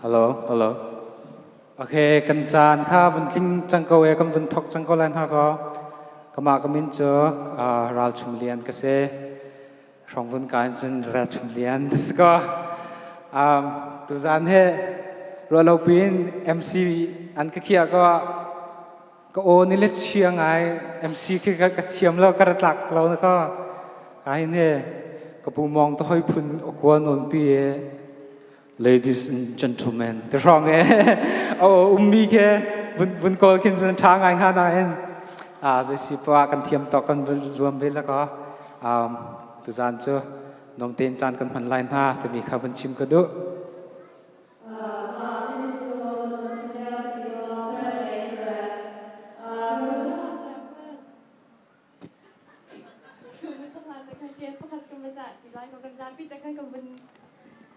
ฮัลโหลโอเคกันจานข้าวันทิ้งจังก็เวกำวันทกจังก็แลนฮะก็มากมินเจอราลชุมเลียนก็เสรองวันการจนราลชุมเลียนสก็ตุจานเฮรัวเราปีน MC อันก็เขียก็โอนี่เล็ดเชียงไง MC คือกระเทียมแล้วกระตักเราก็กายเนี่ยก็ปูมองต้องให้พุ่นอกวนนนปีLadies and gentlemen แต่รองเอามีแค่บุญโกลคินสันทางไงฮะนายจะสิปว่ากันเทียมต่อกันรวมไปแล้วก็ตุจานเจอนมเตียนจานกันพันไลน์หน้าจะมีข้าวบัญชิมก็ดู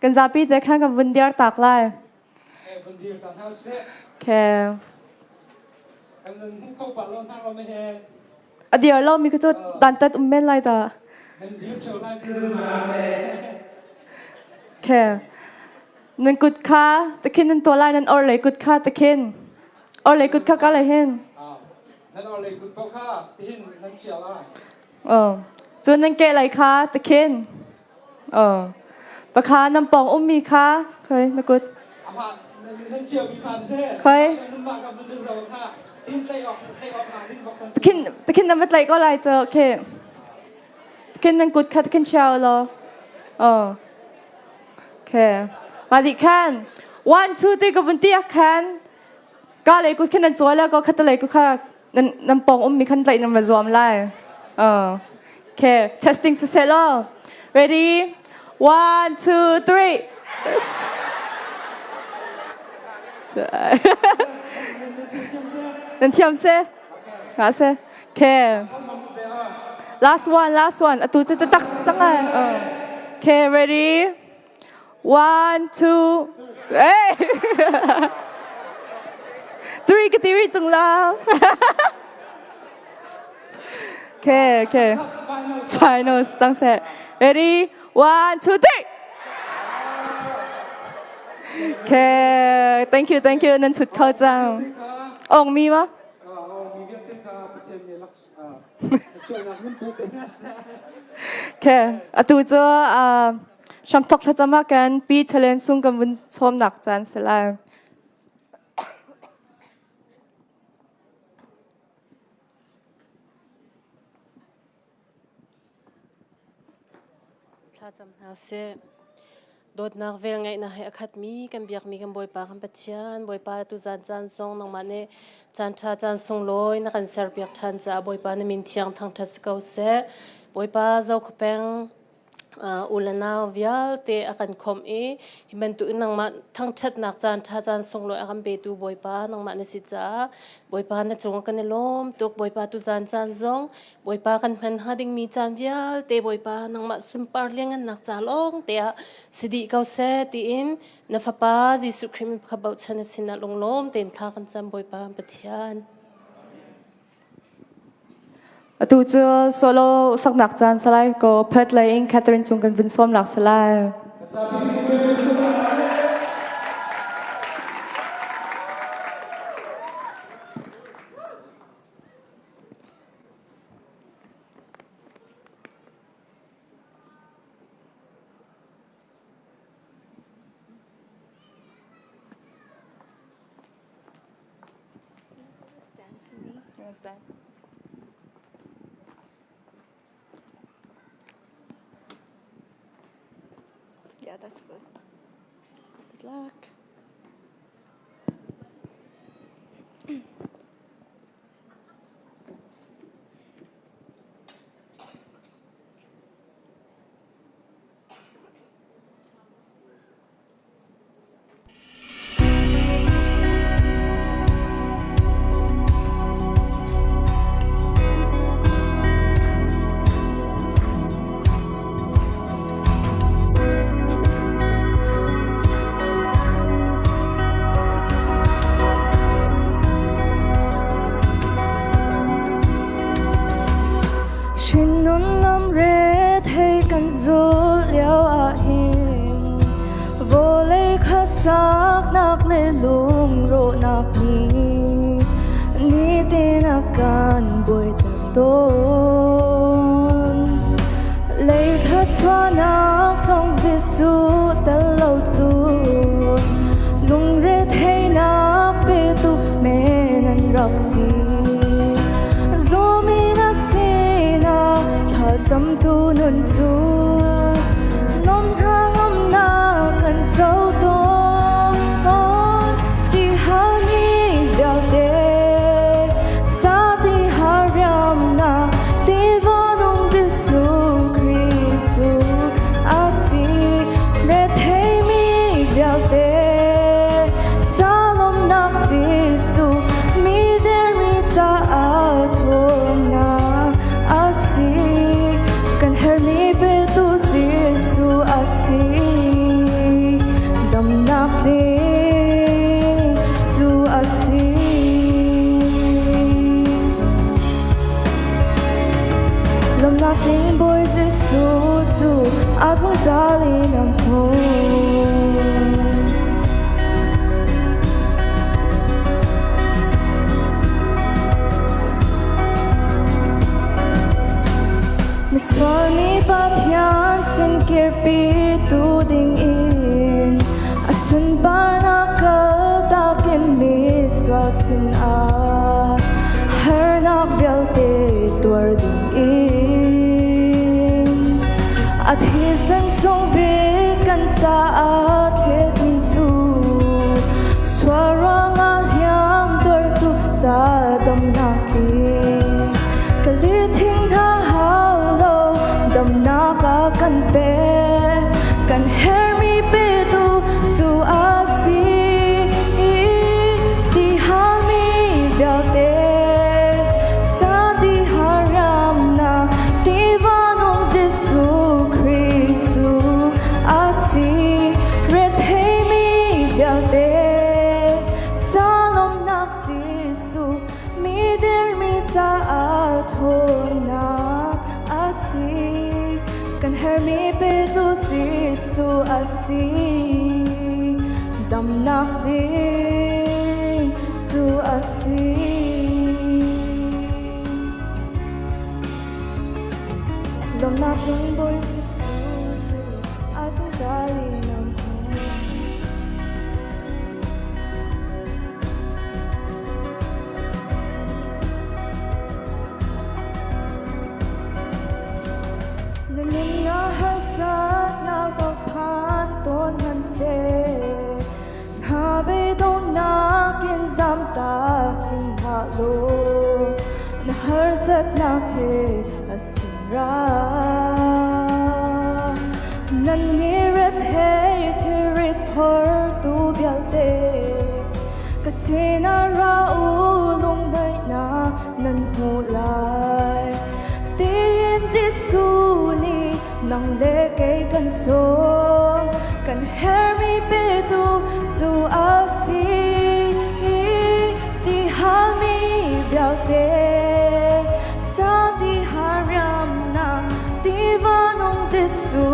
กันจะปีแต่ข้างกับวันเดียร์ตักไล่แค่เดี๋ยวเรามีก็จะดันตัดเม่นไรต่อแค่นั่นกุดค่าตะคินนั่นตัวไล่นั่นออเลยกุดค่าตะคินออเลยกุดค่าก็เลยเห็นนั่นออเลยกุดค่าตะคินนั่นเชียวล่ะจนนั่นเกะไรค่าตะคินปะคาน้ำปองมีค่ะเคยนักกุดเคยตะคินน้ำมันไหลก็ไหลเจอโอเคตะคินนังกุดค่ะตะคินเชียวเหรอโอเคมาดิแคน1 2 3กับวันที่แคนก็เลยกุดแค่นั้นจอยแล้วก็คัดเลยกุดค่ะน้ำปองมีขันไหลน้ำมันรวมไล่โอเค testing เสร็จแล้ว ready 1 2 3นั่นเทียมเซ่หาเซ่โอเค last one ตูจะตักสักไงโอเค ready 1 2เอ้ย3ก็ตีรีจังแล้วโอเค final ตั้งเซ่ ready 1 2 3โอเค thank you นั่นสุดเข้าจังองมีมั้ยโอเคตูจะชมทกจะมากันปีทะเลซุ่งกับวันชมหนักจันสลายถ้าจำเอาเสียโดดนักเวลไงนะให้อคัดมีกันเบียกมีกันบอยปาคำปัจจันบอยปาตุจานทรงนองมาเนจานทาจานทรงลอยนักการเสิร์ฟเบียกทันจะบอยปาในมินเทียงทางทัศเกาเสบอยปาเจ้าขแปงอุลนาวิลเตอกันคอมฮิมันตุนังมาทั้งชัดนักจานทาจานทรงลอยอกันเบตูบอยปานังมาในสิจ้าบอยปาในจงกันในลมตุกบอยปาตุจานทรงบอยปากันพันหาดิ่งมีจานวิลเตบอยปานังมาสุมปาร์เลี้ยงกันนักจาลงเตะสิดีเกาเสตีอินนฟปาจิสุคริมขบวนชนสินาลงลมเต็นทากันจำบอยปาปะเทียนตูจะโซโล่สักหนักจานสไลด์ก็เพิดเลยอิงแคทเธอรีนจงกันเป็นส้มหนักสไลด์Yeah, that's good. Good luck. sak nak lelung ro nak ni tinakan boy taton lấy thất xoa nak song Giêsu ta lâu chu lung re thay nak pe tu me nan rak si zo mi na si na tha cham tu nun chu nom tha ngom na kan chau to ti ha mi dal de cha ti ha ram na ti vo nong Giêsu Christ asi re thay mi dal de cha lom nak Giêsu mi der mi cha a thom na asi kan her mi pe tu Giêsu asi dam nak le tu asi lom nak tin boy Giêsu tu azung zali nam ho Miswani pathian sin kirpi tu ding in asun barnakal takin miswasin a her nak bialte tuar ding in at hisan song bikan cha at het min chu swarang al hyang tuar tu cha dam naki kalithing tha dam na ka kan pe kan her mi pe tu chu asi ti ha mi bia te cha ti haram na ti va nong Giêsu Christ asi re thei mi bia te cha lom nak Giêsu mi der mi cha a thon na asi kan her mi pe tu Giêsu asi dam nak le tu asi dam nak tung boy Giêsu asung zali nam Nanin na hasat na pagpan ton han se Habe don na kin zam ta kin halo Na harsat na he asira Nan niret hey tirit por tu bialte Kasi na ra ulong day na nan hulay Tin Giêsu ni nang le kay kan song kan her mi pe tu chu asi ti ha mi biao te cha ti haram na ti va nong Giêsu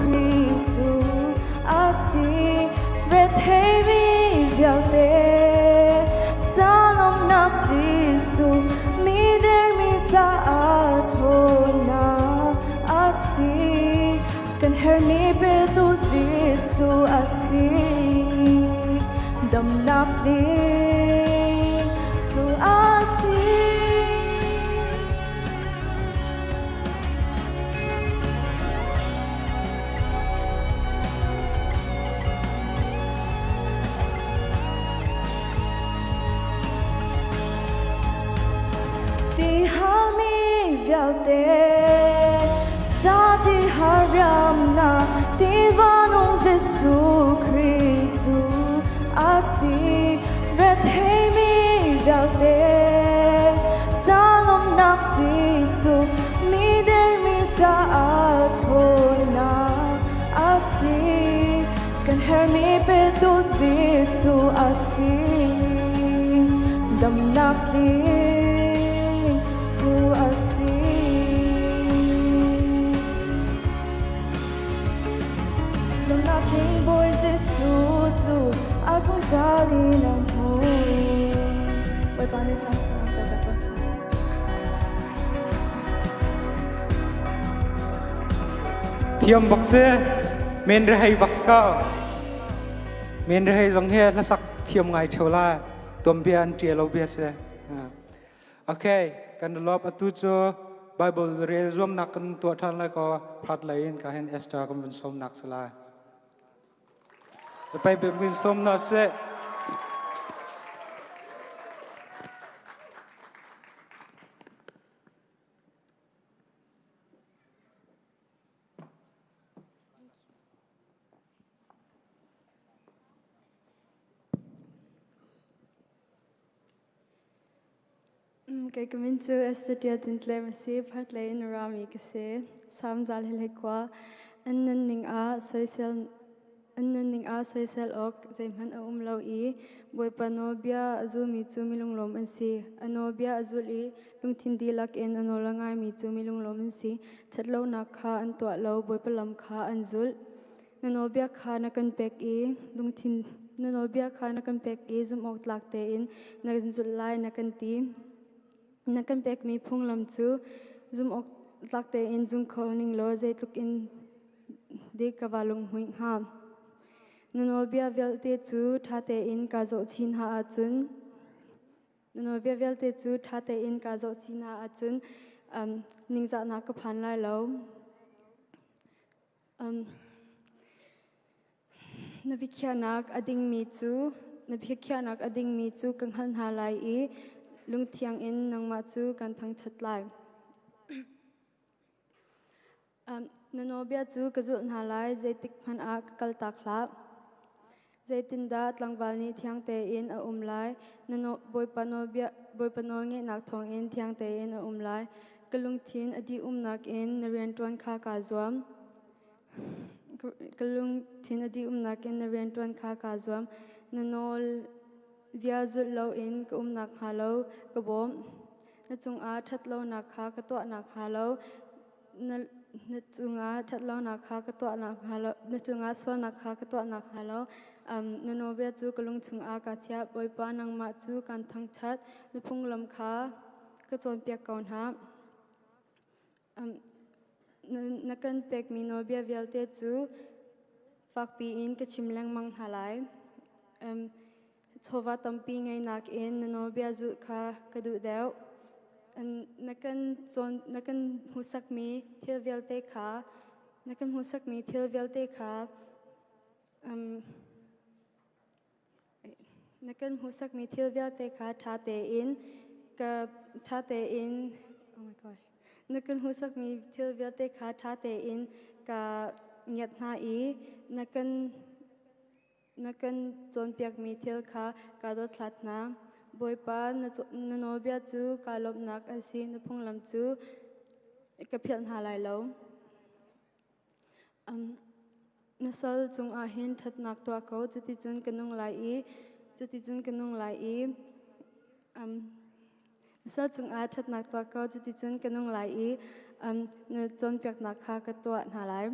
Christ asi re thei mi biao te cha lom nak Giêsu mi der mi cha a thon na asi kan her mi pe tu Giêsu asi dam nak le tu asi ti ha mi vial te cha ti haram na ti va nong Giêsu Christ asi re thei mi vial te cha lom nak Giêsu mi der mi cha a thon na asi kan her mi pe tu Giêsu asi dam nak le tu asi dam nak boy Giêsu tu thiam bak se men re hai bak ka men re hai jong he la sak thiam ngai thola tom bian tie lo bia se okay kan lop atu cho bible re zom nak kan to than la ko phat lain ka hen extra kan bun som nak salaจะไปเป็นวินสมนะเสKay kamintu estudia dintle masi patlay narami kasi samzal hilhikwa annan ning a social ok zayman a umlaw I boy panobia azumi tu milunglom ansi anobia azuli lungtindi lak in anolangay mi tu milunglom ansi tatlaw na ka antwa law boy palam ka anzul nanobia ka nakan pek I lungtin nanobia ka nakan pek I zum ok tlakte in nakanzul lai nakan ti nakan pek mi phung lam chu zum ok tlakte in zum khoning lo zai tuk in de kawalung hui ha nanobia velte chu thate in ka zo chin ha achun nanobia velte chu thate in ka zo chin ha achun ningza na ka phan lai lo nabikhyanak ading mi chu kang han ha lai I lungthiang in nangma chu kan thang that lai nanobia chu kazul na lai zaitik phan a kal tak hla zaitinda tlangwal ni thiang te in a umlai nano boy panol nge nak thong in thiang te in a umlai kalungthin adi umnak in narian twan kha ka zwam kalungthin adi umnak in narian twan kha ka zwam nanol viazul lo in ka umnak halo ka bom na chung a that lo nak kha ka to nak halo na chung a that lo nak kha ka to nak halo na chung a so nak kha ka to nak halo nanobia chu kalung chung a ka chia boy pa nang ma chu kan thang that na phung lam kha ka chon pek kaun ha nakan pek mi nobia velte chu fak pi in ka chimlang mang halai chowa tampi ngai nak in nanobia zu kha kadu deu nakan husak mi thil velte kha nakan husak mi thil velte kha nakan husak mi thil velte kha thate in oh my gosh nakan husak mi thil velte kha thate in ka nyat na I nakan chon piak mi thil kha ka do thlat na boy pa nanobia chu ka lop nak asi na phung lam chu ka phel na lai lo nasal chung a hin that nak to ko chuti chun kanung lai I nasal chung a that nak to ko chuti chun kanung lai I na chon piak nak kha ka to na lai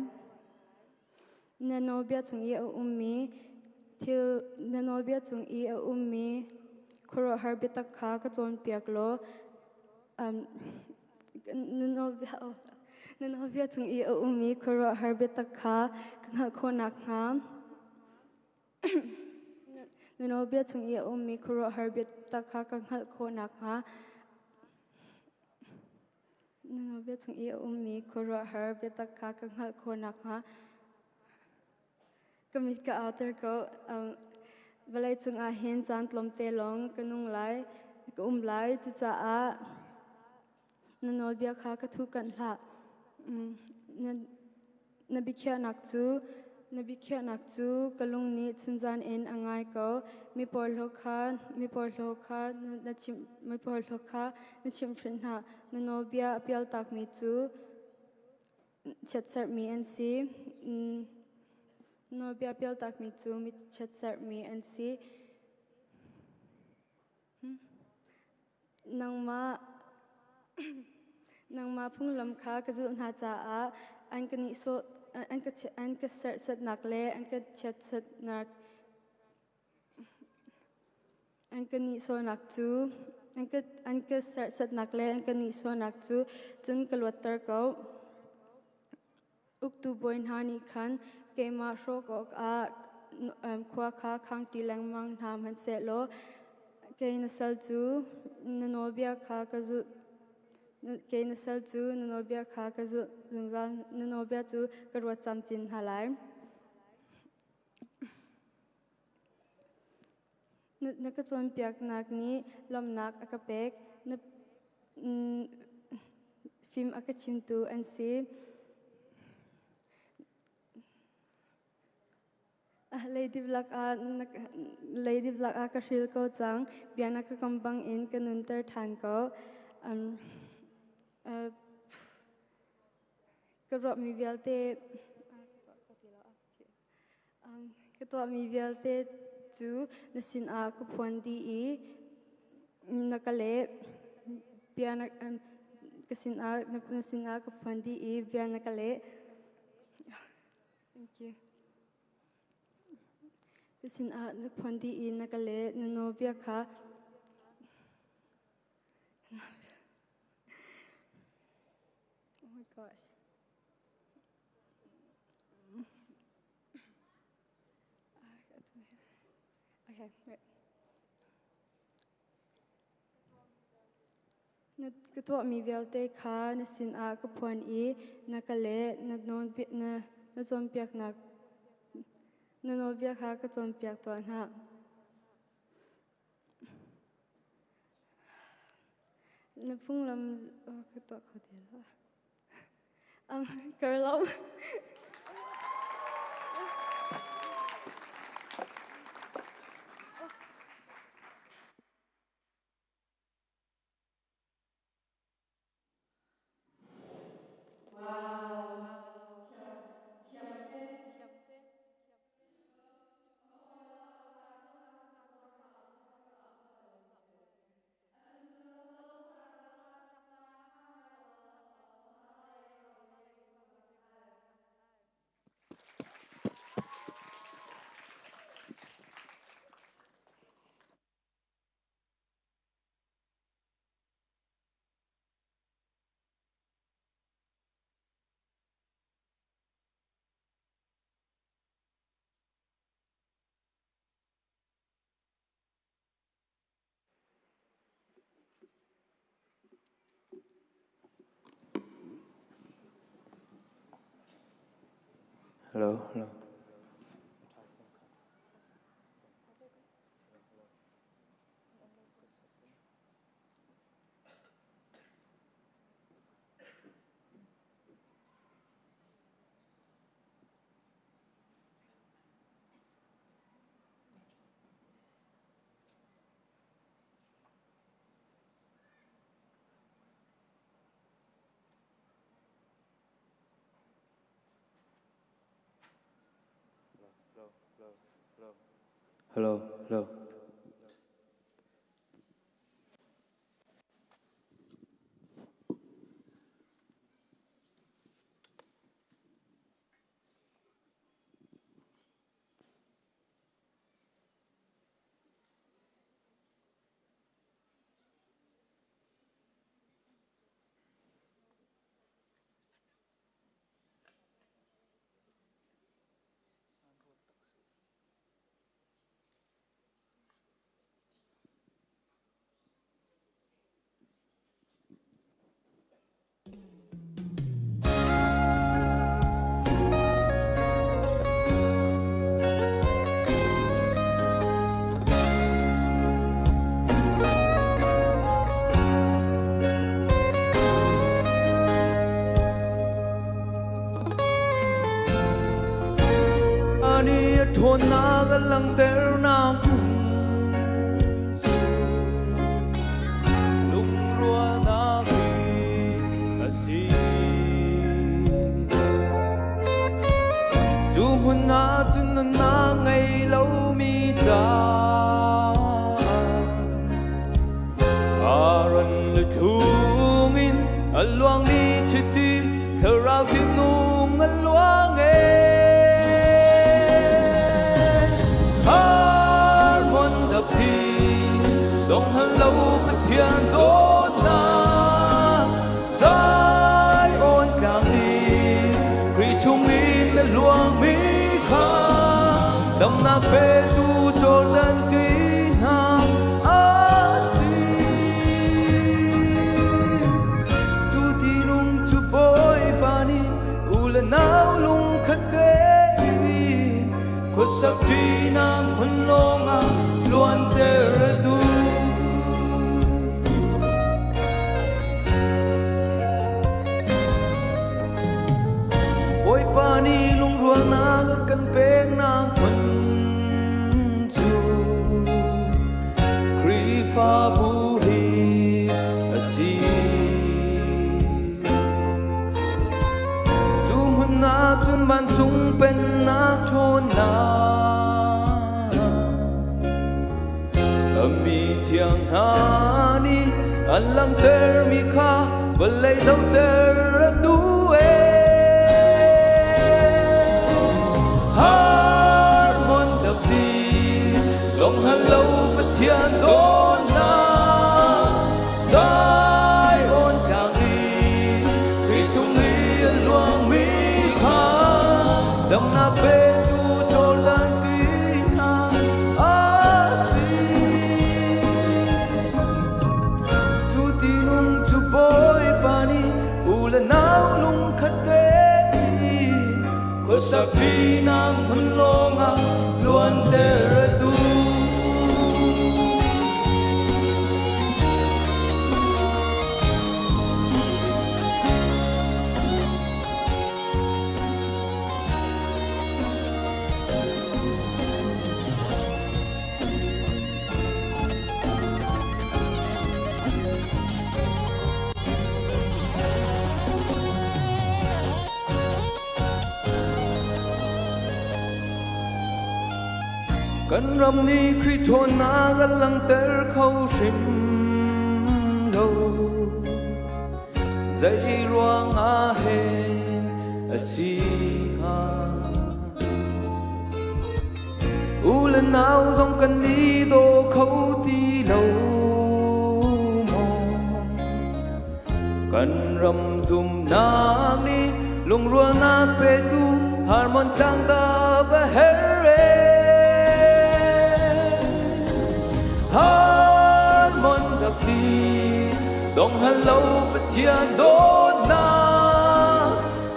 nanobia chung I ummi thil nanobia chung I ummi khoro harbitak kha ka chon piak lo nanobia chung I ummi khoro harbitak kha kanghal khonak nga nanobia chung I ummi khoro harbitak kha kanghal khonak nga nanobia chung I ummi khoro harbitak kha kanghal khonak nga kamit ka outer ko balai chung a hin chan tlom te long kanung lai ka lai chu cha a nanobia kha ka thu kan hla nabikhya nak chu kalung ni chunjan in angai ko mi porlo kha na chim phrin ha nanobia apial tak mi chu chatsar mi an si nanobia apial tak mi chu mi chatsar mi an si nangma phung lam kha ka zul na cha a an ka ni so an ka sat nak le an ka chat sat nak an ka ni so nak chu an ka sat nak le an ka ni so nak chu chun kalwatar ko uktu boin hani khan kema shrok ok a khwa kha khang ti lang mang tham han se lo ke na sal chu nanobia kha ka zu ke na sal chu nanobia kha ka zu zungzan nanobia chu karwa cham chin halai na ka chon piak nak ni lom nak akapek na film akachim tu an si Lady Black a ka hril ko chang biana ka kambang in ka nun tar than ko ka ro mi vialte ka to mi vialte chu na sin a ka phon di I nakale biana ka sin a ka phon di I biana kale thank you sin a nak phandi I nakale nanobia kha oh my gosh okay wait na kato mi velte kha na sin a ka phon I nakale na non na zom piak nak nanobia kha ka chon piak to na na phunglam ka to khodela karlam Hello. Hello. Thôn na galang ter na lung rua na vi asi chu hun na chun na ngai lo mi cha aran le thung in alwang mi chiti tharau tin nung alwang Dong hello bất thiên đốt na Giải ôn càng đi Khi chung dam na pe tu Jordan ti na asi tu ti nung tu boy bani ula nau lung khate ko sak ti nam hun longa luan te du boy pani lung rual na kan peng na hun chu kri fa bu hi asi chu hun na chun ban chung pen na thon na ami thiang ha ni an lang ter mi kha balai zau ter du e har mon đập đi lòng hân lâu bất thiện đốn na dài ôn càng đi vì chung đi luang mi kha đâm na pe tu cho lan tin na asi tu ti nung tu boy pani ula nau lung khate ko sak ti nam hun longa luan te duกันรำนี้คริโทนากันลังเตอร์เข้าชิมโลใจรวงอาเฮนสีหาอูเลนาวทรงกันนี้โดเขาที่โลมองกันรำซุ่มนางนี้ลงรัวนาเปตูฮาร์มอนจังตาเบเฮเรhát mòn đập đi đông hân lâu bất thiện đốt na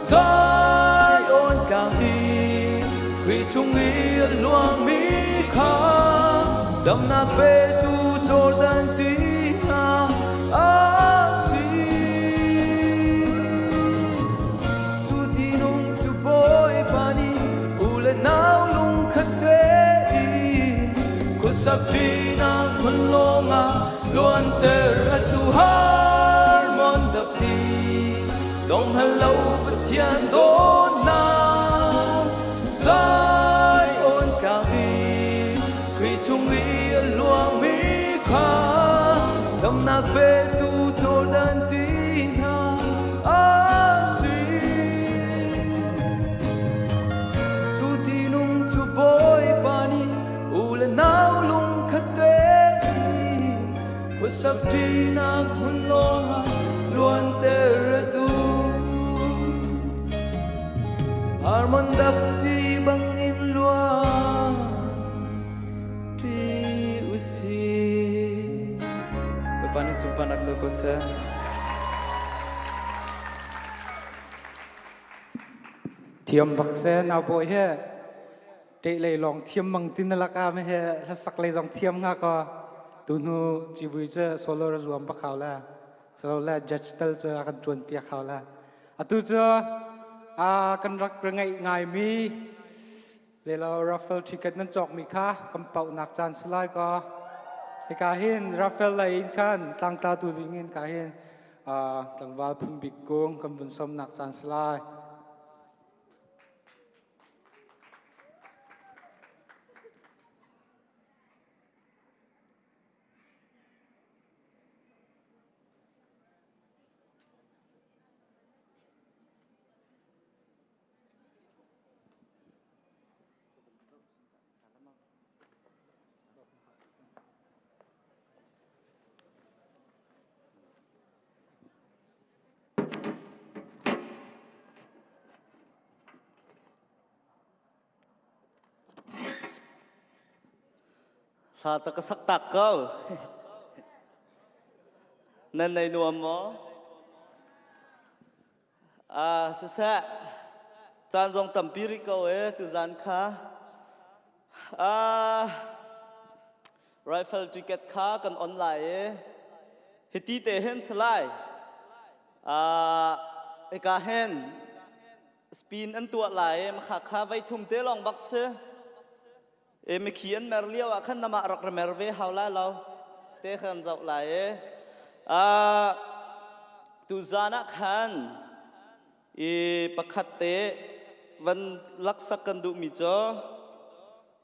dài ôn càng đi vì chung ý luang mi kha đâm na pe tu Jordan ti na asi tu ti nung tu boy pani ule nau lung khate sak ti nam hun longa luan te tu har mon đập đi dong hân lâu bất thiện đốn na dài ôn càng đi quy chung ý luang mi kha đâm na pe tu Jordan ti na asi tu ti nung tu boy pani ule nau sak ti nam hun longa luan te du har mon dap ti bang im luan ti usi Bapani sumpanak to ko sa thiam bak se na boy he te le long thiam mang tin la ka me he la sak le jong thiam nga ko tu nu chi vui che solo razuam pa khaw la solo la judge tel che akan tuan pia khaw la atu che kan rak ngai ngai mi zelo raffle ticket nan chok mi kha kam pau nak chan slai ko he ka hin raffle la in khan tang ta tu ringin ka hin tangwal phum bik kong kam bun som nak chan slai ลาตะกะสักตักเก้านั่นในนัวหมอสะจานจงตำปิริเกาตุจานค่ะไรเฟิลติเก็ตค่ะกันออนไลน์ฮิติเตเห็นสไลด์เอกาเห็นสปินอันตัวไหลมาขาขาไว้ทุ่มเตลองบักเซไม่เขียนแมรเลียวขันนมารักแมรเวฮาวลาเราเตขันเจ้าไหลตุจานะขันประคัตเตวันลักษกันดุมิจ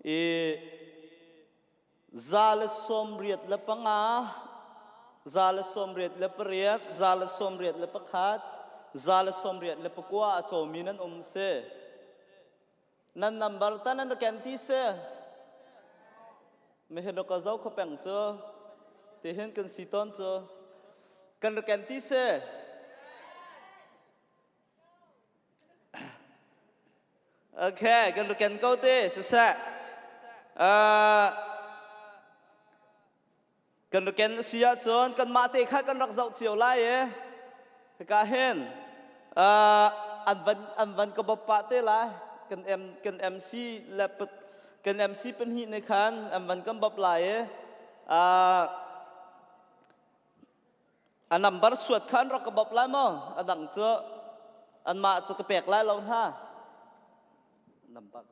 อซาลสมเรียดละปังอาซาลสมเรียดละปรียดซาลสมเรียดละปะคัดซาลสมเรียดละปะกัวโจมีนันเซนันนัมบาร์ตันนันแกนตีเซไม่เห็นดอกเจ้าเขาแปลงเจอแต่เห็นกันสีต้นเจอกันแกนตีเซโอเคกันแกนเก้าเต้สุดแซ่กันแกนเสียจนกันมาเตะข้ากันรักเจ้าเจียวไล่กาเห็นอันวันก็บปะเตะไล่กันเอ็มซีและกันเอ็มซีเป็นหินในคันอันวันก็บบไล่อันนับบัรสวดคันรักก็บบไล่มั้งอันดังเจออันมาจะกระเปกไล่เราท่านับบัร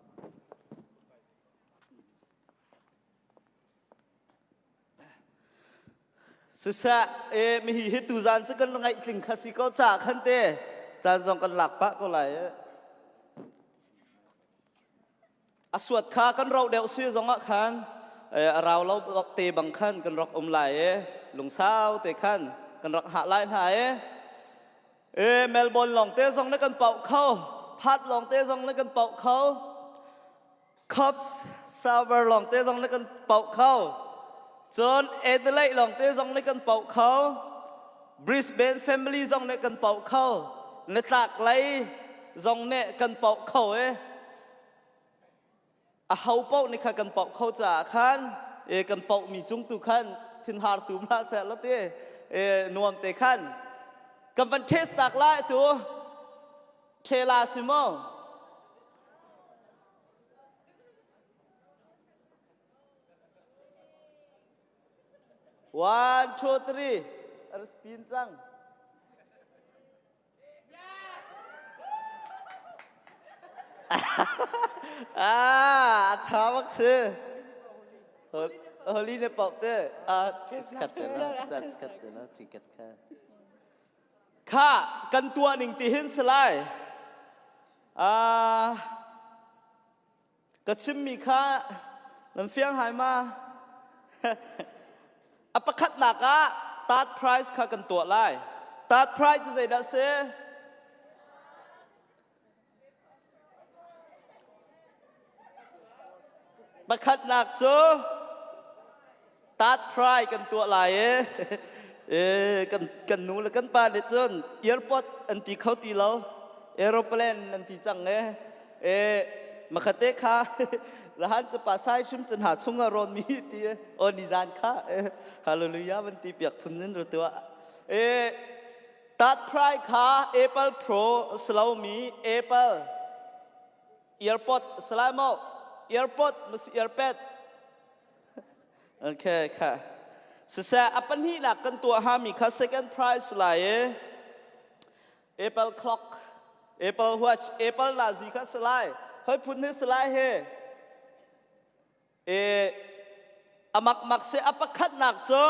สุดท้ายมีเหตุจานจะกันไงถึงคาสิโกจากขันเตจานจงกันหลักปะก็ไหลสวดขากันเราเดวซื้อจงอ่ะขันเราเตะบังขันกันรักไหลหลงเศร้าเตะขันกันรักหาไล่หายเมลบอลหลงเตะจงได้กันเป่าเข้าพัดหลงเตะจงได้กันเป่าเข้าคัพส์ซาวเวอร์หลงเตะจงได้กันเป่าเข้าจนเอเดเลย์ลองเตะจงในกันเป่าเขาบริสเบนแฟมิลี่จงในกันเป่าเขาในตากไลจงในกันเป่าเขาเขาเป่าในข้ากันเป่าเขาจากขันกันเป่ามีจุงตุขันทินหาร์ตุมาเสร็จแล้วเตนวมเตะขันกันวันเทสตากไลตัวเทลาซิโม1 2 3 harus pincang Tawak se Holy ne pop te Kat te na tiket ka Kha kan tua ning ti hin slai Ka chim mi kha Nam fiang hai maอปคัดหนักตัดไพรซ์ค่ากันตัวไล่ตัดไพรซ์จะใส่ดัชเซ่ปคัดหนักจูตัดไพรซ์กันตัวไล่กันหนูแล้วกันปาเดจนเอียร์พอร์ตอันที่เขาตีเราเอโรเพลนอันที่จังมาคัดเตะค่ะแล้วฮันจะป่าไซชิมจนหาช่วงอารมณ์มีตีโอนิจานค่ะฮาเลลูยาวันตีเปียกพุ่นนั่นรู้ตัวตัดไพรค่ะ Apple Pro สลาวมี Apple EarPod สลายมั้ง EarPod ไม่ใช่ EarPad โอเคค่ะสุดท้ายอัปนี้นักกันตัวหามีค่ะ Second Prize หลาย Apple Clock Apple Watch Apple ลาซีค่ะสลายเฮ้ยพุ่นนี่สลายเฮมักเสอปคัดหนักจ้ะ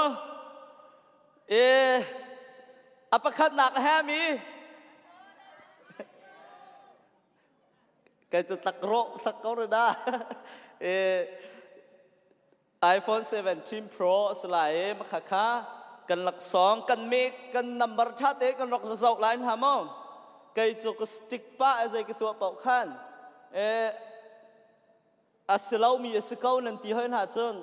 อปคัดหนักแฮมีแกจะตักโรสักก็ได้iPhone 17 Pro สลายมาค่ะกันหลัก2กันเมกกันนัมเบอร์ชาติกันรักจะเจ้าไลน์หามองแกจะก็สติ๊กป้าอะไรกับตัวเป่าขันสลาวมีสเกานันตีให้หน้าจน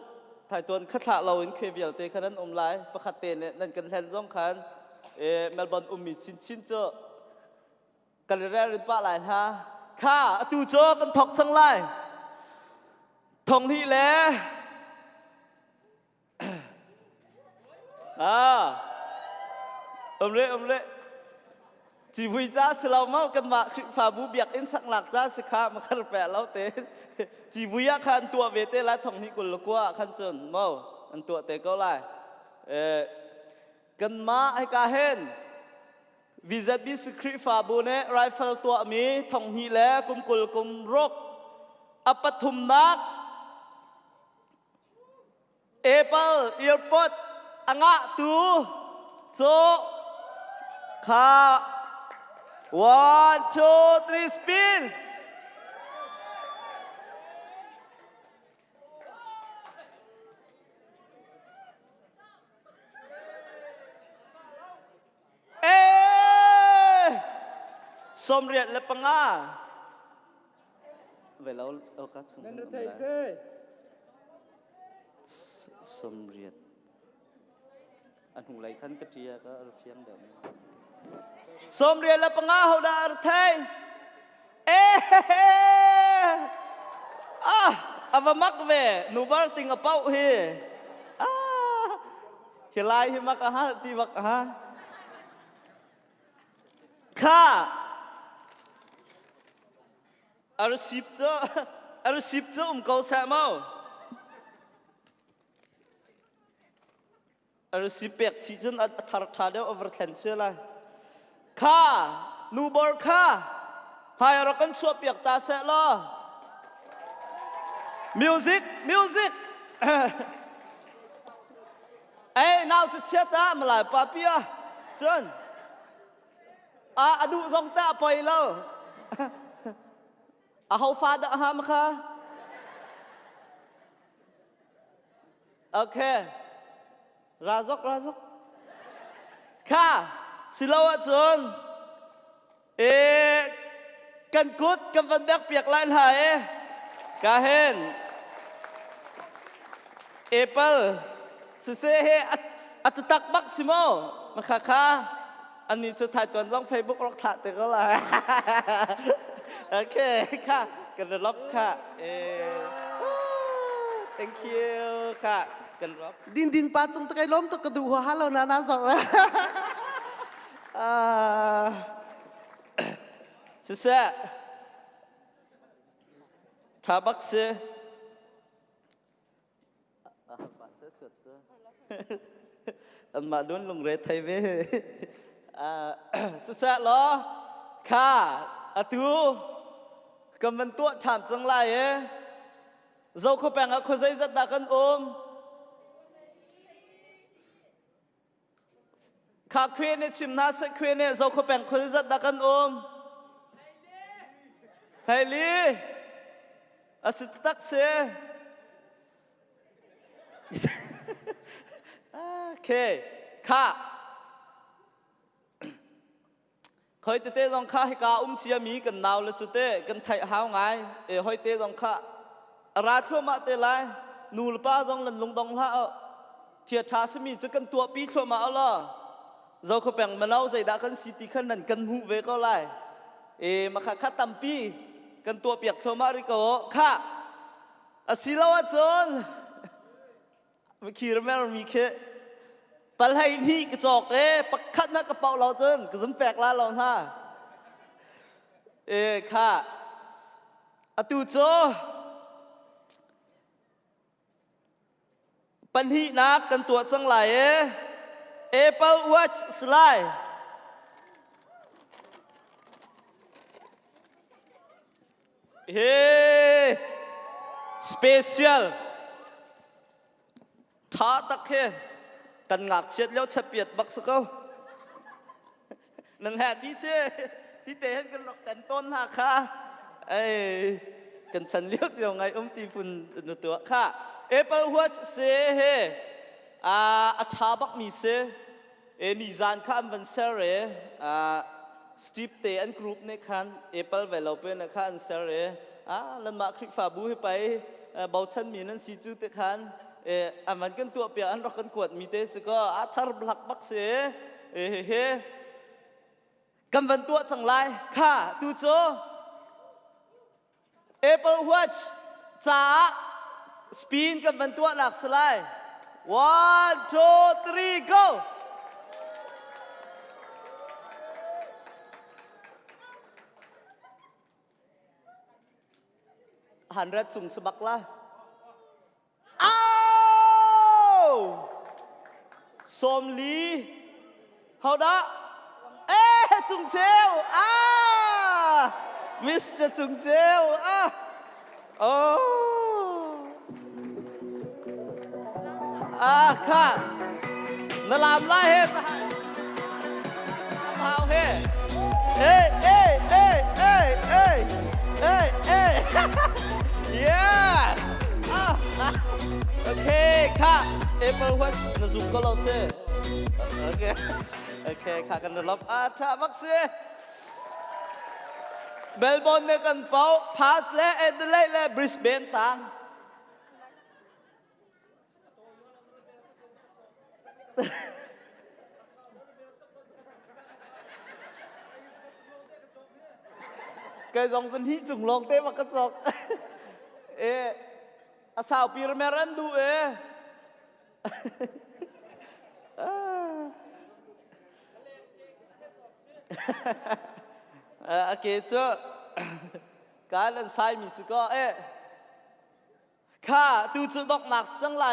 ถ่ายตัวขัดหลักเราเห็นเควิลเตะขนาดไลน์ประคัตเตนนั่นกันแทนจ้องขันเมลบอร์นมีชินเจอกันเรียนป้าหลายท่าข้าตูโจกันถกจังไรทองที่แล้ว Omre chỉ vui cha sẽ lâu mau cần mà phá bú biếc in sắc lạc cha sẽ khá mà khăn bẻ lâu tế chỉ vui á khăn tua về tế lá thòng hi của lục qua khăn chân mau anh tua tế câu lại cần mà ai cả hên vì rất biết sự khỉ phá bú nè rifle tua mi thòng hi lẽ cùng rốc áp thum nát Apple earpod anga tu cho kha 1 2 3 spin som riat le panga về lâu ở các sông nên thầy xe som riat anh hùng lấy khăn cái chia có phiên đẹp som riat le panga hậu đã thầy ava mắc về nụ bar tình ở bao hi khi lai hi mắc ha ti mắc ha kha Ar sip cho câu sa mau Ar sip pek chi chun thar tha deu over cancel la kha nu bor kha hai ra kan chu pek ta se lo music now to chat ta ma lai pa pia chun adu zong ta poi lo how far da ha ma kha okay razok kha silo chun kan kut kan van bek piak lain ha ka hen apple se he atatak maximo ma khaอันนี้จะถ่ายตัวลง Facebook รักษาแต่ก็ล่ะโอเคค่ะกันรับค่ะthank you ค่ะกันรับดินปาจงตะไคร้ล้มตะกระดูหัวฮัลโหลนะสองแล้วเสียชาบักเสียอันมาโดนลงเรทไทยเว้สุดท้ายล้อข้าตูกำมันตัวถามจังไรเราเขาแปลงเขาใจจัดดักกันข้าเควนในชิมนาสักเควนเนี่ยเราเขาแปลงเขาใจจัดดักกันไฮลีสิตักเสียโอเคข้าเคยเตะรองข้าให้กาเชียมีกันนาวเลยจุดเตะกันไทยหาวไงเคยเตะรองข้าราทั่วมาเตะไรนูลป้าต้องลงดงละเทียชาสมีจะกันตัวปีทั่วมาเอาล่ะเราเขาแบ่งมาเล่าใจด่ากันสิติขันนั่นกันหูเวก็ไรมาข้าตั้มปีกันตัวเปียกทั่วมาริโกข้าสิลาวจนเมื่อกี้เราไม่มีแค่ปลายนี่กระจอกปักขัดมากระเป๋าเราจนกระสุนแปลกล้าเราท่าค่ะตูโจปัญหานักกันตัวจังไรApple Watch Slide Special ท้าตะเคกันงักเช็ดแล้วเฉปียดบักสกาวนั่นแหละที่เซ่ที่เตะกันหลอกแต่ต้นหาค่ะกันฉันเลี้ยวเจียวไงตีฝุ่นตัวค่ะ Apple Watch เซ่ท้าบักมีเซ่นิจานข้ามวันเซเร่สตีฟเตอันกรุ๊ปเนี่ยคัน Apple เวลาเป็นคันเซเร่แล้วมาคลิกฝาบูให้ไปเบาชันมีนั่นสีจุดเตคันมันกันตัวเปียอันรักกันกวดมีเตสก็ทาร์บลักบักเสกันวันตัวจังไรค่ะดูโจ Apple Watch จ้าสปินกันวันตัวหลักสไลด์ 1 2 3 go หันรัดสุ่งสบักละอ้าวสมลีเฮาดะจุงเจวมิสเตอร์จุงเจวโอ้ค่ะนลามไล่เฮสหายนำหาวเฮเอ้yeah โอเคค่ะเอเปิลวัตส์นซุกก็เราเซ่โอเคค่ะกันรับถ้ามักเซ่เบลบอนในกันเป้าพาสและเอเดเลย์และบริสเบนต่างเกยจงสันที่จุงลงเต้มากระจกอาสาวปีรเมรันดูโอเคเจ้าการเล่นสายมีสก็ข้าดูจุดดอกหนักจังไร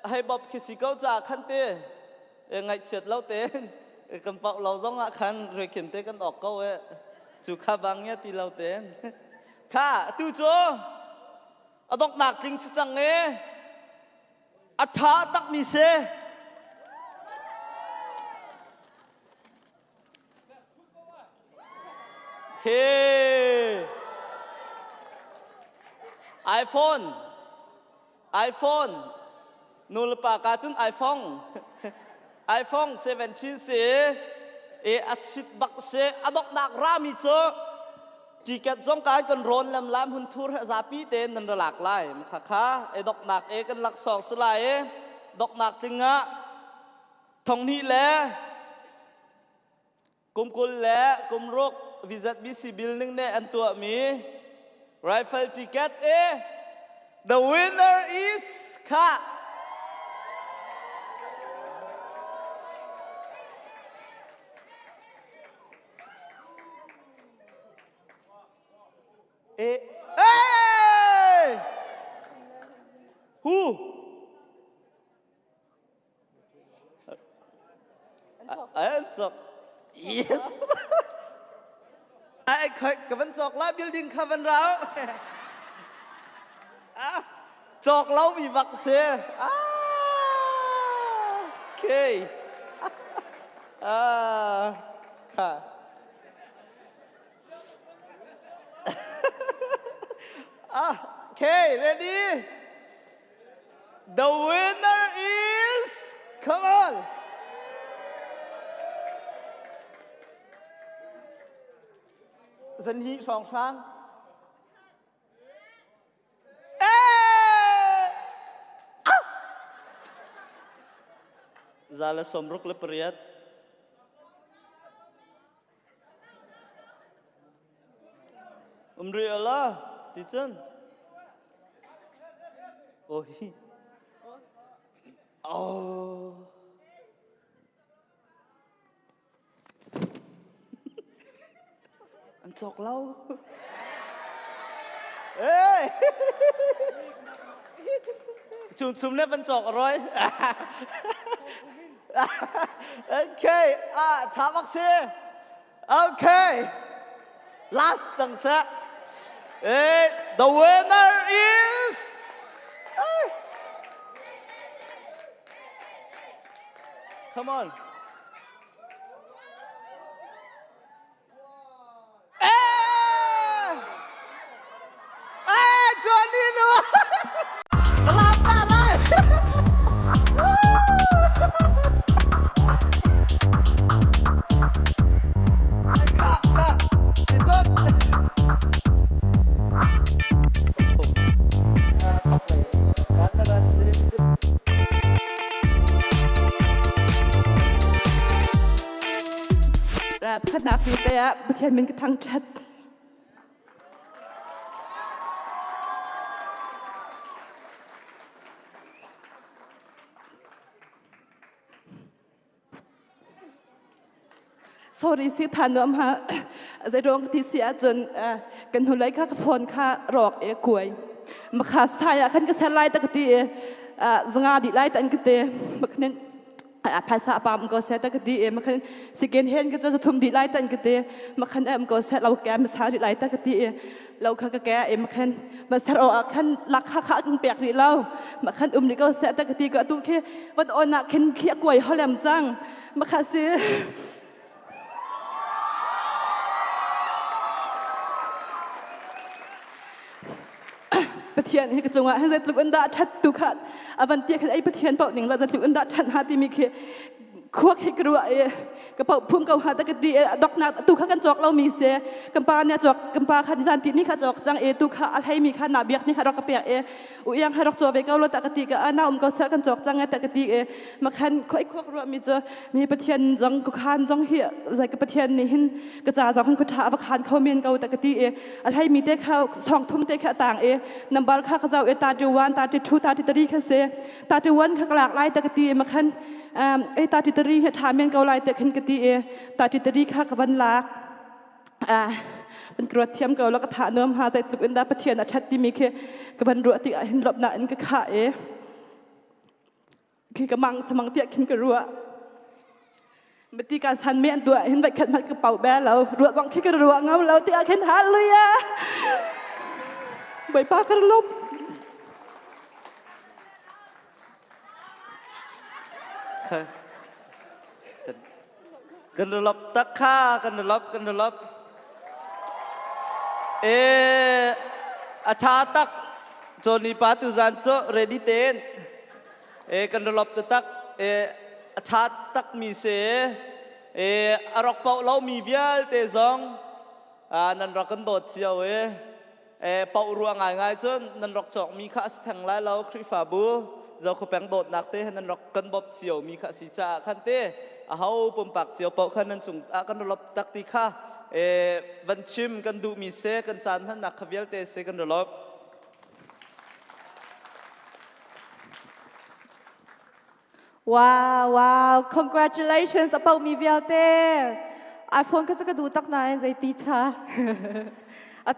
ให้บอกคิดสิก็จากขันเต้ไงเฉียดเราเต้กันเปล่าเราต้องขันเรียกเข็มเต้กันออกก็จูข้าบางเนี่ยตีเราเต้ข้าดูจุดดอกหนักจริงจังอัฐาตักมีเสเฮ้ iPhone นูลปากาจุน iPhone 17 เสอัดสิบบักเสอดอกดักรามีเจอจีเกตจงการกันร้อนลำหุ่นทูร์ซาปีเตนนันหลากหลายมะค่ะดอกหนักกันหลักสองสลายดอกหนักถึงทองนี้แหละกุมกุลแหละกุมรกวิจัดบิสิบิลนึงเนี่ยอันตัวมี Rifle ticket the winner is ค่ะWho? Antok. Yes. กับมันจอกลาบิลดิ้งค่ะมันเราจอกเรามีบักเสียโอเคค่ะ Okay, ready? The winner is, come on. Dân hỷ song sang. Zala somruk le periat. Umri Allah, Tichen. Oh. Oh. Anh chọc lâu. Ê. Chùm nếp anh chọc rồi. Okay. Thả bác sĩ. Okay. Last chẳng sẽ. The winner is. Come on. Johnny no. Lapar lah. Kak. Itu. ขนาดนี้แต่ประเทศมันก็ทั้งชัด sorry สิทานนมฮะจะร้องที่เสียจนกันหุ่นไหลข้ากระพนข้ารอกกวยมาขาสายขันก็เสไลตะกตีสงาดิไลตันกตีมาขันภาษาปามก็เสตะกตีมาขันสิเกนเฮนก็จะทุ่มดิไลตันกตีมาขันก็เสเราแกมาสาดิไลตะกตีเราข้าก็แกมาขันมาสเราขันลักข้ากันเปียกดิเรามาขันดิก็เสตะกตีก็ตุเควันอ่อนนักขันเขี้ยกวยเขาแหลมจังมาขาเสียปะเทียนให้กระจงว่าให้ใจตุกอันดาชัดตุขัดอวันเตียกันไอ้ปะเทียนเป่าหนึ่งเราจะตุกอันดาชัดหาที่มีเคควกให้กลัวกระเป๋าพุ่มเก่าหาตะกดีดอกนาตุขัดกันจอกเรามีเสกัมปาเนี่ยจอกกัมปาขัดจันตินี่ขัดจอกจังตุขัดอะไรมีขัดนาเบียกนี่ขัดรอกกระเปียอุยังให้รอกจอไปเก่าเราตะกดีก็น่าก็เสกันจอกจังตะกดีมาขันควายควกรัวมีเจอมีปะเทียนจังกุขันจังเหี้ยใจกับปะเทียนนี่หินกระจาจังขันกุถาปะขันเขาเมียนเก่าตะกดีอะไรมีเตะเขาสองทุ่มเตะเขาต่างนับบาร์ข้าเขาจะตาจิวันตาจิทูตาจิตรีเขาเสตาจิวันเขากลากไล่ตะกดีมาขันตาจิตรีเหตุถามเมียนเกาไลแต่ขันกตีตาจิตรีข้ากับวันลักเป็นกรวดเทียมเกาแล้วก็ถาเนื้อหาใจตุกอินดาปะเทียนชัดที่มีแค่กับวันรัวที่เห็นหลบหน้าอินก็ข้าคือกำมังสมังเตียขินกระรัวบัติการสันเมียนตัวเห็นใบขัดมัดกระเป๋าแบะเรารัวกองขี้กระรัวเงาเราที่อาเข็นหาเลยใบป้ากระลบกันลบตักข้ากันลบอาชาตักโจนีปาตุจันโจเรดิเตนกันลบตักอาชาตักมีเสอรอกเป่าเรามีเวียลเตซองนันรักกันโดดเจียวเป่ารัวง่ายจนนันรักจอกมีข้าสแทงไล่เราคริฟาบูเจ้าเขาแปลงโดดนักเตนันรักกันบบเจียวมีข้าสีจ่าขันเตเฮาปุ่มปากเจียวเป่าขันนั้นจุงกันลบตักตีข้าวันชิมกันดูมีเสกันจานท่านนักขวิลเตเสกันลบว้าว congratulations about me vialte iPhone ก็จะกระดูตักนายใจตีชา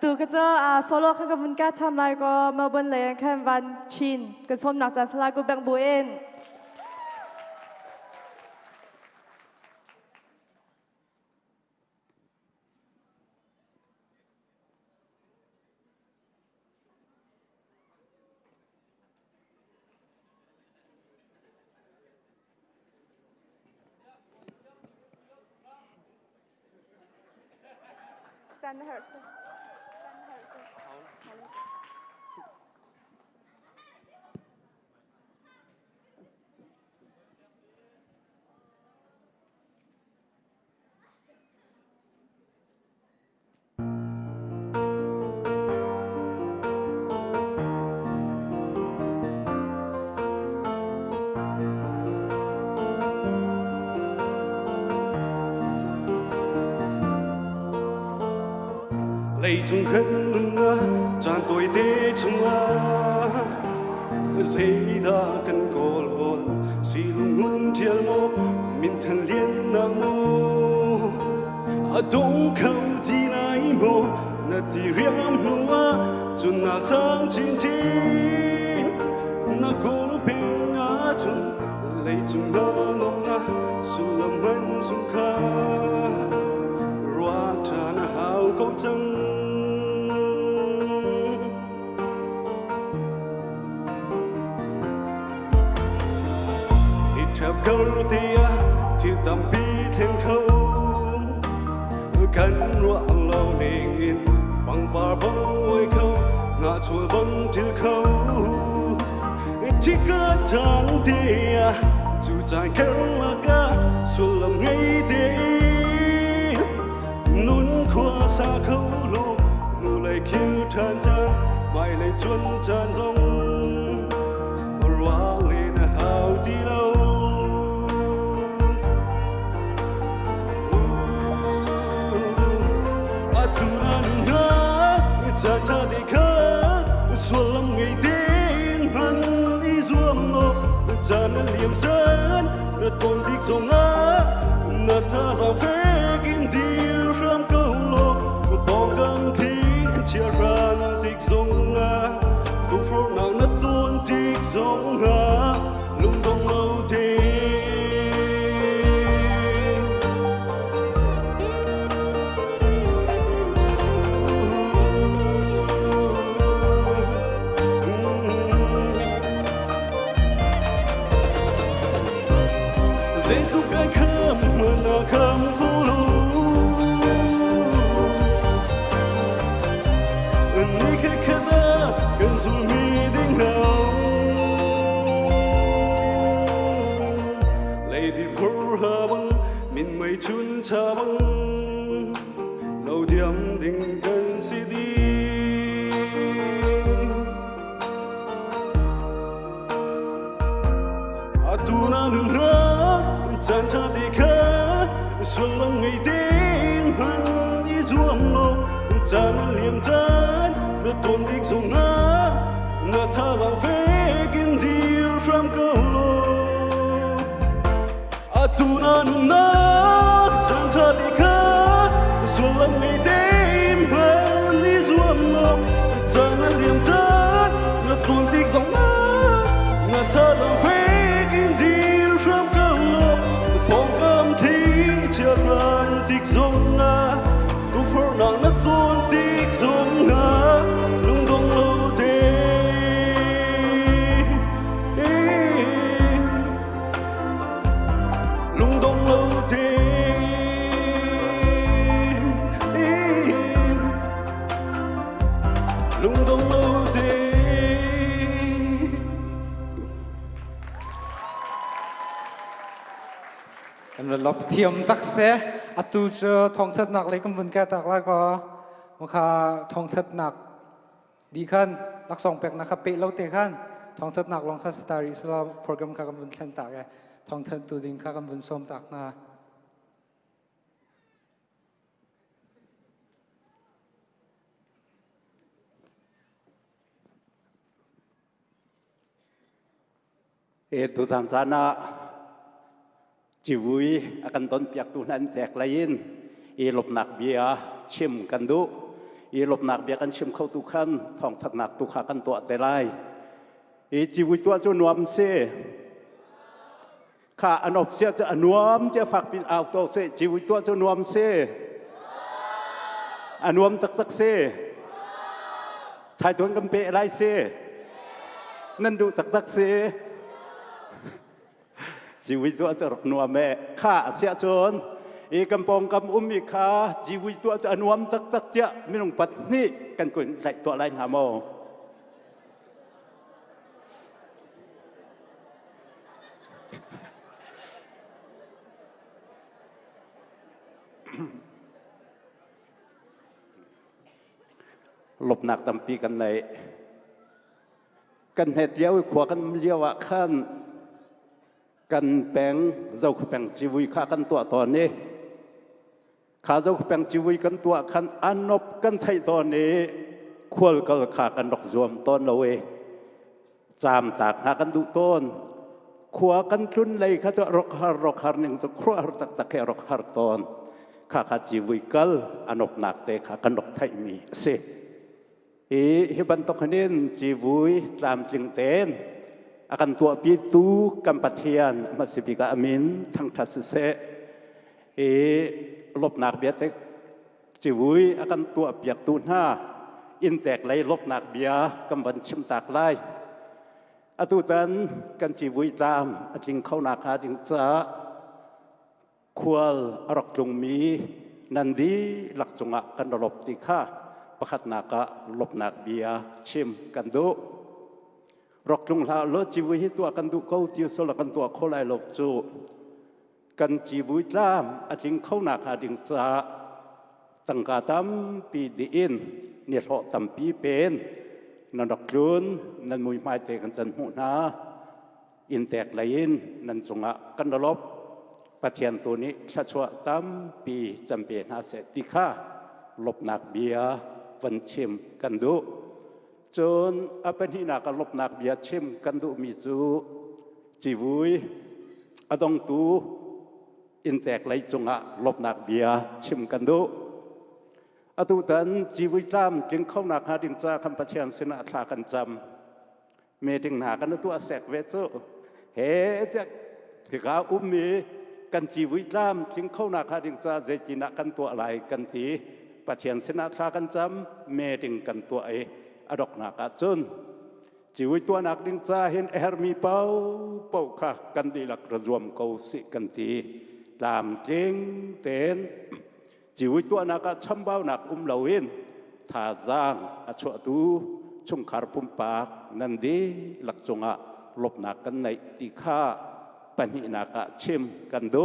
ตูก็จะโซโล่ข้างกับมันแก้ทำลายก็เมลเบิร์นเลยแค่วันชินกันส้มหนักจานสลายก็แบ่งบุเอน Stand the heart. lấy chung khăn lưng tràn tuổi tê chung dây đã cần cồn hồn xì lung hôn thiel mô mình thân liên nam mô đông khâu đi lại mô na đi riam hoa chun na sang chín chín na cô bình á chun lấy chung na nong na sung lâm hân sung kha roa tràn hào câu chân chạm câu tia thiêu tầm bi thêm khâu cắn ruộng lâu nền bằng bờ bông ôi khâu ngã chùa bông til khâu chỉ có thằng tia dù trái kéo là ga xuân lòng ngay tia nún qua xa khâu lô ngủ lại kêu than gian mai lại chuôn tràn rong roa lên hào đi lâu cha cha đi khá xuân lâm ngày tiếng hắn đi ruộng lộc cha nó liềm chân nó tôn thích dòng á nó tha ra phê kinh chia ran tik zong nga tu fro nang na tuôn tik zong nga lung dong lâu thế dễ lúc cái khăm mà na khăm cô lu ni cái khada gần dù mi đinh nào lady poor habang min mai chun chabang lâu diam ding gần si đi atuna nuna chan cha đi kha xuân lâm ngày đêm hằng đi zuam lo chan liềm chan nó tôn đích sông na nó tha rằng phê kinh điều ram câu lo atuna nuna chan cha đi kha xuân lâm ngày đêm hằng đi zuam lo chan liềm chan nó tôn đích sông na nó tha rằng phê chia ran tik zong nga tu for na na tuôn tik zong nga lung dong lâu thế lung dong lâu thế lung dong lâu thếกันลบเทียมตักเสอตูเจอทองทัดหนักเลยกำบุญแก่ตักแล้วก็มุขาทองทัดหนักดีขึ้นลักสองเป็กนะครับเปเราเตะขึ้นทองทัดหนักลองคัสตาริสลาโปรแกรมข้ากำบุญเส้นตักไงทองทัดตูดิงข้ากำบุญส้มตักนะตุสามสานะจิวุยอากันต้นเปียกตุนันแตกไหลยินหลบหนักเบียชิมกันดุหลบหนักเบียกันชิมเข้าตุขันทองถักหนักตุขากันตัวแต่ไรจิวุยตัวจนวมเสข้าอนบเสียจะอนวมจะฝักปินเอาโตเสจิวุยตัวจนวมเสอนวมตักเสถ่ายตัวกันเปะไรเสนั่นดูตักเสชีวิตตัวจะรักนัวแม่ข้าเสียจนกำปองกำมีข้าชีวิตตัวจะนวมตักเจ้าไม่ลงปัดนี่กันกุนไหลตัวไหลหาโมหลบหนักตำปีกันในกันเหตุเลี้ยวขวากันเลี้ยวขั้นกันแปลงเจ้าแปลงชีวิตข้ากันตัวตอนนี้ข้าเจ้าแปลงชีวิตกันตัวขันอันนบกันไทยตอนนี้ควรก็ขากันดอกรวมต้นเราเอจามตากหากันดูต้นขวากันจุนเลยข้าจะรกหาหนึ่งจะครัวตะแครกหาตอนข้าชีวิตกันอันนบหนักแต่ข้ากันดอกไทยมีเสฮิบันตกนี้ชีวิตตามจึงเต้นakan tua pitu kampatian masipika amin thang thasse lop nak biate chiwui akan tua piak tu na intek lai lop nak bia kamban chim tak lai atutan kan chiwui tam ating khau nak ha ding cha khwal arak tlung mi nandi lak chunga kan lop ti kha pakhat naka lop nak bia chim kan duรอกจงลาลดชีวิตตัวกันดูเขาที่สละกันตัวเขาไล่หลบจูกันชีวิตล่ามอาจิงเขาหนักหาดิงจ้าตั้งกาตั้มปีดีอินเนี่ยเหาะตั้มปีเป็นนันดอกจุนนันมวยไม้เตะกันจันหูนาอินแตกไหลอินนันสงะกันลบปะเทียนตัวนี้ชัดชัวตั้มปีจำเป็นหาเสติค่าลบหนักเบียวันชิมกันดูจนอเป็นหินากันลบหนักเบียชิมกันดูมีจูจีวุยอดงตูอินแตกไหลจงะลบหนักเบียชิมกันดู อตุตันจีวิตามจึงเข้านักหาดิงจาคำประชันสนาทากันจำเมดิงหากันตัวแสกเวโซเฮเตที่กาอุ้มมีกันจีวิตามจึงเข้านักหาดิงจาเจจินักกันตัวอะไรกันตีประชันสนาทากันจำเมดิงกันตัวอดอกนักจนจีวิตัวนักดิงจาเห็นเอร์มีเป้าค่ะกันดีหลักระรวมเกาสิกันตีตามจริงเต็นจีวิตัวนักช้ำเบานักเหลาอินท่าจางอชวตูชุงคาร์ปุ่มปากนันดีหลักจงะลบนักกันในติข้าปัญหินักชิมกันโด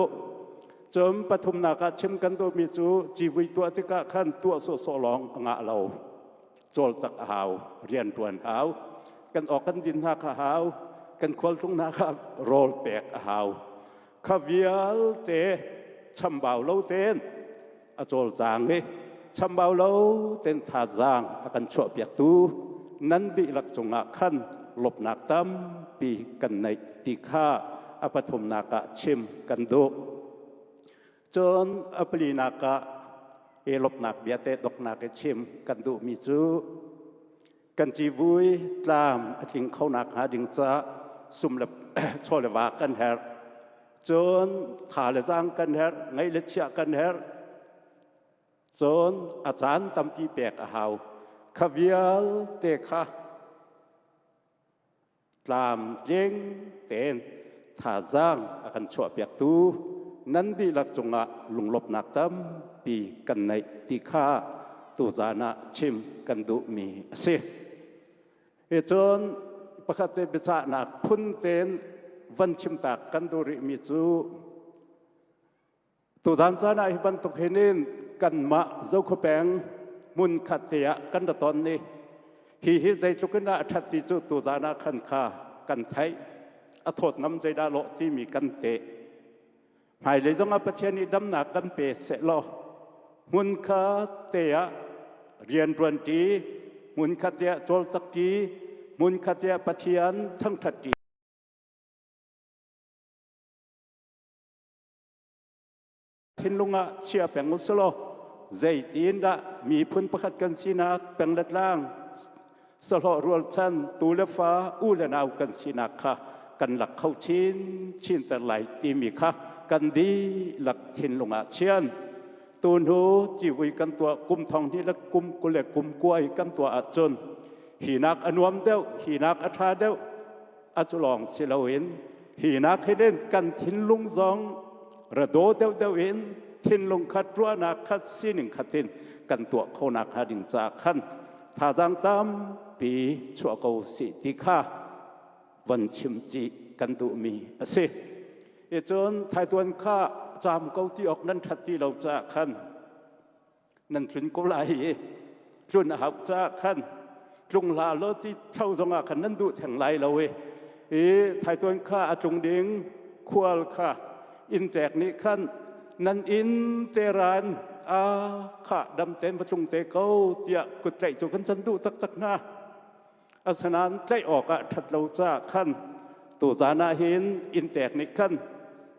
จมปฐุมนักชิมกันโดมีจูจีวิตัวที่กะขันตัวโซลองงะเราโจลจักหาวเรียนตวนหาวกันออกกันดินหักหาวกันควลตรงนักโรลแปกหาวขวิลเตช้ำเบาเล่าเต้นอโจลจางนี่ช้ำเบาเล่าเต้นท่าจางกันชั่วเปียกตูนั้นดิหลักจงะขันลบนักตั้มปีกันในติข้าอปฐมนากะชิมกันโดจนอปลีนากะลบนักเบียเตดอกนักชิมกันดูมีจูกันจีวุยตามจิงเข้านักหาดิงจะสุมเลชอเลวากันเฮรจนถาเลจางกันเฮรไงเลเชียกันเฮรจนอาจารย์ตำปีแปกหาวขวิลเตคะตามเจงเต็นท่าจางอากันชั่วเปียกตูนั้นดีหลักจงะลุงลบนักตั้มปีกันในติข้าตูจานะชิมกันดูมีเสจนประคติบิษานักพุนเต็นวันชิมตากกันดูริมิจูตูดานจานะฮิบันตุกเฮนินกันมาเจ้าขแปงมุนขัดเตียกันตอนนี้ฮิใจทุกนาทัดติจูตูจานะขันคากันไทยอโทษน้ำใจดาโลที่มีกันเตะหายเลยจงอาประเทศนี้ดำหนักกันเปเสลอมุนขัดเตียเรียนรวนตีมุนขัดเตียโจลจักตีมุนขัดเตียปะเทียนทั้งทัดตีทินลุงะเชียแปงอุสโลใจตีนดะมีพุนประคัดกันสินักแปงเล็ดล่างสโลรัวชันตูเลฟ้าอูเลนาวกันสินักค่ะกันหลักเข้าชินแต่ไหลตีมีค่ะกันดีหลักทินลุงะเชียนตูนหูจีวิกันตัวกุมทองที่ละกุมกุเลกุมกล้วยกันตัวอัจจนหีนักอนวมเดวหีนักอัฐาเดวอัจลองสิลาวินหีนักให้เล่นกันทินลุงซองระโดเดวเดวินทินลงขัดรัวนักขัดซีหนึ่งขัดทินกันตัวเขานักหาดิงจากขันท่าจังตามปีชัวเกาสิติข้าวันชิมจีกันดูมีเสจนไทยตัวข้าจามเกาที่ออกนั้นทัดที่เราจะขันนั่นจุนกุไลจุนหักจะขันจงลาโลที่เท่าจงอาขันนั้นดูแห่งไรเราไทยตัวข้าจงดิ่งควลข้าอินแตกนี้ขันนันอินเตรันข้าดำเต็นประจุงเตเกาเตียกุดใจจุกันจันดูตักหน้าอาสนานใจออกทัดเราจะขันตัวสานาเห็นอินแตกนี้ขัน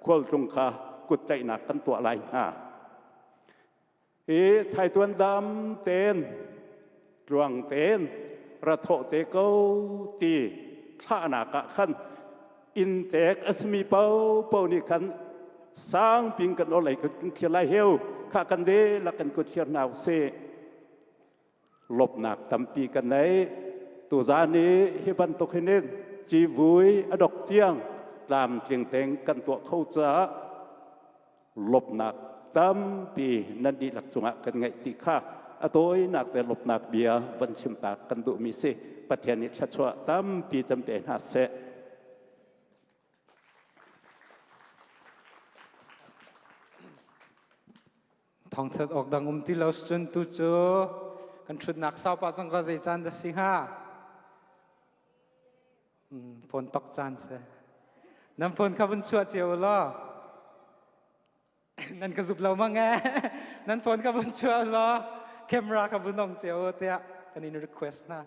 ควลจงข้ากุดใจหนักกันตัวอะไรไทยตัวดำเต็นดวงเต็นระโถเตเกาตีข้าหนักขันอินแตกอสมีเป้านี่ขันสร้างปิงกันอะไรกันเขียนไรเฮลข้ากันเดลักกันกุดเขียนนาวเซลบหนักตำปีกันไหนตัวจานี้เฮบันตกเฮเนนจีวุยอดอกเจียงตามเจียงเตงกันตัวเข้าจะลบหนักตำปีนันดีหลักสงะกันไงตีข้าอโตยหนักแต่ลบหนักเบียวันชิมตากันดูมีเซปะเทียนิชัชวะตำปีจำเป็นหาเซทองเถิดออกดังที่เราสุนตุจูกันชุดนักสาวปะจังก็ใจจันทสิฮะฝนตกจันเสน้ำฝนขับนชัวเจียวล้อนั่นก็สุบเรามั่งไงนั่นฝนขับนชัวล้อแคมราขับนน้องเจียวเตียกันอินรีเควสนะ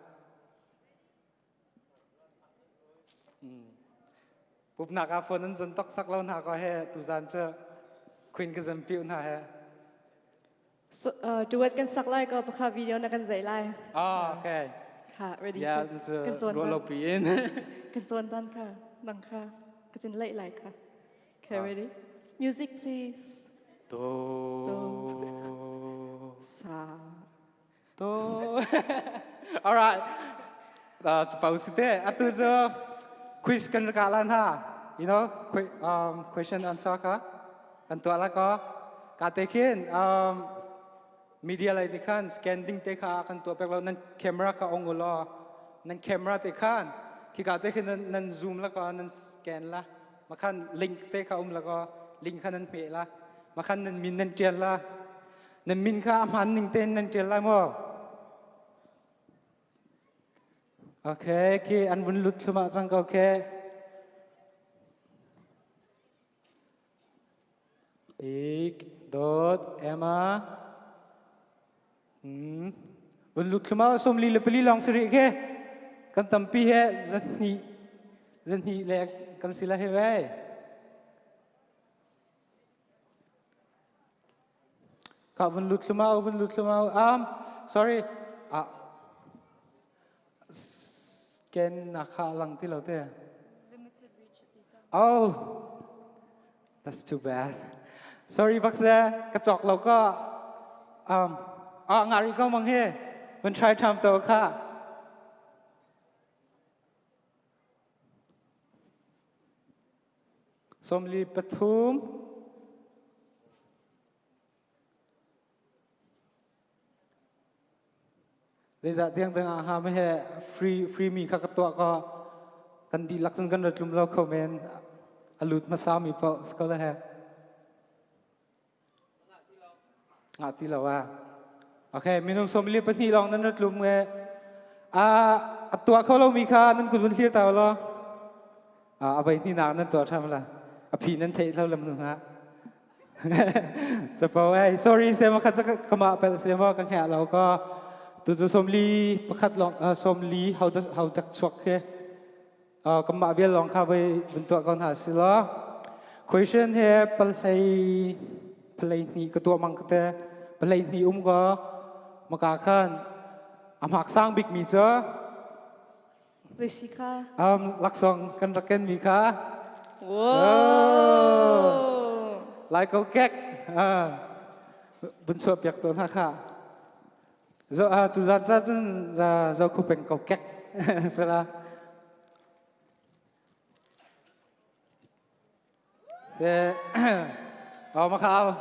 ปุ๊บนักฝนนั้นจนตกสักแล้วนักก็เฮตุจันเจอควินก็จำพิวนะเฮ ดูดกันสักไล่ก็ประคับวิดีโอนักกันใจไล่ โอเค ค่ะ ready yeah set กันจวน roll up in กันจวนตันค่ะดังค่ะก็จะไล่ไล่ค่ะ okay ready music please do สา do alright pausite atu jo quiz kan kalan ha you know question answer ka kan to la ko ka te khin media lai ti khan scanning te kha kan to pek lo nan camera ka ong lo nan camera te khan ki ka te khin nan zoom la ka nan scan la ma khan link te kha la ko link khan nan pe la ma khan nan min nan tian la nan min kha am han ning ten nan tian la mo okay ki an bun lut suma sang ka okay ik dot emma bun lut suma som li le peli long sri ke kan tampi he zan hi le kan sila he we ka bun lut suma sorry scan na kha lang ti lo te oh that's too bad sorry bak se ka chok lo ko ngari ko mang he man try tham to kha somli pathumเลยจะเตียงตึงอาหารไม่ให้ฟรีมีข้ากตัวก็กันดีลักษณะกันรถลุมเราคอมเมนต์อลุดมาซ้ำมีเปล่าสกอลเลยที่เราว่าโอเคมีน้องสมเรียบปนีลองนั้นรถลุมเงตัวเขาเรามีค่านั้นกุศลเสียเต่าหรอเอาไปนี่นางนั้นตัวทำอะไรผีนั้นเทเราลำหนึ่งฮะจะบอกว่า sorry เสียมาคัดจะขมาไปเสียมากันแค่เราก็ตัวสมลีประคัดลองสมลีเขาดักชกเคกำมาเบียลองเข้าไปบนตัวก่อนหาสิละ question เฮปลายนี่ก็ตัวมังกรแต่ปลายนี่ก็มากาขันหักสร้างบิ๊กมีเจอด้วยสิค่ะลักษณกันรักกันมีค่ะว้าวลายเขาแก๊กบนสวบยักตัวนะคะtu za za khu peng kau kek sala se ma khao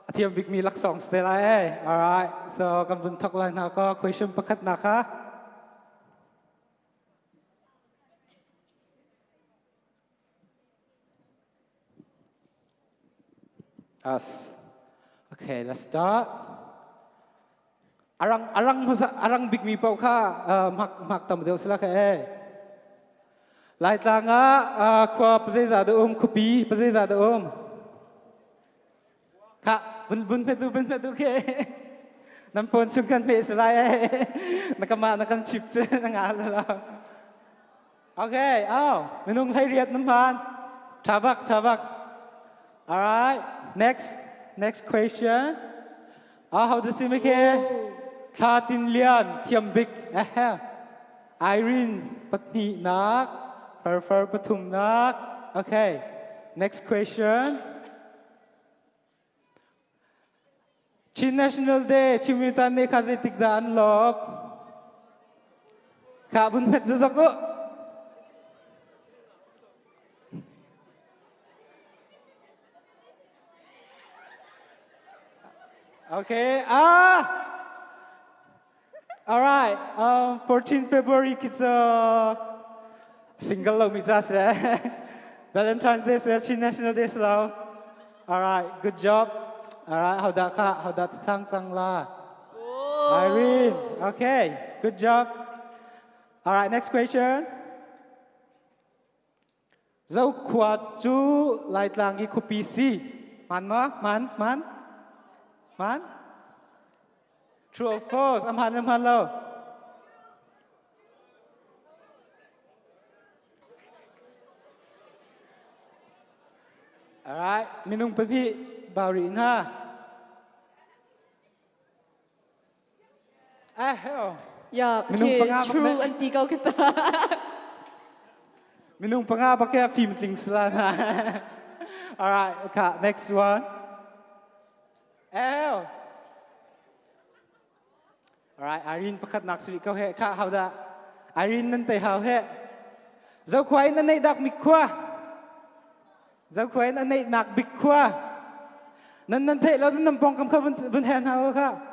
athiam big mi lak song stela alright so kan bun thok lai na ko question pakhat na kha okay let's start arang big mi pau kha mak tam deu sila kha lai tlanga khwa pze za de khupi pze za de kha bun pe tu ke nam pon chung kan pe sila nakama nakan chip che nga la okay menung thai riat nam pan thabak alright next question how does it make Chatin Lian Thiam Big Irene Patni Nak Farfar Patum Nak okay next question Chin National Day Chimitan ne khaze tikda anlop Kabun met zako okay alright 14 February kita single lo mi just Valentine's Day Chin National Day lo alright good job alright how da chang la Irene okay good job alright next question Zau khwa chu lai tlang gi khupi si man True or false? Amhan lo. Alright, minung pati bawri na. hell Ya, Minum okay, pengabak true na- anti kau kita. Minung pangaba kaya film ting sila na. Alright, okay, next one. L. Alright, Irene pakat nak suri kau he ka how da. Irene nanti how he. Zau kwai nanti dak mikwa. Zau kwai nanti nak bikwa. Nanti lo tu nampong kam kau bun hen how ka.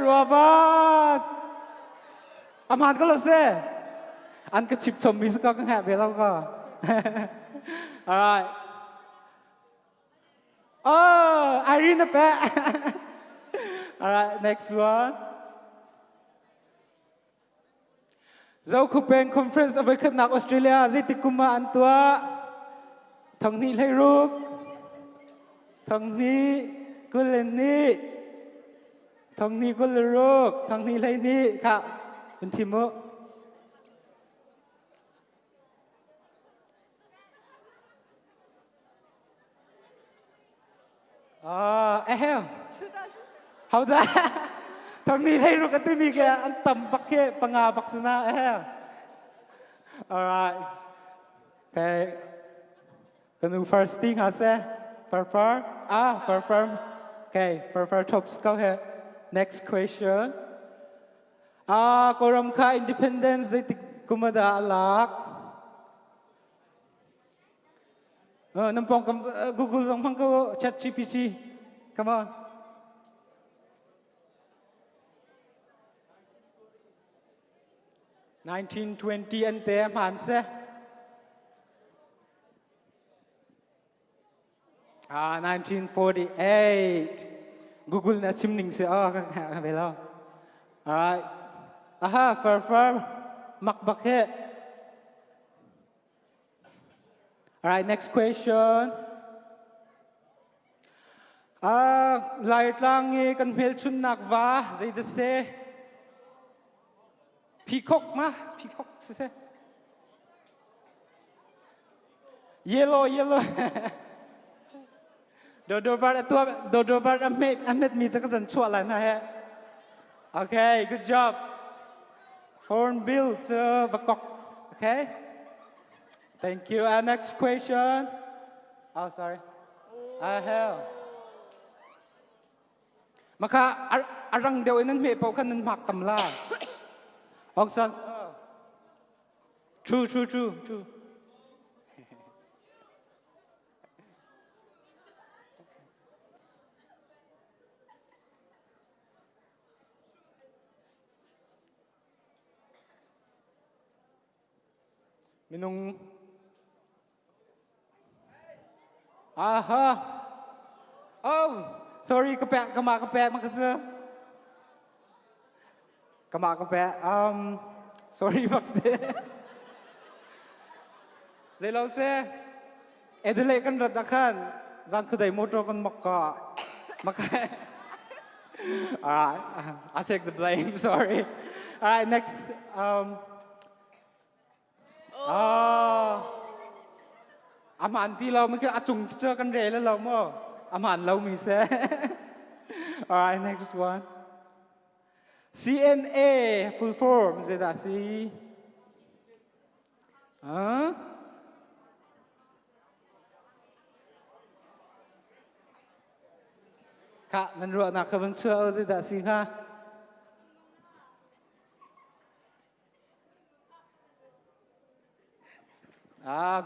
Robert อามันก็รู้สิอันก็ชิบชมมีสก็แหบไปแล้วก็ alright oh Irene นะแปะ alright next one เราคุเป็น conference เอาไว้ขึ้นนักออสเตรเลียจิติกุมาอันตัวทางนี้ให้รูปทางนี้กุลนี้ทางนี้ก็เลยรูกทางนี้เลยนี่ค่ะเป็นทีมhow da ทางนี้เลยรูกกันที่มีแกอันต่ำปักเก็ปังอาปักษณะalright okay กันดู first thing ฮะเซ่ first okay first top score here next question กรมค่า independence ได้ติดกุมดาลักน้ำปองกับ Google ส่งพังก็ ChatGPT come on 1920 อันเตะผ่านเสีย1948 Google นะชิมหนึ่งเสียก็หาไปแล้ว alright furมักบักเฮ alright next question ลายตางงี้กันเพลชุนนักว่าใจเดเซพีคอกมาพีคอกเซ่ yellow Dodo bar Ahmed miจะก็สันชั่วแล้วนะฮะ Okay good job Hornbill เจอบักกอก Okay Thank you next question Oh sorry hell มาค่ะอารังเดียวนั้นมีเป่าขันนั้นหมักตำลาออกซัน True Minung Oh sorry กระแปะกระหมากระแปะมันก็เจอกระหมากระแปะsorry บักเซ่เจ้าเซ่เอเดเลกันรัดกันจันคือได้มอเตอร์กันมักกะalright I'll take the blame sorry alright nextอาหารที่เรามันคืออาจุงเจอกันเรแล้วเรามั่วอาหารเรามีเซ่ alright next one CNA full form เจดาซีค่ะนั่นรู้นักขับเชื่อเจดาซีค่ะ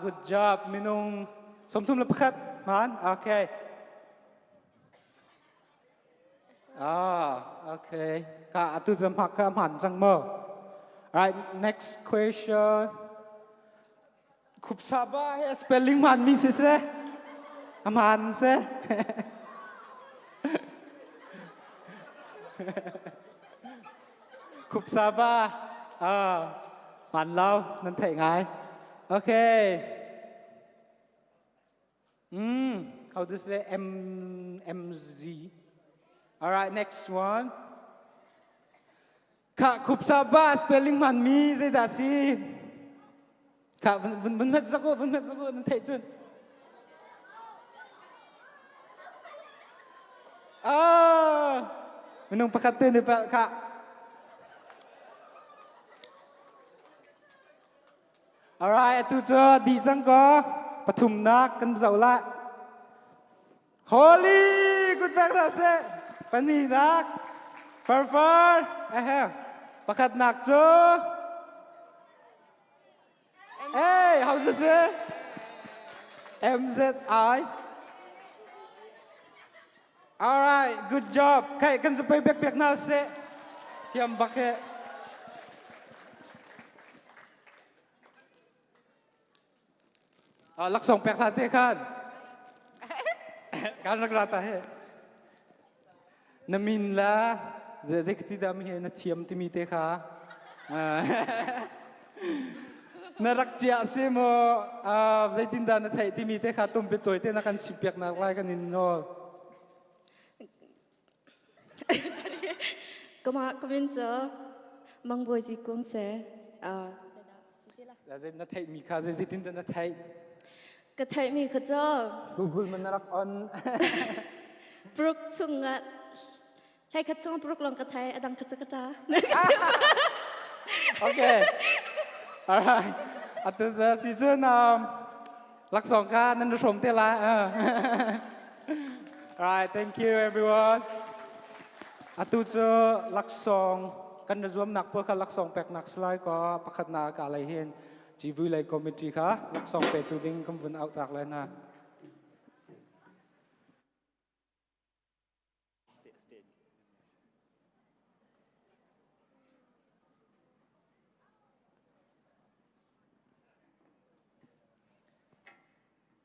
good job มินุงสมทุนละพัดมันโอเคโอเคค่ะตุจำพักข้ามหันจังเมื่อ right next question คุบซาบะเฮสเปลลิ่งมันมีสิเซ่มันเซ่คุบซาบะมันเรานั่นเท่ไงOkay. How to say MZ? All right, next one. Kak Kupsaba spelling man mi say that si. Kak bun met zago nanti jun. Minung pakatin ni Pak Kak. Alright, tu cho di sang ko pathum nak kan zau la. Holy, good back da se. Pani nak. Far. Pakat nak cho. Hey, how does it? MZI. Alright, good job. Kai kan sampai back na se. Tiam bakhe. Lak song pek late kan. Kan rak rata he. Namin la zekti dam he na tiam timi te kha. Narak chia se mo zaitin da na thai timi te kha tum pe toy te na kan chipek na lai kan in no. Kamin cho mang boi ji kung se Zait na thai mi kha zaitin da na thai. ka thai mi kha cho Google man narak on. pruk chunga thai kha chunga pruk long ka thai adang kha cha ta Okay. Alright. Atus season lak song kha nan shom te la. Alright, thank you everyone. Atus lak song kan rzuam nak po kha lak song pek nak slai ko pakhat na ka lai hen chi vui lai committee kha lak song pe tu ding kam vun out tak lai na.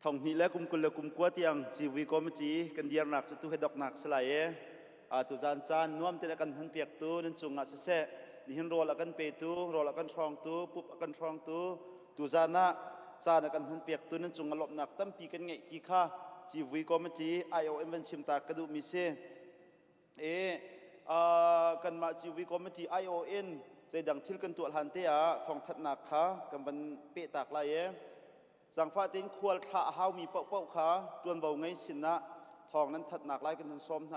Thong ni le kum kul le kum kwa tiang chi wi committee kan diar nak chu he dok nak slai tu zan chan nuam te kan han piak tu nen chunga se ni hin rol akan pe tu rol akan throng tu pup akan throng tu zana cha na kan han piak tu nen chunga lop nak tam pi kan ngai ki kha chi wi committee IOM ven chim ta ka du mi se kan ma chi wi committee ION zai dang thil kan tu han te thong that nak kha kan ban pe tak laiสังฟาตินควรท่าเฮามีเป้าขาจวนเบาไงสินะทองนั้นถัดหนักไล่กันจนซ้อมไหน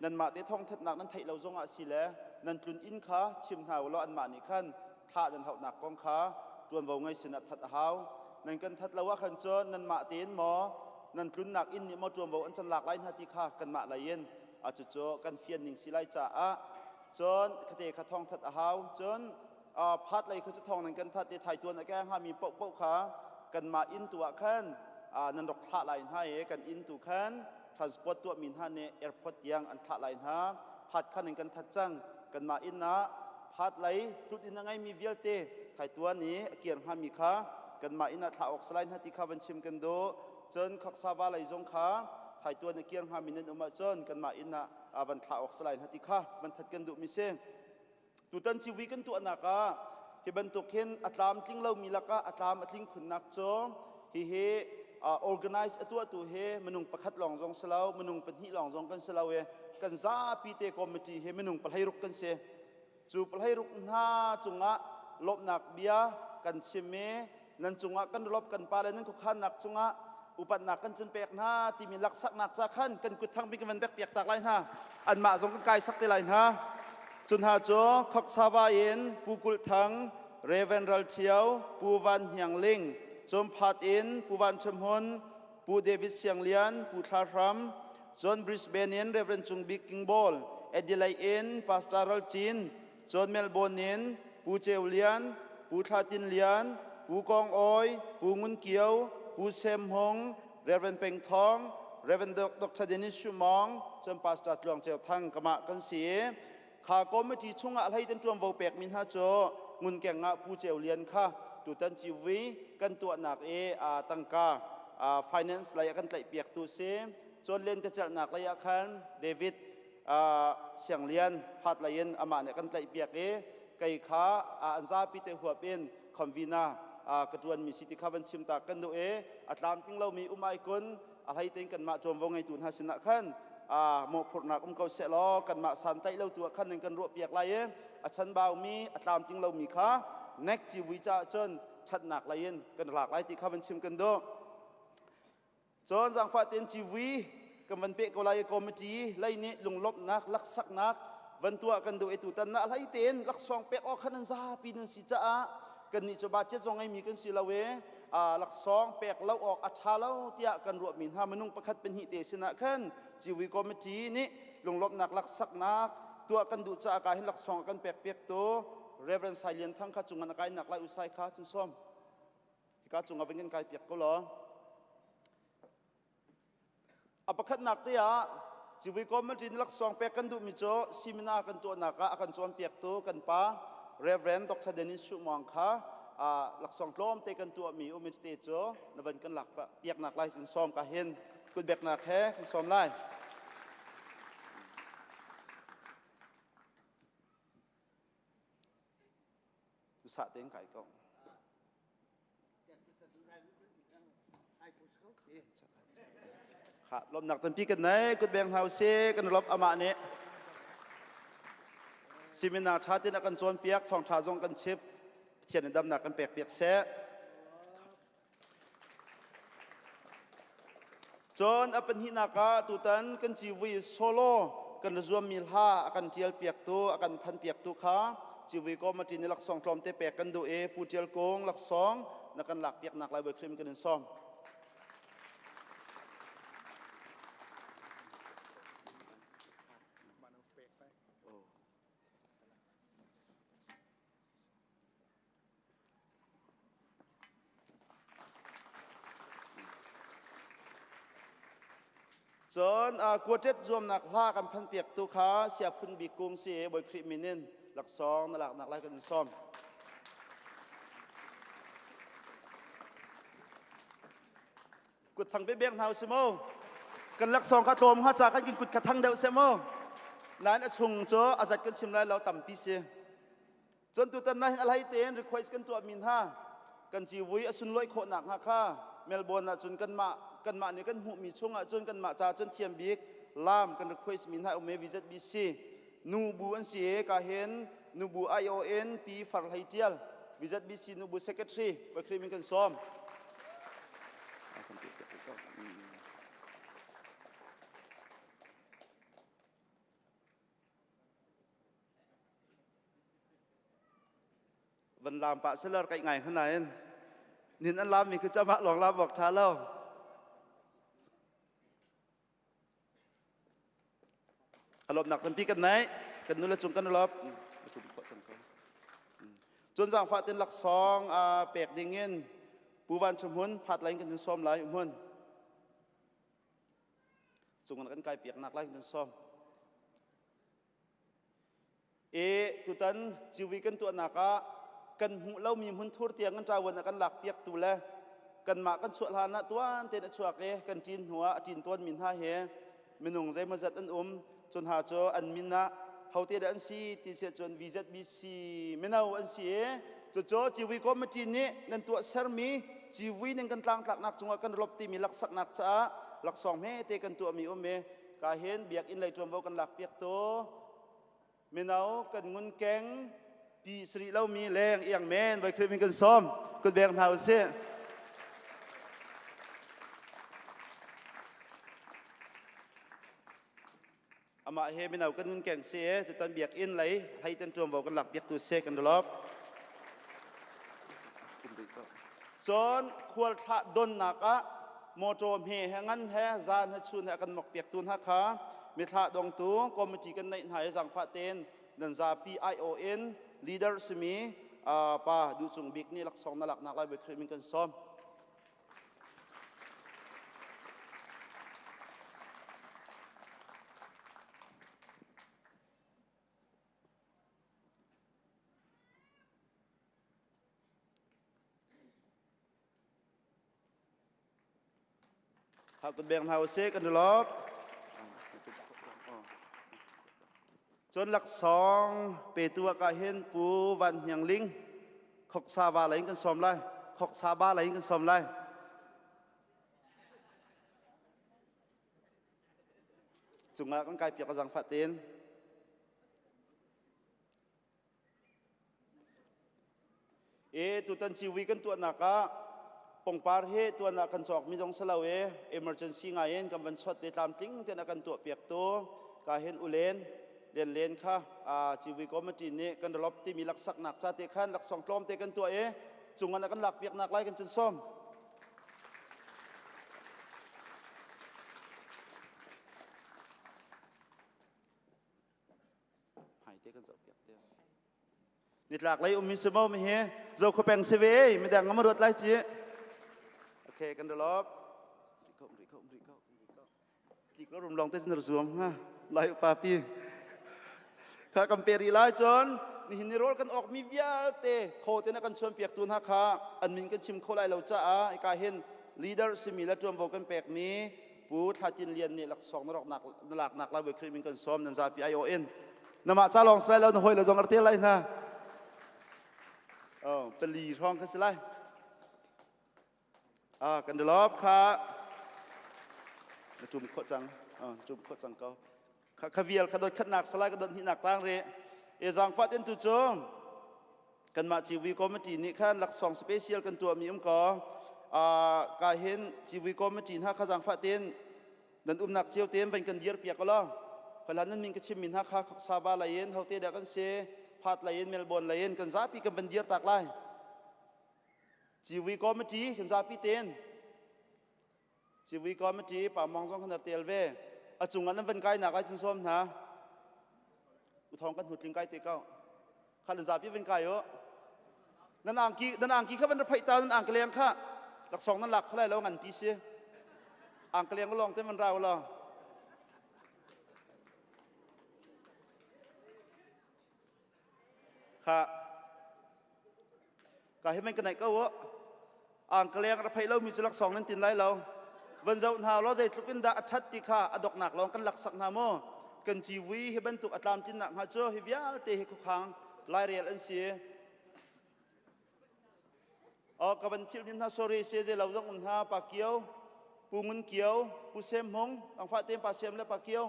นั่นมาที่ทองถัดหนักนั้นไทยเราจงอาศิแล้วนั่นจุนอินขาชิมหาวเราอันมานี่ขั้นท่าดันเท่าหนักกองขาจวนเบาไงสินะถัดเฮานั่นกันถัดเราว่าขันจนนั่นมาตีนหมอนั่นจุนหนักอินนี่มาจวนเบาอันจันหลักไล่นาทีขากันมาไหลเย็นอาจจะโจกันเฟียนหนิงสิไลจ่าจนคดีขัดทองถัดเฮาจนพัดไหลเขาจะทองนั่นกันถัดที่ไทยตัวนักแก่ห้ามีเป้าขากันมาอินตัวขันนันดอกท่าไหลให้กันอินตัวขันทรานสปอร์ตตัวมินฮันเนแอร์พอร์ตยังอันท่าไหลหาพัดขันหนึ่งกันทัดจังกันมาอินนะพัดไหลตุดอินยังไงมีเวียลเตไทยตัวนี้เกียร์ฮามีขากันมาอินนะท่าออกสไลน์ฮัติขาบันชิมกันโดจนขักซาบาไหลจงขาไทยตัวนี้เกียร์ฮามีนันอุมาจนกันมาอินนะบันท่าออกสไลน์ฮัติขาบันทัดกันดูมิเซตุตันชีวิตกันตัวนักที่บรรทุกเห็นอัตรามทิ้งเรามีลักอัตรามทิ้งขุนนักโจที่เฮorganize ตัวเฮมนุงประคัดหลองจงสลาวมนุงเป็นหิหลองจงกันสลาวกันซาปีเตคอมมิตี้เฮมนุงปลายรุกกันเสจูปลายรุกหน้าจุงะลบหนักเบียกันเชเมนันจุงะกันลบกันปาเลนันคุกขันหนักจุงะอุปันหนักกันจนเปียกหน้าที่มีลักษักหนักจากขันกันกุดทั้งปีกันเปียกตากไรหน้าอันมาจงกันกายสักเตลัยหน้าจุนหาโจขกสาวายินปูกุลทังเรเวนรัลเทียวปูวันเฮียงลิงจมพัดอินปูวันชมฮนปูเดวิดเซียงเลียนปูทารัมจอนบริสเบนินเรเวนจุงบิกกิงบอลเอดิไลอินปาสตารัลจีนจอนเมลโบนินปูเจวเลียนปูทาตินเลียนปูกองออยปูงุนเกียวปูเซมฮงเรเวนเปงทองเรเวนดอกทาเดนิชูมองจนปาสตาร์หลวงเจ้าทังกะมะกันเสียข้าก็ไม่ที่ช่วงอะไรตั้งตัววงเปกมินฮาโจงุนแกงผู้เจวเลียนค่ะตัวตันชีวิกันตัวหนักตั้งกาfinance ระยะกันไหลเปียกตัวเซจนเล่นจะจัดหนักระยะคันเดวิดเสียงเลียนพัดระยันอามาเนี่ยกันไหลเปียกไก่ขาอันซาปิเตหัวเป็นคอมวีนากระจวนมีสิทธิข้าบันชิมตากันดูอัตรามทิ้งเรามีไอกุนอะไรเต็งกันมาจวมวงไงตุนฮาสินะคันหมกผลนักเขาเสลอกันมาสันไตเราตัวขั้นหนึ่งกันรัวเปียกไรอัชันบ่าวมีอัตรามจริงเรามีขาเน็กจีวิจาจนชัดหนักไรกันหลากหลายที่ข้าบันชิมกันดูจนสังฟาเตียนจีวีก กำวันเปะก็ไล่กอมจีไล่นี่ลงลบนักลักสักนักวันตัวกันดูไอตุตันนะไล่เต็นลักสองเปะออกขันซาปีนันสิจ้ากันนี่จะบาดเจ็บจงไอมีกันสิละเวลักสองเปะเล่าออกอัฐาเล่าเตียกันรวมมินหามนุงประคัดเป็นหิเตสินะขันจีวีกอมจีนี่ลงลบนักลักสักนักตัวกันดูจ้ากายให้ลักสองกันเปะเปียกตัวเรเวนไซเลียนทั้งข้าจุงกันกายนักไล่อุไซข้าจุนส้มข้าจุงเอาเป็นกันกายเปียกก็หรออประคัดนักเตียจีวิกรมจีนลักสองเปียกันดูมิโจซิมินากันตัวนักอากันจวนเปียกตัวกันป้าเรเวนดรเดนิสสุมองค่ะลักสองโลมเตกันตัวมีอุมิสเตโจนวันกันหลักเปียกนักไล่จินซ้อมกะเห็นกุดแบกนักแค่จินซ้อมไล่อุตสาห์เต็งไก่กองลมหนักตันปีกันไหนกุดแบงเฮาเซกันรบอามาเนซิมินาชาตินักกันจวนเปียกทองชาจงกันชิบเทียนดำหนักกันเปียกเปียกแซะจนอเป็นหินากาตุตันกันจีวีโซโลกันรวมมิลฮากันเทียลเปียกตัวกันพันเปียกตัวขาจีวีก็มาจีนหลักสองกลอมเตเปียกกันดูปูเทียลโกงหลักสองนักกันหลักเปียกหนักลายเบอร์ครีมกันซ้อมจนกวดเจ็ดรวมนักล่ากันพันเปียกตุขาเสียพุนบีกุงเสียบอยคริมินินหลักสองนักไล่กันซ้อมกุดทางไปเบี้ยงเท้าเสมอกันหลักสองข้าโตมข้าจากกันกินกุดขัดทางเดียวเสมอนั้นชงโจอาศัยกันชิมไล่เราต่ำปีเสียจนตุตันนั้นอะไรเต้นรีควอสกันตัวมินห้ากันจีวุยอสุนลอยโคหนักฮักข้าเมลโบนจนกันมาเนี่ยกันหูมีช่วงจนกันมาจ่าจนเทียมบิ๊กลามกันรีควอสมินห้าอุเมวิจัดบีซีนูบูอันเสียกาเห็นนูบูไอโอเอ็นปีฟาร์ไฮเทียลวิจัดบีซีนูบูเซคเรตรีไปครีมิกันซ้อมวันลามปะเสลอไก่ไงขนาดนั้นนินอันลามมีคือเจ้าพระหลวงลามบอกท้าเล่าอารมณ์หนักเป็นพี่กันไหนกันนู้นละจุงกันรอบจุงขอจังเขาจนสั่งฝาเต็นหลักสองเปียกดิ่งเงินปูวันชมหุ่นผัดไหลกันจนซ้อมไหลหุ่นจุงกันไก่เปียกหนักไหลกันจนซ้อมตุตันจีวีกันตัวหนักกันหูเล่ามีหุ่นทุรเตียงกันจาวันกันหลักเปียกตัวแลกันมากันสวดหานะตัวเตนชวกกันจีนหัวจีนต้นมินห้าเฮมินงใจมาจัดอันจนหาโจอันมินนะเขาเตดอันซีตีเสียจนวิจัดบีซีมินเอาอันซีโจจีวีก็มาจีนนี้นั่นตัวเซอร์มีจีวีนึงกันกลางหลักนักจงว่ากันรบตีมีหลักสักนักจ้าหลักสองเมเตกันตัวมีเมกาเห็นเบียกอินไหลจวมว่ากันหลักเปียกตัวมินเอากันงุนแกงปีสรีเรามีแรงเอียงแมนไว้คลิปกันซ้อมกุดแบงเท้าเสียอามาเฮมินเอากันงุนแกงเสียตุตันเบียกอินไหลให้ตันจวมว่ากันหลักเปียกตัวเสียกันตลอดส่วนควรทะดนนักโมโจมเฮแห่งนั้นแท้จานให้ชุนให้กันหมกเปียกตุนฮักขามิทะดงตัวก็มาจีกันในหายสังฟาเตนนันซา PION leader สมีป้าดูจงบิ๊กนี่หลักสองนักไล่ไปครีมิกันซ้อมหากคุณแบ่งเท้าเซกันรอบจนหลักสองเปตัวกาเห็นปูวันยังลิงขกซาบาไหลกันซ้อมไล่ขกซาบาไหลกันซ้อมไล่จุงอากันกายเปียกกระสังฟาเตนตุตันชีวีกันตัวหนัก ปงปาร์เฮตัวนักกันจอกมีจงสลาวemergency งาเอ็นกำบันช็อตเดตามติ้งเตนักกันตัวเปียกตัวกาเห็นอุเลนเรียนเลนค่ะชีวิตก็มาจีนนี่กันรบที่มีหลักสักหนักชาติขันหลักสองกลมเตกันตัวจุงกันกันหลักเปียกหนักไล่กันจนส้มหายเตกันจบเปียกเตี้ยนิดหลักไล่มีสมองมีเฮเราขบแปงเสวยไม่แต่งงามรถไล่จีโอเคกันรบจีก็รวมลองเต้นรวมฮะไล่ปาปีข้ากัมเปรีไล่จนนี่หินรถกันออกมีวิญเตโทเตนักกันชวนเปียกตุนฮะค่ะอันมินกันชิมโคไลเราจ้าไอ้กาเห็นลีดเดอร์สิมีและจวมโวกันเปียกมีปูทัดจินเลียนนี่หลักสองนรกหนักหนักลายเวครีมินกันซ้อมนันซาปีไอโอเอ็นน้ำมาจ้าลองสไลด์เราหน่อยเราจงกระเทียไรนะเป็นลีท้องกันสไลด์กันเดลอบค่ะจุ่มโคจังจุ่มโคจังเขาขวิลขดขัดหนักสลายกระดนที่หนักตั้งเรจังฟัดเอ็นตุจงกันมาชีวิตคอมเมดี้นี่ขั้นหลักสองสเปเชียลกันตัวมีก็การเห็นชีวิตคอมเมดี้ฮะข้าจังฟัดเอ็นนันหนักเชียวเต็มเป็นกันเดียร์เปียกก็แล้วพลังนั้นมีกระชิมมินฮะข้าซาบาลายน์เขาเตะเด็กกันเซพาดลายน์เมลบอนลายน์กันซาปีกันเป็นเดียร์ตักไล่ชีวิตคอมเมดี้กันซาปีเต็นชีวิตก็ไม่จีป่ามองส่องขนาดเตียลเวจุงอันนั้นเป็นไก่หนักไก่จินส้มนะอุทองกันหุดลิงไก่เตะเก้าขันซาพี่เป็นไก่เยอะนั่นอ่างกีข้าเป็นไผ่ตานั่นอ่างกระเลียงข้าหลักสองนั่นหลักเท่าไรแล้วงันปีเสียอ่างกระเลียงก็ลองเต้นมันเราหรอค่ะก็ให้มันกันไหนก็วะอ่างกระเลียงกระไผ่เรามีจุดหลักสองนั่นตินไรเราวันเจ้าหน้าเราจะทุกอินดาอัจฉริยะอดอกหนักลองกันหลักสักนาโมกันชีวิตให้บรรทุกอัตลามจินหนักฮะเจ้าให้วิญญาณเตะให้คุกขังไล่เรียนอันเสียกับบันคิดนินทาโซรีเสียจะเราต้องอุณหาปากเกียวปูมุนเกียวปูเซมหงต่างฝ่ายเต็มปากเซมและปากเกียว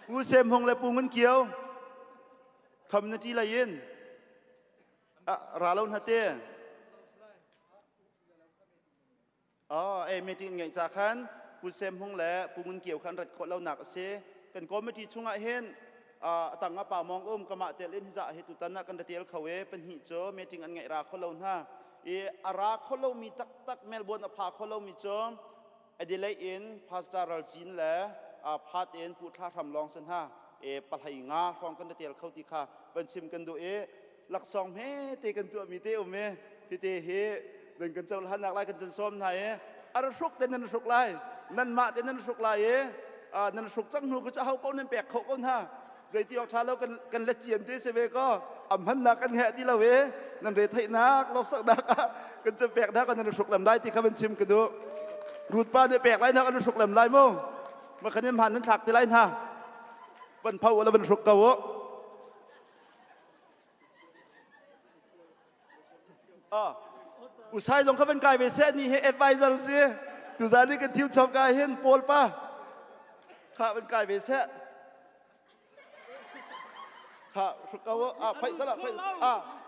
ปูเซมหงและปูมุนเกียวคำนาทีละยินราลงฮัตเต้เมจิงไงจากขันผู้เซมหงและผู้เงินเกี่ยวขันรัดคนเราหนักเสกันก็ไม่ที่ช่วงเห็นต่างป่ามองกระมาเตลินจะเหตุตันนักกันเตียลเขาเป็นหิจเมจิงอันไงราคนเราหน้าอาราคนเรามีตักเมลบนอภาคนเรามีจอมอดีเลยอินพาสตาร์จินและพาดเอ็นผู้ท่าทำลองสันห้าปัลไหงาฟองกันเตียลเขาตีขาเป็นชิมกันดูหลักสองเฮเตกันตัวมีเตอเมพี่เตเฮเดินกันเจ้าหันหนักไล่กันจนซ้อมไทยอารสุกเต้นนันสุกไล่นันมาเต้นนันสุกไล่นันสุกจังหูก็จะเอาก้นนั่นแปลกเขาก้นท่าใจที่ออกชาแล้วกันเล็ดเจียนที่เสวก็อ่ำหันหนักกันแห่ที่เรานั่นเรทไทยนักลบสักนักกันจะแปลกนักกันนันสุกลำไล่ที่เขาเป็นชิมกันดูรูดป้าเนี่ยแปลกไล่นักกันสุกลำไล่มั่งมาขันยันผ่านนั้นถักที่ไล่ท่าบรรพาวแล้วบรรสุกเกาอุชัยจงเขาเป็นกายเวเซนี่ให้เอฟไวซารุซีดูซานี่กันทิวชอบกายเห็นโปลป้าข้าเป็นกายเวเซข้าสุกเอาไปสลับไป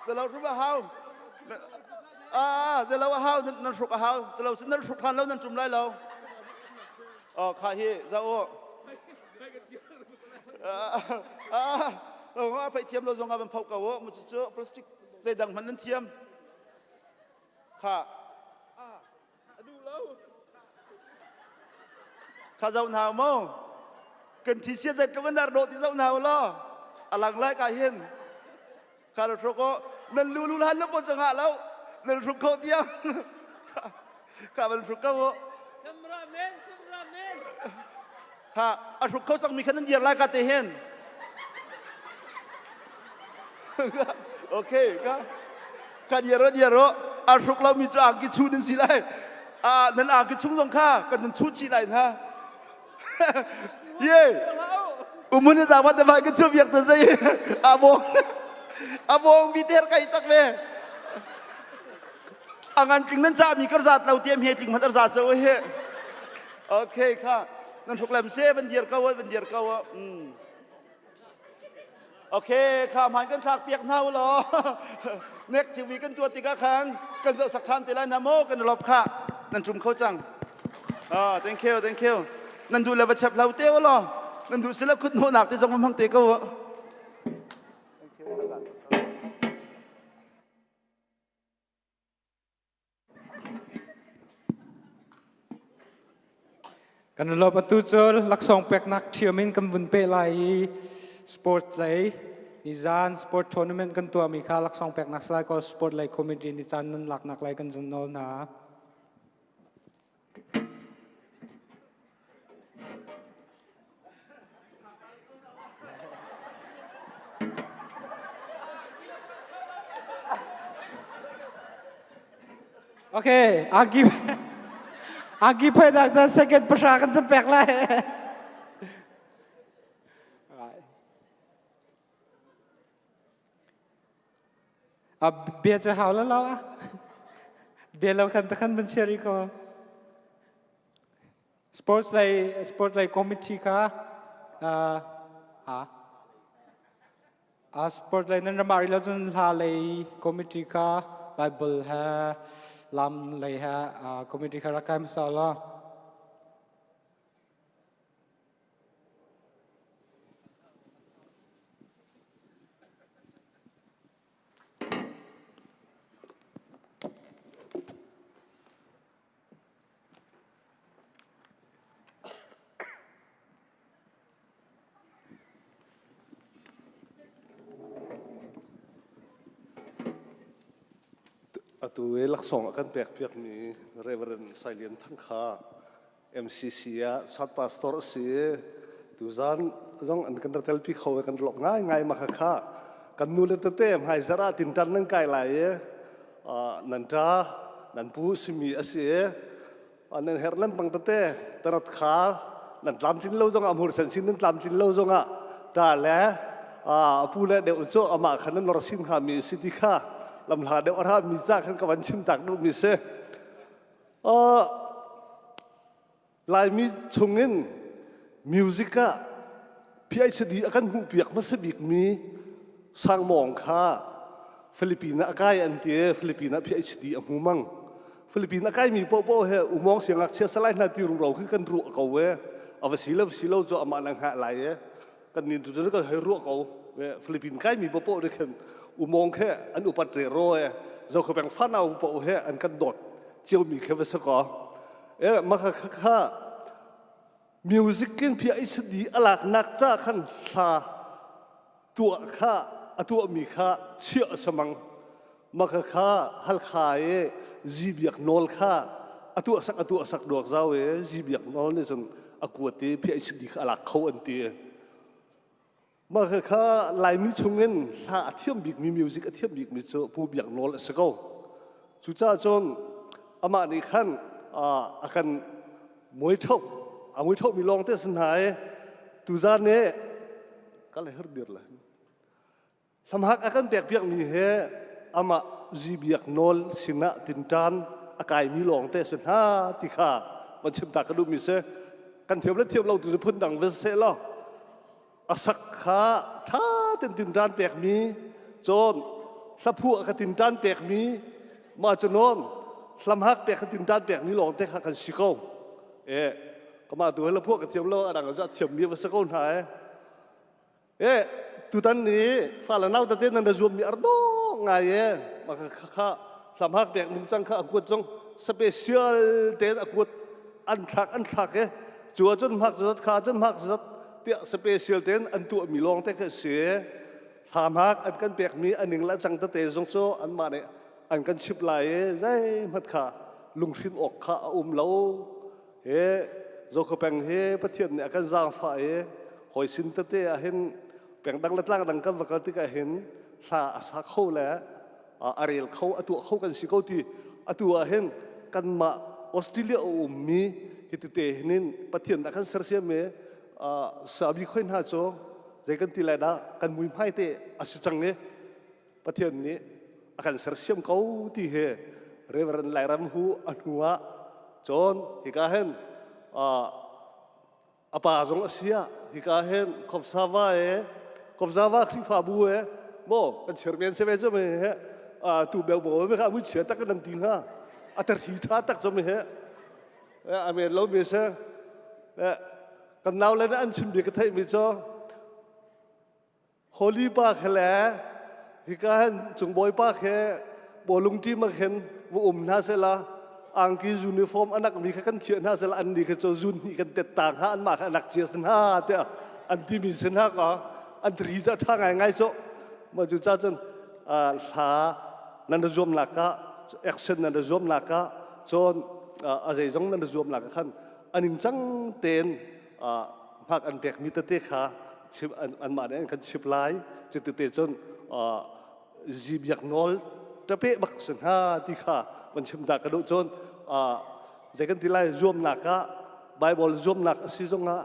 จะเราทุบเฮาจะเราเฮานั่นสุกเฮาจะเรานั่นสุกพันแล้วนั่นจุ่มไรเราข้าเฮจะโอ้ไปเทียมเราจงเอาเป็นเผาเก่ามันจะเจอพลาสติกใจดังมันนั่นเทียมดูแล้วข้าเจ้าหนาวมั้งกันที่เสียใจกับวันดาร์โดที่เจ้าหนาวล้ออะไรไล่กายเห็นข้าเราทุกคนนั่นรู้หันแล้วปวดสังหารแล้วนั่นทุกคนเดียวข้าเป็นทุกคนคัมราเมนข้าทุกคนสังมีขนาดเดียวไล่กันเตเห็นโอเคข้าเดียวอาชุกเรามีจ้างกิชูนินสิไลนั่นอ่างกิชุงสงข้ากันนั่นชุดสิไลนะเย่มุนจะว่าแต่ว่ากิชูเบียกตัวใจอาบงมีเทอร์ไก่ตักเวงานจริงนั่นจะมีกระสัดเราเตรียมเหตุจริงมันกระสัดเสียเฮโอเคค่ะนั่นชุกแหลมเซ่เป็นเดียร์เขาเป็นเดียร์เขา โอเคข้ามหันกันขากเปียกเน่าหรอ เน็กชีวีกันตัวติกะคันกันเจอสักชามติละนะโมกันรอบค่ะนั่นจุ่มเขาจังthank you thank you นั่นดูแลวัชบเราเตี้ยวหรอนั่นดูศิลคุณโหนักที่สองพังเตก็วะ กันรอประตูเจอลักสองแปกนักเทียมินกันบุญเปไลสปอร์ตไลนิจานสปอร์ตทัวร์นาเมนต์กันตัวมีค่าลักสองแปกนักสไลก็สปอร์ตไลคอมมิดี้นิจานนั้นหลักนักไลกันจนโนนะโอเคAgi pa dak sa second pasakan sa pekla eh. Biar je hao la lau ah. Biar lau kan tekan mencari ko. Sports lay committee ka. Sport lay nan ramari lau jun la lay committee ka. Bible ha. Lam lay ha committee ka rakam sa laตัวลักษณะกันแปลกเพียกมีเรเวอเรนไซเลียนทั้งข้า MCC ชัดพาสตอร์สีตุจานต้องอันกันเตลพิเขากันหลอกง่ายมาข้ากันนูเลตเต้มหายสระตินจันนั่งไกลไหลนันจ้านันปูสิมีอาเสียนันเฮร์นันปังเต้ตนัดขานันลำจินเล่าจงอ่ะมูรสันสินนันลำจินเล่าจงอ่ะตาแล้วผู้เล่เดี๋ยวโจอามาขันนันนรสิงหามีสิทธิข้าลำหาเดี๋ยวอารามีจ้าขันกับวันชิมตักดูมิเสลายมีชงเงินมิวสิกะพี่ไอ้เสดีอาการหูเปียกมาสบิกมีสร้างมองค่าฟิลิปปินส์อากาศอันเดียฟิลิปปินส์พี่ไอ้เสดีหูมังฟิลิปปินส์อากาศมีโป๊ะโป๊ะเฮอุโมงเสียงอักเสบสลายนาทีรุ่งเราขึ้นกันรัวเขาเว้เอาไปสิเลาจะเอามานังหาไหลกันนี่ตัวนั้นก็ให้รัวเขาเว้ฟิลิปปินส์ใกล้มีโป๊ะโป๊ะด้วยกันอุโมงค์แค่อันอุปเจโร่เราเขาแบ่งฟันเอาโป๊ะแค่อันกันโดดเจียวมีแค่เวสกอมาค่ามิวสิกกันพี่ไอ้สดีอลักนักจ้าขันชาตัวข้าตัวมีข้าเชื่อสมังมาข้าฮัลขายจีบียกนอลข้าตัวสักดวกเจ้าจีบียกนอลเนี่ยจนอากวดเตพี่ไอ้สดีอลักเขาอันเตมาข้าลายมิชงเงินถ้าเทียมบิกมีมิวสิกเทียมบิกมีเจ้าผู้บียกนอลสักเขาจุจ้าจนอามาในขั้นอาการมวยเท่ามวยเท่ามีลองเตสันหายตุจานเนี่ยก็เลยฮร์เดือดเลยสมักอาการเปียกมีเฮอามาจีบียกนอลสินะตินจานอากายมีลองเตสันหาติขาวันชิมตากระดูมีเสกันเทียมและเทียมเราตุจะพ้นดังเวสเซลล์อาศักขาท่าตินจานเปียกมีจนสับผู้อาตินจานเปียกมีมาจนนลำหักเปียกตินจานเปียกมีลองเตขากันสิโก้ก็มาตัวเราพวกกระเทียมเราอะไรก็จะเทียมมีวัสดุหายตัวตันนี้ฝ่ายละน่าจะเต้นนั่นจะรวมมีอร์ดงไงมาข้าสามหักเด็กมึงจังข้าอกุดจงสเปเชียลเต้นอกุดอันทักจัวจนหักจัดขาจนหักจัดเตี้ยสเปเชียลเต้นอันตัวมีลองแต่ก็เสียสามหักอันกันเปียกมีอันหนึ่งละจังตะเตะจงโซอันมาเนี่ยอันกันชิบไหลได้มัดขาลุงชิ้นอกขาเราเราก็เป็นประเทศเนี่ยกันจางฝ่ายหอยสินตะเตะเห็นเป็นดังละตั้งดังกันว่ากันที่ก็เห็นสาเข้าแล้วอะไรเขาตัวเข้ากันสิเขาที่ตัวเห็นกันมาออสเตรเลียมีฮิตเตะเห็นประเทศนักการเสียเมสามีคนหาโจใจกันที่ไรนะกันมุ้ยไม่เตะอาศัยจังเนี่ยประเทศนี้อาการเสียมเขาที่เเรื่องอะไรรำหูอันหัวจนฮิกาเห็นอาปาจงเสียฮิกาเห็นขบสาวะ กบซาว่าคริฟาบูโมกันเชิญเมียนเซเว่นจะไม่เฮตูเบลโบไม่ข้ามุเชื่อตักกันนั่งทิ้งฮะอัตรีท่าตักจะไม่เฮอเมริกาเราไม่ใช่กันน่าเลยนะอันชิมดีกันไทยไม่จ้าฮอลลีปาร์คแหละฮิการจงบอยปาร์คบอลุงที่มาเห็นว่าน่าเสละอังกียูนิฟอร์มอันนักมีกันเชื่อน่าเสละอันนี้ก็จะจุนนี่กันเตต่างฮะอันมากอันนักเชื่อสนาเดียอันที่มีสนาก็อันที่จะทางไงโจมาจุดจ้าจนหานันจะรวมหลักก็แอคชั่นนันจะรวมหลักก็จนอะไรจงนันจะรวมหลักก็ขันอันนี้จังเต็นภาคอันเปียกมีตะเตะขาชิบอันมาเนี่ยกันชิบไลจะตะเตะจนจีบอยากนอลจะเป๊ะบักสันหาที่ขามันชิมดากระโดดจนใจกันที่ไล่รวมหนักก็ไบเบิลรวมหนักสิจงอ่ะ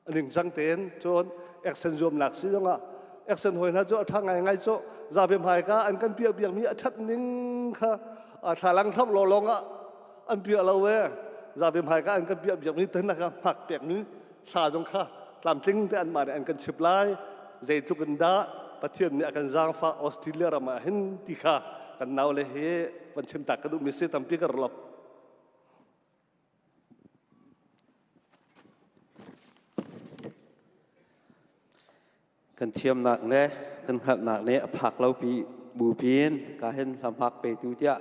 อันนี้จังเต็นจนแอคชั่นรวมหนักสิจงอ่ะแอคชั่นหอยนะจนทางไงโจซาเบียมไฮก็อันกันเปียกมีอัดนิ่งค่ะถ้าลังทับโลลงอ่ะอันเปียกเราเว้ซาเบียมไฮก็อันกันเปียกนี้เท่านั้นครับหักเปียกนี้ชาจงค่ะตามจริงที่อันมาเนี่ยอันกันชิบไล่ใจทุกันดาประเทศนี้อากันจางฟ้าออสเตรเลียรามาเห็นที่ค่ะกันน่าเลยเฮวันชิมตักกระดูมิเซตัมปีกระลบกันเทียมหนักเนี่ยกันหัดหนักเนี่ยผักเราปีบูปีนก็เห็นลำพักไปดูเดีย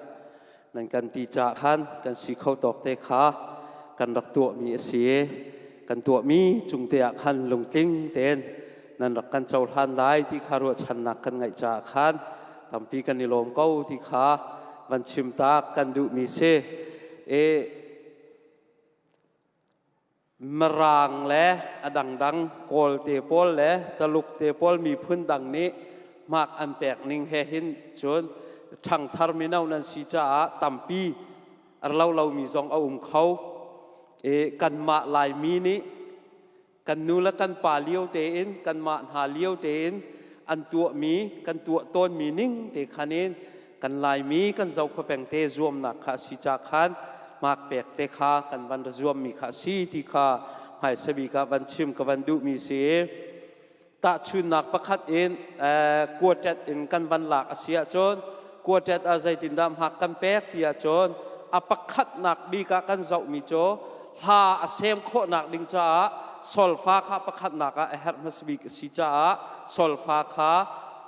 นั่นกันตีจ่าขันกันสีเข้าตอกเตะขากันรักตัวมีเสียกันตัวมีจุงเตะขันลงติ้งเต้นนั่นรักกันเจ้าท่านได้ที่คารวะชันนักกันไงจ่าขันทำปีกันนิลมเก้าที่ขาวันชิมตากันดูมีเสมรางและดังโกลเตปอลและตลุกเตปอลมีพื้นดังนี้มากอันแปลกนิ่งเหินจนทางทาร์มินัลนั้นสิจ้าตัมปีเรามีจงเอาเขากันมาลายมีนี้กันนูและกันป่าเลี้ยวเตนกันมาหาเลี้ยวเตนอันตัวมีกันตัวต้นมีนิ่งเตคันเองกันลายมีกันเจ้าขแปงเตรวมนักขาสิจ้าขันมากแปลกเตขากันวันรวมมีขาสีที่ขาหายสบีกับวันชิมกับวันดุมีเสียตาชุนนักประคัดเองกวดจัดเองกันวันหลักเสียจนกวดจัดอาศัยตินดำหักกันแปลกที่จนอประคัดนักบีกกันเจ้ามีโจหาเสมโคนักดิงจ้าสอลฟ้าข้าประคัดนักเฮร์มัสบีกสิจ้าสอลฟ้าข้า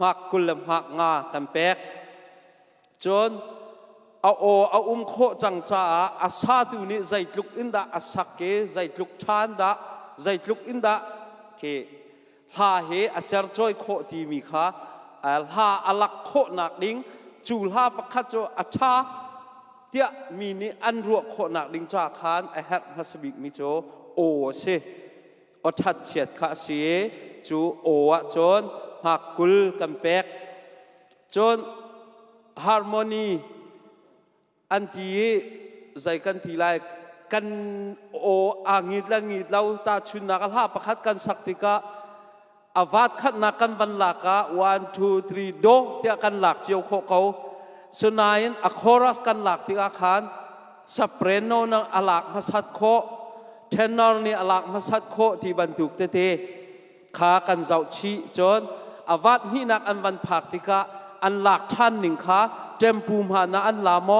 มักกุลมักงากันแปลกจนเอาโคจังจ้าอาซาดูนี่ใจลุกอินดาอาสักเกใจลุกชานดาใจลุกอินดาเกหาเฮอาจารย์จอยโคทีมีข้าหาอลักโคนักดิงจูลาประคัดโจอาชาเตียมีนี่อันรัวโคนักดิงจ้าขานเฮร์มัสบิกมิโจโอเซอทัดเฉียดข้าเสียจูโอวะจนหักกุลกันแปกจนฮาร์โมนีอันที่ใจกันทีไรกันโออ่างงิดละงิดเราตาชุนนักลาประคัดกันสักติกะอาวาดขัดนักกันวันหลักะ 1 2 3 โดที่กันหลักเจียวโคเขาสนายนอคอรัสกันหลักที่อาคารสเปรโนนังอลักมาสัดโคเทนนอร์นี่อลักมาสัดโคที่บรรทุกเตขากันเจ้าชีจนอาวาดนี่นักอันวันผักติกะอันหลักชันหนึ่งขาเจมปูมหานะอันลาโม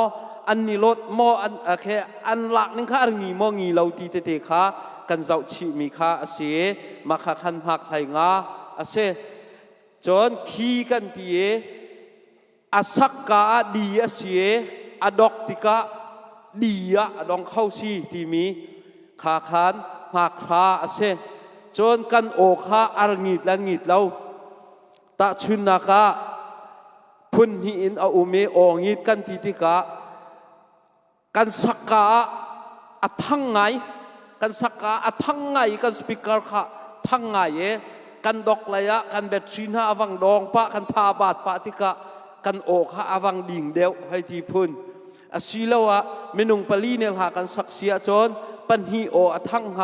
อันนี้รถโมอันแค่อันหลักนึงข้างีโมงีเราตีเตะข้ากันเจ้าชีมีข้าเสียมาข้าขันหักไหงาเสียจนขี้กันทีอาสักกาดีเสียอดอกติกะดีดองเข้าซีที่มีข้าขันหักข้าเสียจนกันโอข้าอารงีดละงีดเราตะชุนนักะพุ่นหินเอาอุเมองีดกันทีติกะกันสักกาอัทั้งไงกันสักกาอัทั้งไงกันสปีกเกอร์ค่ะทั้งไงกันดอกเลยะกันเบ็ดชีน่าอวังดองปะกันทาบาดปะติกะกันโอค่ะอวังดิ่งเดียวให้ทีพุ่นอาศิลวะเมนุงปลีเนี่ยหากันสักเสียจนปัญหีโออัทั้งไง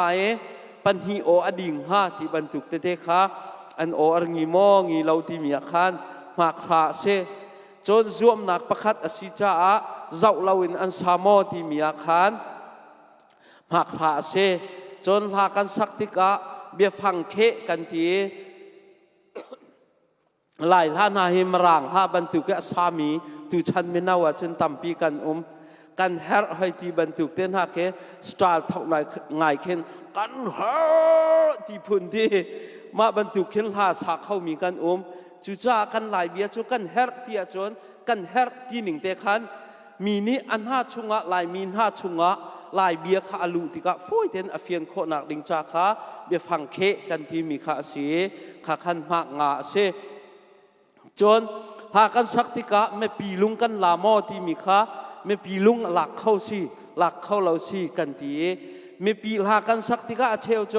ปัญหีโออดิ่งฮะที่บรรทุกเตะค่ะอันโออร์งีโมงีเราที่มีอาคารมาคราเซจนรวมนักประคัดอาศิจ้าเจ้าเราอินอันสามโมที่มีอาคารหักหาเซจนหากันสักติกะเบียฟังเคกันที หลายท่านหาหิมร่างหาบรรทุกแกสามีตุชันเมนาวจนตัมปีกันกันเฮร์ให้ที่บรรทุกเต้นหาเคสตาร์ทเท่าไรง่ายเข็นกันเฮร์ที่พื้นที่มาบรรทุกเข็นหาสาเข้ามีกันจุจ้ากันหลายเบียจุกันเฮร์ที่จนกันเฮร์ที่หนึ่งเตคันมีนี้อันห้าชุงะลายมีนห้าชุงะลายเบียขาลูติกะฟุ้ยเต้นอเฟียนโคนักดิงจาขาเบียฟังเคกันที่มีขาเสียขาขันมากงาเสจนหากันสักติกะไม่ปีลุงกันลามอที่มีขาไม่ปีลุงหลักเข้าสิหลักเข้าเราสิกันทีไม่ปีหากันสักติกะเชลโจ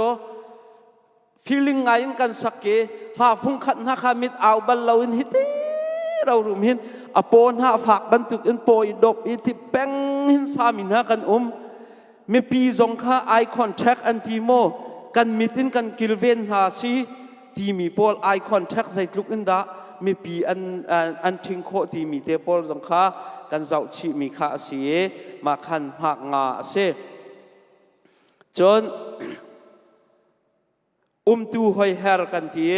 ฟีลิงไงกันสักเกหาฟุ้งขัดหาขามิดเอาบัลเราอินฮิตเรารุมหินอโปนหาฝากบรรทุกอินโปยดบอิทิแปงหินสามินหากันไม่ปีจงข้าไอคอนแทคอันทีโมกันมิตินกันกิลเวนหาซีที่มีโพลไอคอนแทคใส่ลุกอินดาไม่ปีอันทิ้งโคที่มีเตโพลจงข้ากันเจ้าชีมีข้าสีมาขันหักงาเซจนตูหอยเฮร์กันที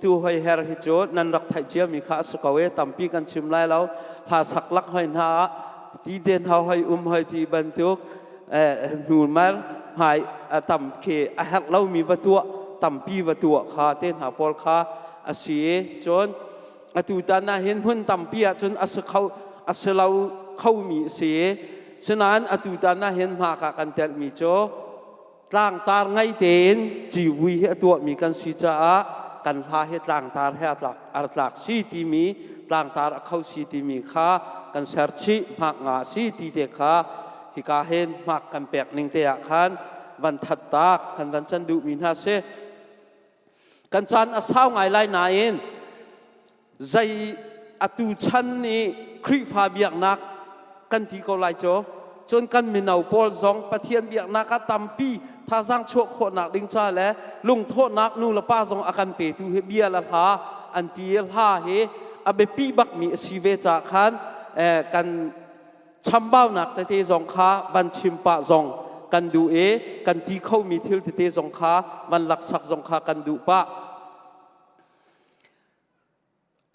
ตูหอยเฮร์ฮิโจนันรักไทยเจียมีข้าสกเวตัมปีกันชิมไล่แล้วหาสักลักหอยนาที่เดินหอยหอยที่บรรทุกนูนมาหายตัมเคเฮร์เรามีประตูตัมปีประตูข้าเต้นหาพอลข้าอาศัยจนตูตานาเห็นหุ่นตัมปีจนอาศัยเราเข้ามีเสียฉะนั้นตูตานาเห็นมากันเตลมีโจต่างตาไงเต้นจีวีตัวมีกันสิจ้ากันพาเหตุต่างตาเหตุหลักสีที่มีต่างตาเข้าสีที่มีข้ากันเสร์ชีมากงาสีที่เด็กข้าฮิกาเห็นมากกันแปลกหนึ่งเตียขันวันทัดตากันวันจันดูมินาเซกันจันอาสาวไงไล่นายนใจอตุชันนี้ครีฟาเบียกนักกันที่เขาไล่โจจนกันมีนาวพอลซองปะเทียนเบียกนักตัมปีถ้าสร้างโชคโคนักดิงชาและลุงโทษนักนูละป้าซองอาการเปตูเฮเบียละพาอันที่ล่าเฮอเบปีบักมีชีเวจากขันกันชัมบ้านักแต่เตซองค้าวันชิมปะซองกันดูกันที่เขามีทิลเตซองค้าวันหลักสักซองค้ากันดูปะ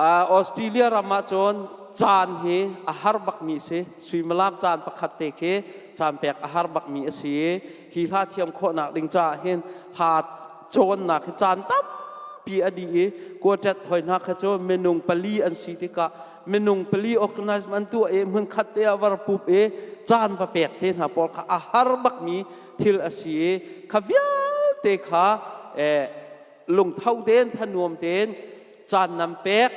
ออสเตรเลียรามาจนจานเฮอาหารบักมีเสสุยมลามจานประคัตเตเคจานแปกอาหารบักมีเสียฮีท่าเทียมโคนักดิงจ่าเห็นหาโจนนักจานตั้มปีอดีกัวเจ็ดหอยนักโจนเมนุงปลีอันสิติกะเมนุงปลีออร์แกไนซ์มันตัวมันขัดเตวารปุบจานประแปกเทนหาปอลข้าอาหารบักมีทิลอสีขวิลเตขาลงเท้าเต้นทนวมเต้นจานนำแปก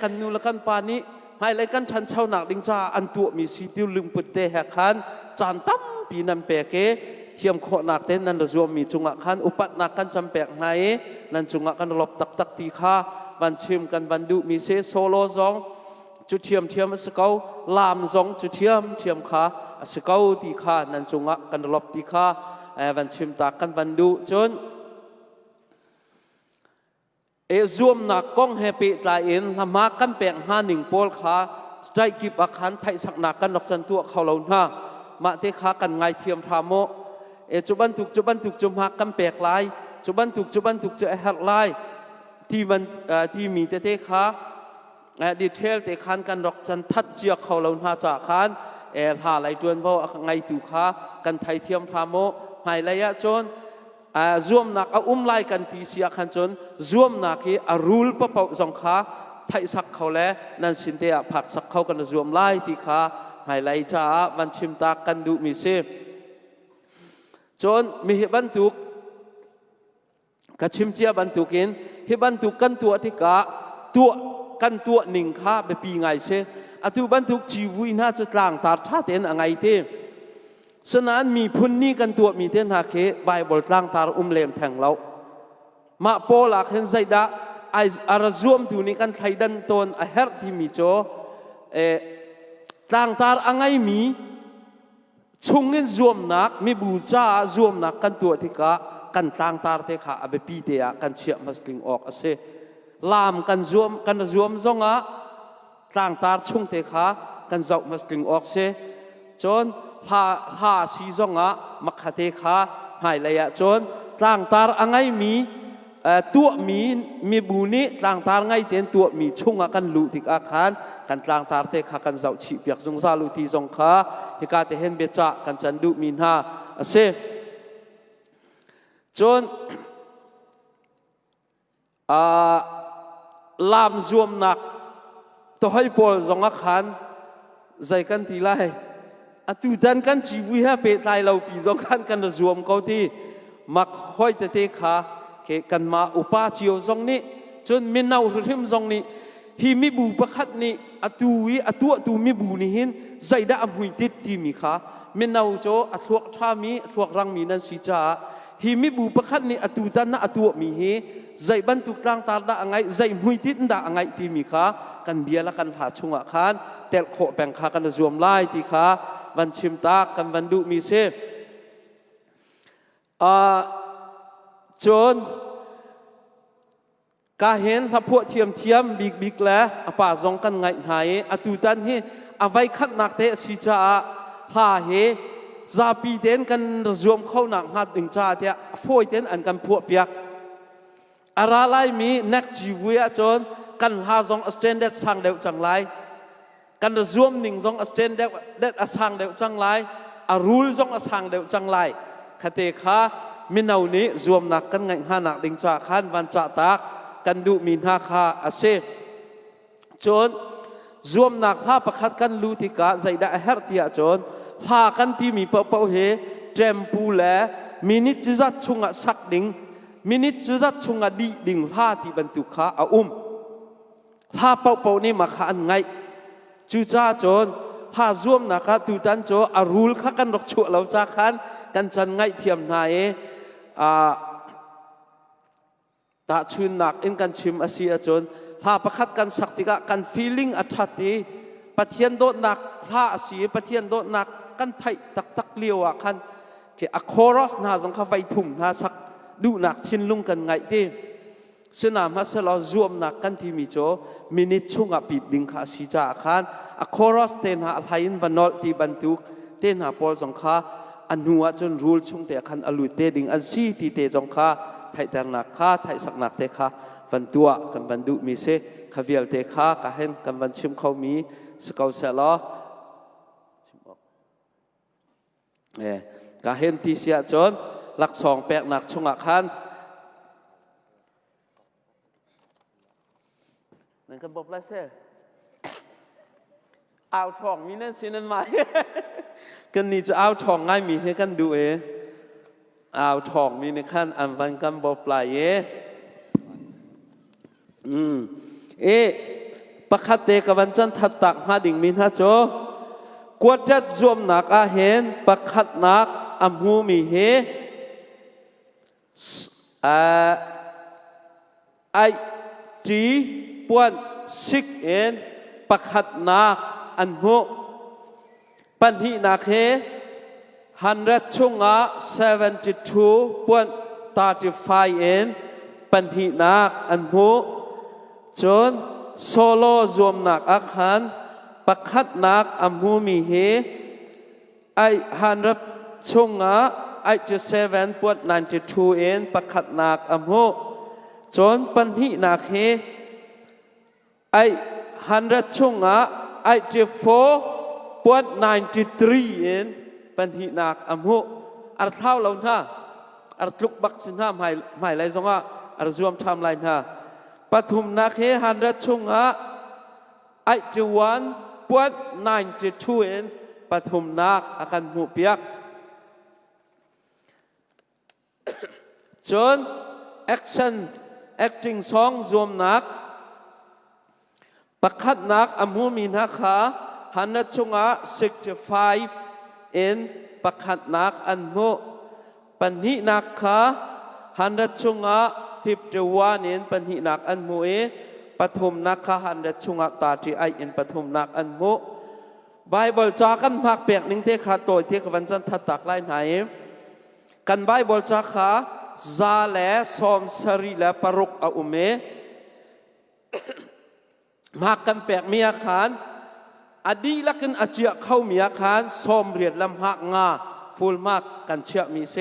กันนูละกันปานี้ให้ไรกันฉันชาวนักดิงจ่าอันตัวมีสีติวลืมปุตเตะขันจานตั้มปีนำแปกเทียมโคนักเต้นนันรวมมีจุงะขันอุปัตนักกันจำแปกไหนนันจุงะกันหลบตักตีข้าวันชิมกันวันดูมีเซโซโลซองจุดเทียมสเกาลามซองจุดเทียมข้าสเกาตีข้านันจุงะกันหลบตีข้าวันชิมตากันวันดูจนรวมนักกองเฮปิตาเอ็นละมากันแปลง51โพลขาใจกิบอาคารไทยสักนักกันนกจันตัวเขาเหล่าหน้ามาเทขากันไงเทียมพรามโมจุบันถูกจุมหักกันแปลกลายจุบันถูกจะแหกลายที่มีเทขาดีเทลเตคันกันนกจันทัดเจียเขาเหล่าหน้าจากคันหาไหลจวนเพราะไงถูกขากันไทยเทียมพรามโมหายระยะจนรวมนักเอาไล่กันทีเสียขันจนรวมนักที่รูลปะเป่าสองขาไทยสักเขาแล้วนั่นสินเดียผักสักเขากันรวมไล่ที่ขาหายไล่จ้าวันชิมตากันดูมีเสพจนมีบรรทุกกระชิมเจียบรรทุกินให้บรรทุกกันตัวที่กะตัวกันตัวหนึ่งขาไปปีไงเสอตุบรรทุกชีวิตน่าจะกลางตาชาเต็นอะไรเท่ฉะนั้นมีพุ่นนี้กันตัวมีเทนหาเคใบบอลตั้งตาเลมแทงเรามาโปลักเห็นใจดาไออารซวมตัวนี้กันไทยดันตนเฮร์ที่มีโจตั้งตาอังไงมีชงเงินซวมนักมีบูชาซวมนักกันตัวที่กะกันตั้งตาเทขาอเบปีเตียกันเชียมัสลิงออกเสลามกันซวมซงะตั้งตาชงเทขากันเจ้ามัสลิงออกเสจนหาซีซงะมักฮะเทขาหายเลยจนต่างตาอังไงมี ตัวมีบูนี้ต่างตาไงเต็นตัวมีช่วงกันลุติกอาคารกันต่างตาเตะขากันเจ้าชีเปียกจงซาลุทีจงขาฮิกาเตเห็นเบจ่ากันจันดุมีนาเซจนลามรวมหนักตัวให้พอจงอาคารใจกันทีไรตุดันกันชีวิตให้เป็นไทยเราปีจงกันรวมเขาที่มักค่อยเตะขาเกกันมาอุปาจิโอจงนี้จนมินเอาเรื่องจงนี้ฮิมิบูประคัดนี้ตัวตูมิบูนี่หินใจได้อมุยติดที่มีขามินเอาโจทวกชามีทวกรังมีนั่นสิจ้าฮิมิบูประคัดนี้ตูดันนะตัวมีเฮใจบรรทุกต่างตาได้ไงใจมุยติดได้ไงที่มีขากันเบียร์ละกันหาช่วงอาคารแต่โคแบ่งขากันรวมไล่ที่ขาวันชิมตากันวันดุมีเซจนกาเห็นพระพวกเทียมบิกแล้วป่าจงกันไงหายตุตันที่เอาไว้ขัดนักเตะสิจ้าหาเหซาปีเดนกันรวมเข้าหนักหัดดึงจ้าเตะโฟยเดนอันกันพวกเปียกอะไรไล่มีนักจีวีจนกันหาจงสแตนเดดสั่งเดียวจังไรกันรวมหนึ่งจงสแตนเดดสั่งเดียวจังไรรูลจงสั่งเดียวจังไรคติขามินเอานี้รวมหนักกันไงหาหนักดึงจ้าขันวันจ้าตากกันดูมีนาคาอาเซจนรวมหนักหาประคัดกันลูติกาใจได้เฮรติอาจนหากันที่มีเป้าเฮเจมปูแลมินิจุจัดชงะสักดิ่งมินิจุจัดชงะดีดิ่งหาที่บรรทุกขาอาหาเป้านี้มาขันไงจุจ้าจนหารวมหนักตุตันโจอารูลข้ากันรกชัวเราจ้าขันกันจันไงเทียมนายตาชุนหนักเอ็นกันชิมอาเซียจนหาประคัดกันสักติกะกันฟีลิ่งอัจฉริปะเทียนโดหนักหาอาเซียปะเทียนโดหนักกันไทยตักเลี้ยวคันเกอคอรัสนาสังขไฟทุ่มนาสักดูหนักทิ้นลุงกันไงที่สนามฮัสลอรวมหนักกันที่มีโจมินิชุงอปิดดิ่งขาสิจาคันอคอรัสเตนหาไทยนวันนอลที่บรรทุกเตนหาปอลสังขาอันหัวจนรูลชงแต่คันอลุเตดิ่งอันซีที่เตจงขาไทยแต่งนักข้าไทยสักนักเตะข้าวันตัวกันวันดุมีเสขวิลเตะข้ากะเห็นกันวันชิมเขามีสกาวเสลอกะเห็นที่เสียจนหลักสองแปกหนักชงอาคารนั่นกันบอกไรเสเอาทองมีนั่นสินั่นไหมกันนี่จะเอาทองง่ายมีให้กันดูเอาทองมีในขั้นอันวันกันบอกปลายประคัตเตกับวันจันทัดตักหาดิ่งมินฮะโจกวดจัดรวมหนักอาเห็นประคัตนักอัมหูมีเฮไอจีปวนสิกเอ็นประคัตนักอันหูปัญหินักเฮ100 chung 72.35 in ปัญหินักอันหูจนโซโลรวมนักอาคารประคัดนักอัมหูมีเฮไอ100 chung 87.92 in ประคัดนักอัมหูจนปัญหินักเฮไอ100 chung 84.93 inปัญหินักอัมหูอัดเท่าเราท่าอัดลุกบักสินห้ามหายไรซงอ่ะอัดรวมทำไรท่าปฐุมนักเฮ100 chung 81.92 in ปฐุมนักอาการหูเปียกจน acting song รวมนักประคัดนักอัมหูมีนักขา100 chung 65 in ประคัดนักอันหูปัญหินักขา100 chung 51 in ปัญหินักอันหูปฐุมนักขา100 chung 38 in ปฐุมนักอันหูไบเบิลจากันพักเปียกนิ่งเทขาโตยเทขวันจันทัดตักไล่ไหนกันไบเบิลจาขาซาแลซอมสรีและปรุกอาอุเมมากันเปียกมีอาคารอดีละกันอาเจียเข้ามีอาคารซอมเรียดลำหักงาฟูลมากกันเชื่อมีเซ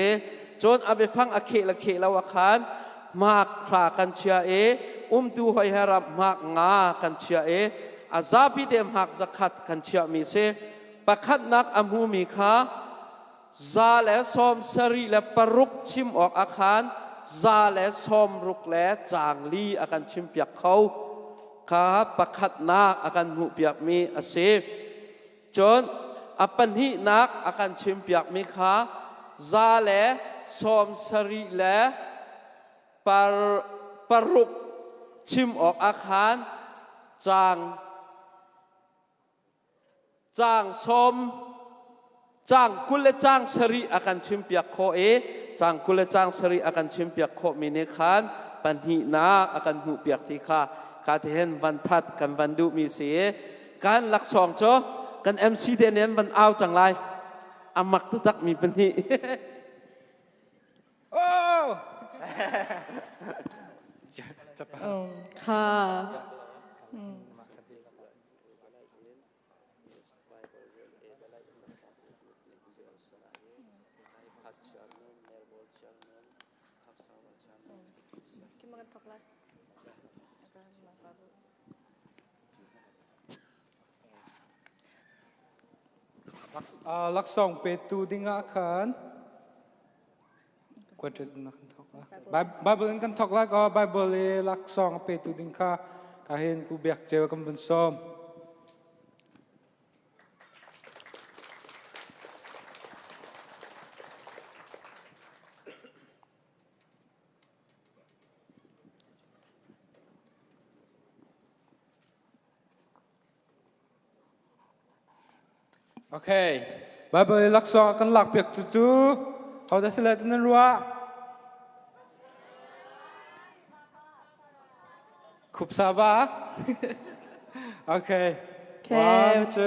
จนเอาไปฟังอาเคละเคละอาคาร มากครากันเชียตูหอยหรับมากงากันเชียอาซาบิเดมหักสักขัดกันเชียมีเสประคัดนักอำหูมีขาซาและซอมสรีและปรุกชิมออกอาคารซาและซอมรุกและจางลีอาการชิมเปียกเขาขาประคัดนักอาการหูเปียกมีอาเสจนอปันหินักอาการชิมเปียกมีขาซาและซอมสรีและปรุกชิมออกอาคารจางซอมจางกุลจางสรีอาการชิมเปียกโคจางกุลจางสรีอาการชิมเปียกโคมีเนคานปันหินาอาการหูเปียกที่ข้าที่เห็นวันทัดกันวันดูมีเสียการหลักสองจ้อกันMCเดนเนนวันเอาจังไรอามักตุตักมีปันหิโอ้ค่ะลักสองเปตูดิงอาคารกวดจะนักทอกละไบเบิลกันทอกละก็ไบเบิลลักสองเปตูดิงค่ะก็เห็นกูเบียกเจอกันบนซ้อมโอเคไบเบิลลักสองกันหลักเปียกจู่ๆเขาได้เสด็จนั่นรัวคุบซาบะโอเค 1 2 3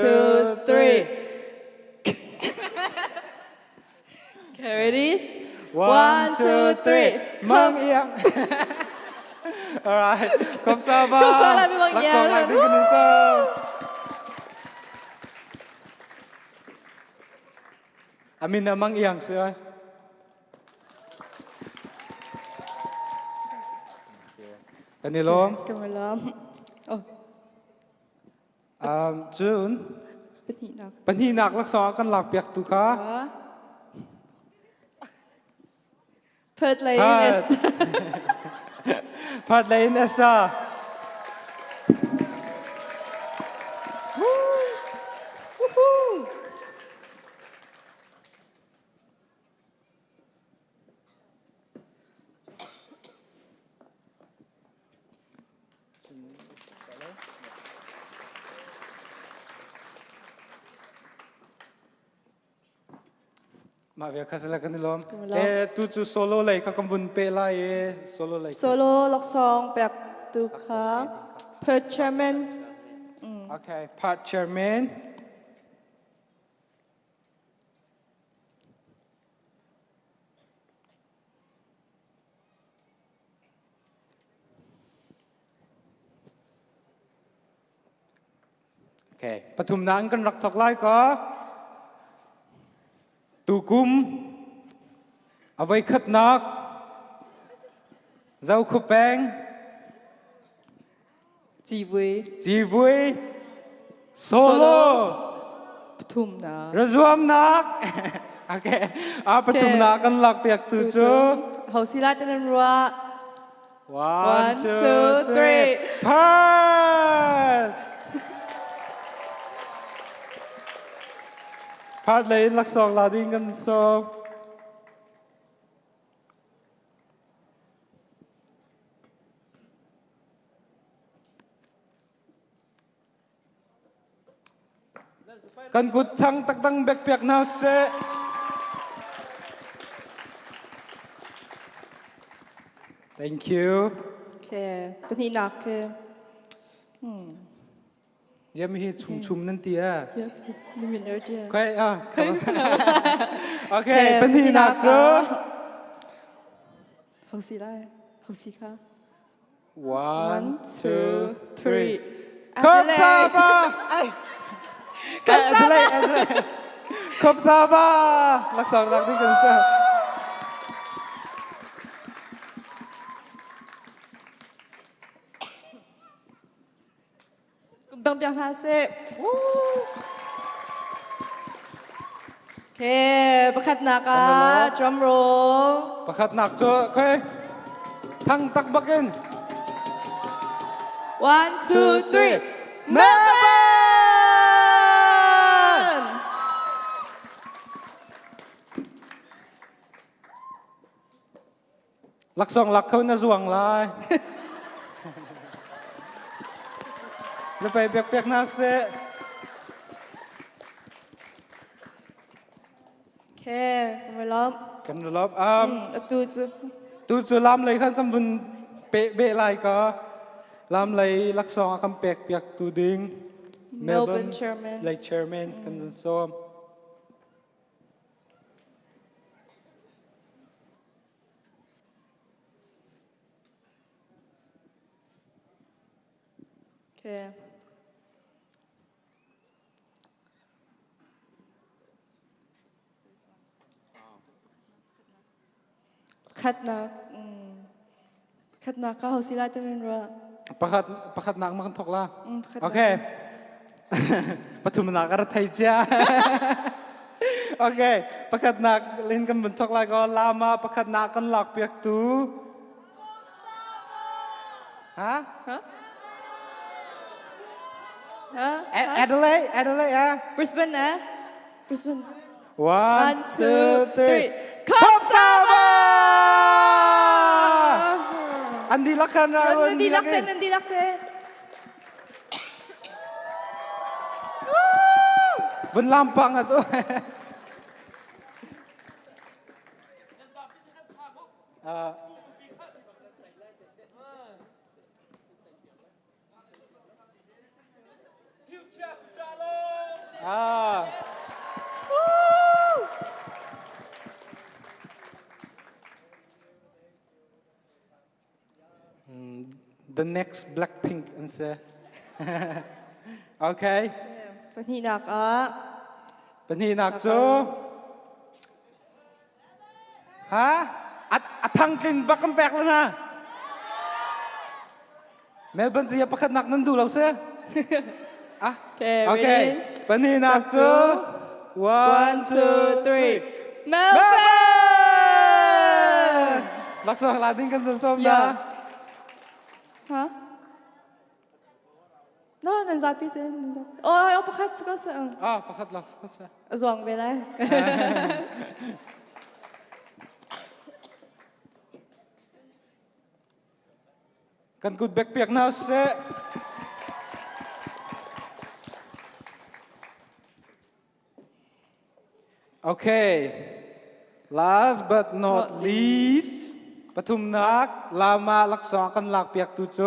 Okay ready 1 2 3 มังเอียง alright คุบซาบะ คุบซาบะมีมังเอียง ลักสองหลักดิ้งกันหนึ่งซ้อมอามินมังเอียงเสือกันนี่ล้ม กันมาล้อมโอ้ จูน เป็นหินนัก ปัญหีนักลักษณะกันหลักเปียกตุกะ เพิร์ดเลยเอส พัดเลยเนสตามาเวียคัสละกันนี่ล้มตูจูโซโล่เลยเขากำบุญเปล่าโซโล่เลย โซโล่ล็อกซองแปกตุค่ะเพิร์ดเชอร์แมนโอเคพัดเชอร์แมนโอเคปฐุมนางกันรักทอกไล่ก็ตูกุมเอาไว้ขัดนักเจ้าขุแปงจีวุยโซโล่ ปทุมนะ ระรวมนักโอเคปฐุมนากันหลักเปียกตูจู เฮาศิลาจันทร์รัว 1 2 3 พัดพัดเลยหลักสองลาดิ้งกันสองกันกุดทั้งตักตั้งเบกเปียกนาวเซ thank you โอเคเป็นหินนักคือยังมีชุมนั่นเตียมีมินเนอร์เดีย ใครโอเคเป็นหินนักเจ้า เฮาศิลาเฮาศิค่ะ 1 2 3 ครบซาบะ ครบซาบะหลักสองหลักดิ้งกันซะ เปียกนาเซโอเคประคัดนักอ่ะ drum roll ประคัดหนักจ้ะโอเคทั้งตักบักเกน 1 2 3 Melbourne ลักสองลักเขาน่ะสวงลาย จะไปเปียกๆนาเซ โอเคไปล้อม กันรอบตูจู ตูจะลำเลยขั้นกำบุญเปะเบะลายก็ลำเลยลักสองคำเปียกเปียกตูดิง Melbourne Chairman เลย chairman กันจนส้มโอเคคัดนักคัดนักก็เขาสิไลตันรัว ประคัดหนักมันทกละ คัดนัก โอเค ปฐุมนักอะไรไทยจ้า โอเคประคัดหนักเล่นกันบนทกละก็ลามาประคัดหนักกันหลักเปียกตูฮะ ฮะ Adelaide ฮะ Brisbane นะ Brisbane 1 2 3 คอมซาวา อันดีลักกันเรา นันดีลักเตนันดีลักเต บนลำปังอ่ะตัวThe next Blackpink อันเซ่ โอเค ปนีนักอ่ะ ปนีนักโซฮะอัดทางกินบักกำแปกแล้วนะเมลเบิร์นจะประคัดนักนั้นดูเราเซ่อ่ะโอเคปนีนักโซ 1 2 3 Melbourne ลักษณะลาดินกันส้มๆนะ ฮะ No, nan zapi din. Oh, jag pakat ska se. Pakat lak ska se. Zwang vi där. กันกุดเบกเปียกนาเซ Okay. Last but not least ปทุมนักลามาลักษณ์กันหลักเปียกตุโจ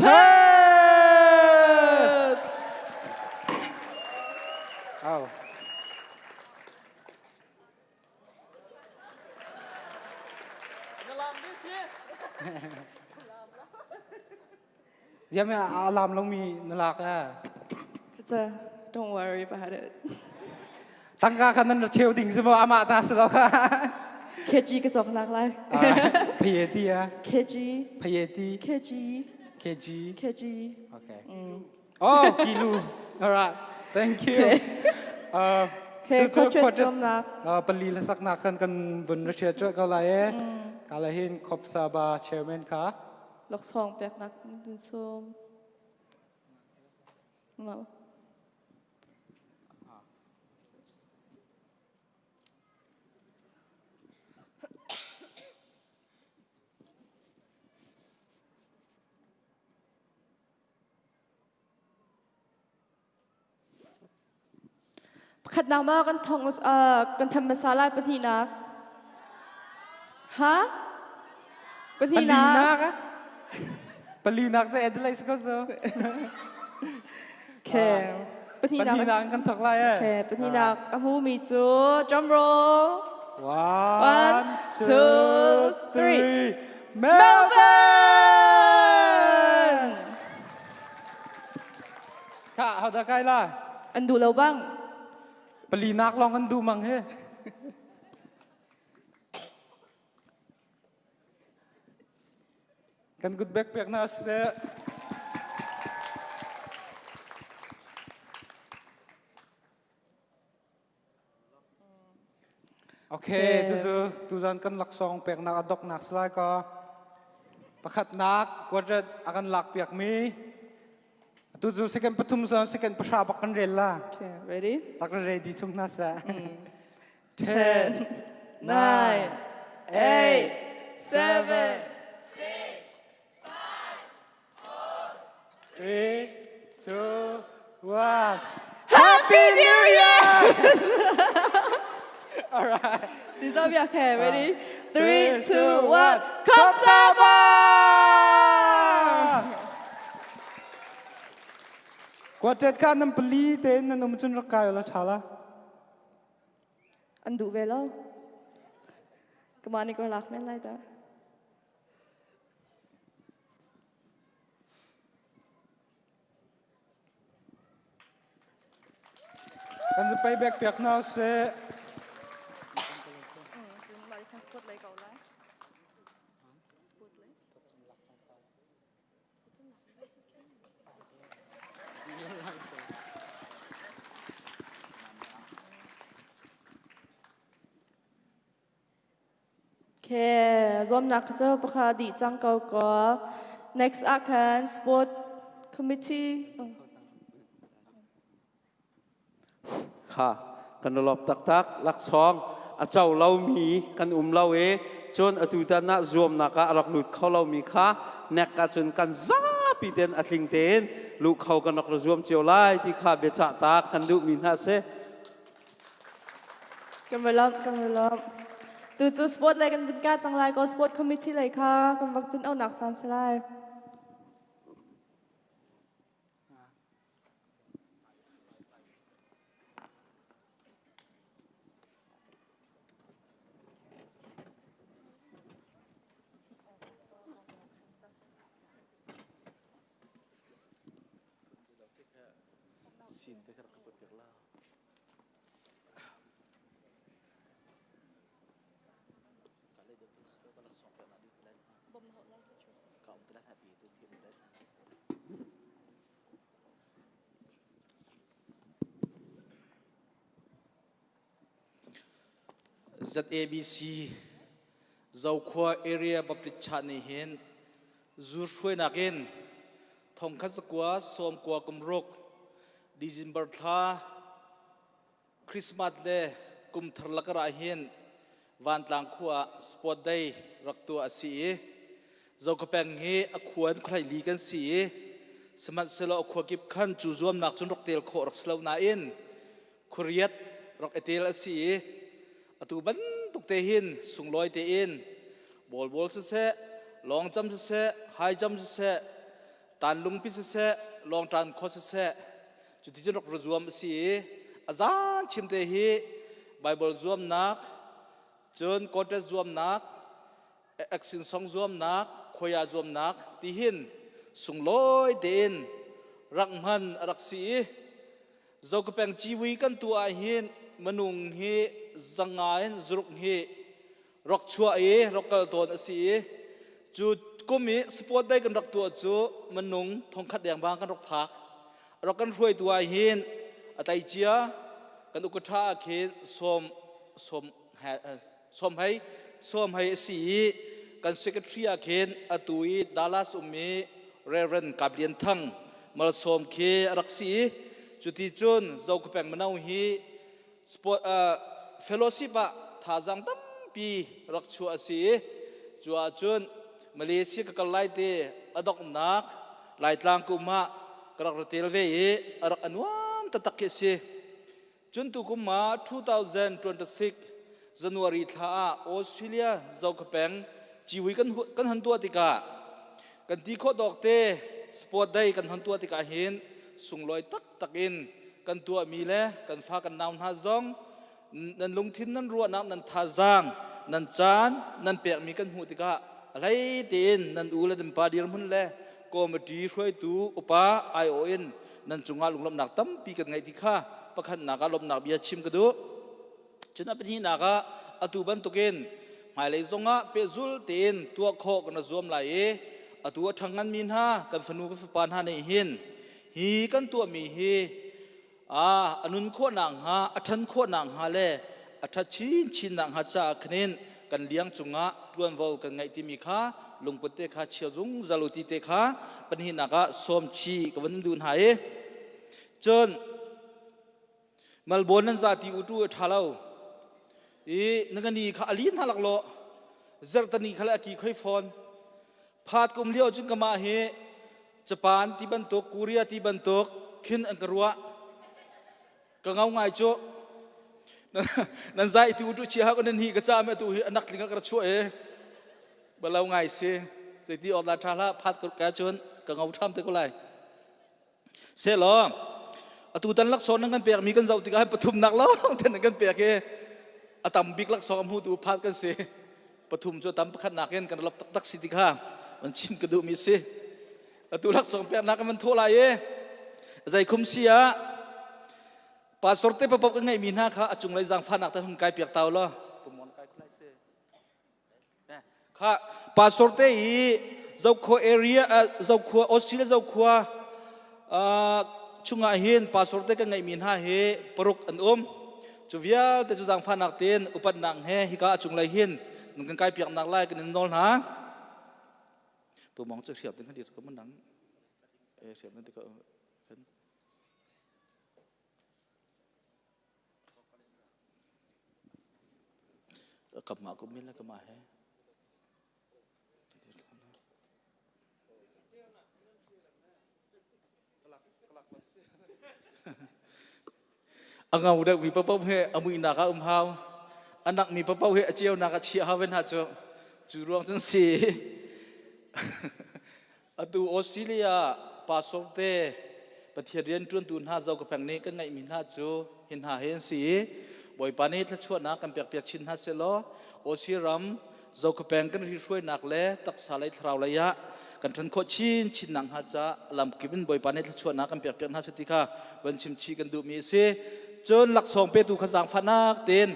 Perth เอายังไม่อารามลงมีนลักอ่ะ Don't worry about it. ตั้งกาคันนั้นเชลดิ่งสมออามาตาสุดแล้วค่ะ KG กระจกนักไร พยตีอ่ะ KG พยตี KG KG Okay. Oh, Kilu. Alright. Thank you. Okay, coach Tom nak. Pali lasak nakan kan bun Russia chot kalaye. Kalahin Khop Saba chairman ka. Lok song pek nak din som. Mau. ขัดน้ำมากันทองกันทำมาซาลาปนีนักฮะปนีนักปลีนักจะเอ็ดไลส์ก็จะแค่ปนีนักกันทักไรแค่ปนีนักอามูมีจูจัมโร 1 2 3 Melbourne ค่ะเอาตะไคร้ล่ะอันดูเราบ้างปลีนักลองกันดูมั้งเฮ้กันกุดเบกเปียกนะเส โอเคtu jan kan lak song pek nak adok nak slai ko pakhat nak kwadrat akan lak piak mi tu second pathum sa second pasha bakan rela Okay, ready? bakan ready chung na sa 10, 9, 8, 7, 3, 2, 1 Happy New Year! all right This will be okay. Ready? 3, 2, 1. Kosaba! kwadrat ka nam pali ten na num chun rakai la thala Andu velo. Kamani ko lak men lai ta. kanจะไปแบกเปียกนาเส Okay, zom nak je pakha di chang kau ko. Next akan sport committee. ค่ะกันรอบตักลักซองอาเจ้าเรามีกันเราจนอตุตานะรวมนักรักหลุดเขาเรามีค่ะเนกจนกันซาปีเตนอัดลิงเตนลูกเขากันนักรวมเจียวไล่ที่ข้าเบจ่าตากันดูมีน่าเส Kan tu sport lai kan ka chang lai ko sport committee lai kha kan bak chun au nak chan salai. ZABC Zawkhwa area baptit chani hin zur shwe nakin thong khasakwa som kwa kumrok December tha Christmas le kum tharlakara hin van tlang khwa sport day raktu asi Zawkhapeng hi akhwan khlai li kan si samat selo akhwa kip khan chu zuam nak chun rok tel kho rak slo na in khuriat rok etel asi atu ban tuk te hin sung loi te in bol se long jump se high jump se tan lung pi se long tan kho se chu ti jok ruam si azan chim te hi bible zuam nak chon kote zuam nak action song zuam nak khoya zuam nak ti hin sung loi te in rak man rak si Zawkhapeng chiwi kan tu a hin manung hi zangain zruk hi rok chua rokal ton asi chu kumi sport dai kan rak tu chu manung thongkhat yang bang kan rok phak rok kan hroi tu a hin atai chia kan ukatha khin som hai si kan secretary a khin atui Dallas ummi Reverend Kablian Thang mal som khe raksi chuti chun Zawkhapeng manau hi sport fellowship a thajang tam pi rakchu asi chua chun Malaysia ka kalai te adok nak lai tlang kuma karak rotel ve arak anwam tataki si chun tu kuma 2026 January tha Australia Zawkhapeng chiwi kan han tua tika kan ti kho dok te sport day kan han tua tika hin sungloi takin kan tua mi le kan fa kan naun ha zong nan lung thin nan ruwa nak nan tha jang nan chan nan pek mi kan hu tika alai tin nan u le dem pa dir mun le committee hroi tu upa ION nan chunga lunglom nak tam pi kan ngai tikha pakhan naka lom nak bia chim kadu chuna pen hi naka atu ban tukin mai le zonga pe zul tin tua kho kan zom lai atu thangan min ha kan fanu ka pan ha nei hin hi kan tua mi hi anun kho nang ha athan kho nang ha le อัฐชินชินนังหาจาคเนนกันเลี้ยงจุงะตวนเว้ากันไงที่มีค่าลงปเตคาเชียวจุงซาลุติเตคาปัญหินักะสมชีกับวันดูนหายจนมัลโบนันซาติอุตุทาเลานักนี่ข้าลีนฮัลักโลเจรตนีขลักกี่ค่อยฟอนพาดกุมเลี้ยวจึงกมาเฮญี่ปุ่นที่บันตกเกาหลีที่บันตกขึ้นอังกฤษก็เงาไงโจนั่นใจที่อุตุเชียกันนั่นฮีก็จะไม่ตัวนักลิงกระช่วยบ่เล่าไงสิสิ่งที่ออกมาทาละพาดกระจนก็เงาทำแต่ก็ไรเสร็จแล้วตูตันลักษณะนั้นเปียกมีกันเจ้าติกาให้ปฐุมนักล้อแต่นั่นกันเปียกเอตำบิกลักษณะมูตูพาดกันเสปฐุมจะตำขันหนักเงินกันรับตักสิติค่ะมันชิมกระดูมีสิตูลักษณะเปียกนักมันโทษอะไรใจคุ้มเสียปาสตร์เตปปกันไงมีหน้าค่ะจุงไรจังฟันหนักแต่หุ่นกายเปียกเตาล้อผมมองกายคุณไรเสค่ะปาสตร์เตอีเจ้าขัวเอเรียเจ้าขัวออสเตรเลียเจ้าขัวชุงอาเห็นปาสตร์เตกันไงมีหน้าเฮปรุกอันจูเวียแต่จุจังฟันหนักเตียนอุปนังเฮฮิกาจุงไรเห็นนึกกันกายเปียกหนักไล่กันนอนหาผมมองจะเสียบถึงขนาดก็มันหนังเสียบนั่นก็กลับมาก็มินแล้วก็มาเฮอังเอาเด็กมีปะเป้าเฮอมุยนักอุ้มเฮาอันนักมีปะเป้าเฮเจียวนักเชียฮาเวนฮัจจูรวงจังสีอดูออสเตรเลียปาสโอเตประเทศเรียนจวนตุนหาเจ้ากับแผงนี้ก็ไงมีหน้าจูเห็นหาเห็นสีบ่อยปานี้ถ้าชวนนักกันเปียกเปียกชินฮัสเซลโอชิรัมเจ้ากับแผงกันที่ช่วยนักเล่ตักสาลัยทราวระยะกันทันโคชินนังฮัจจะลำกิบินบ่อยปานี้ถ้าชวนนักกันเปียกเปียกฮัสติค่ะวันชิมชีกันดูมีเสจนหลักสองเปตูขจังฟันนักเต้น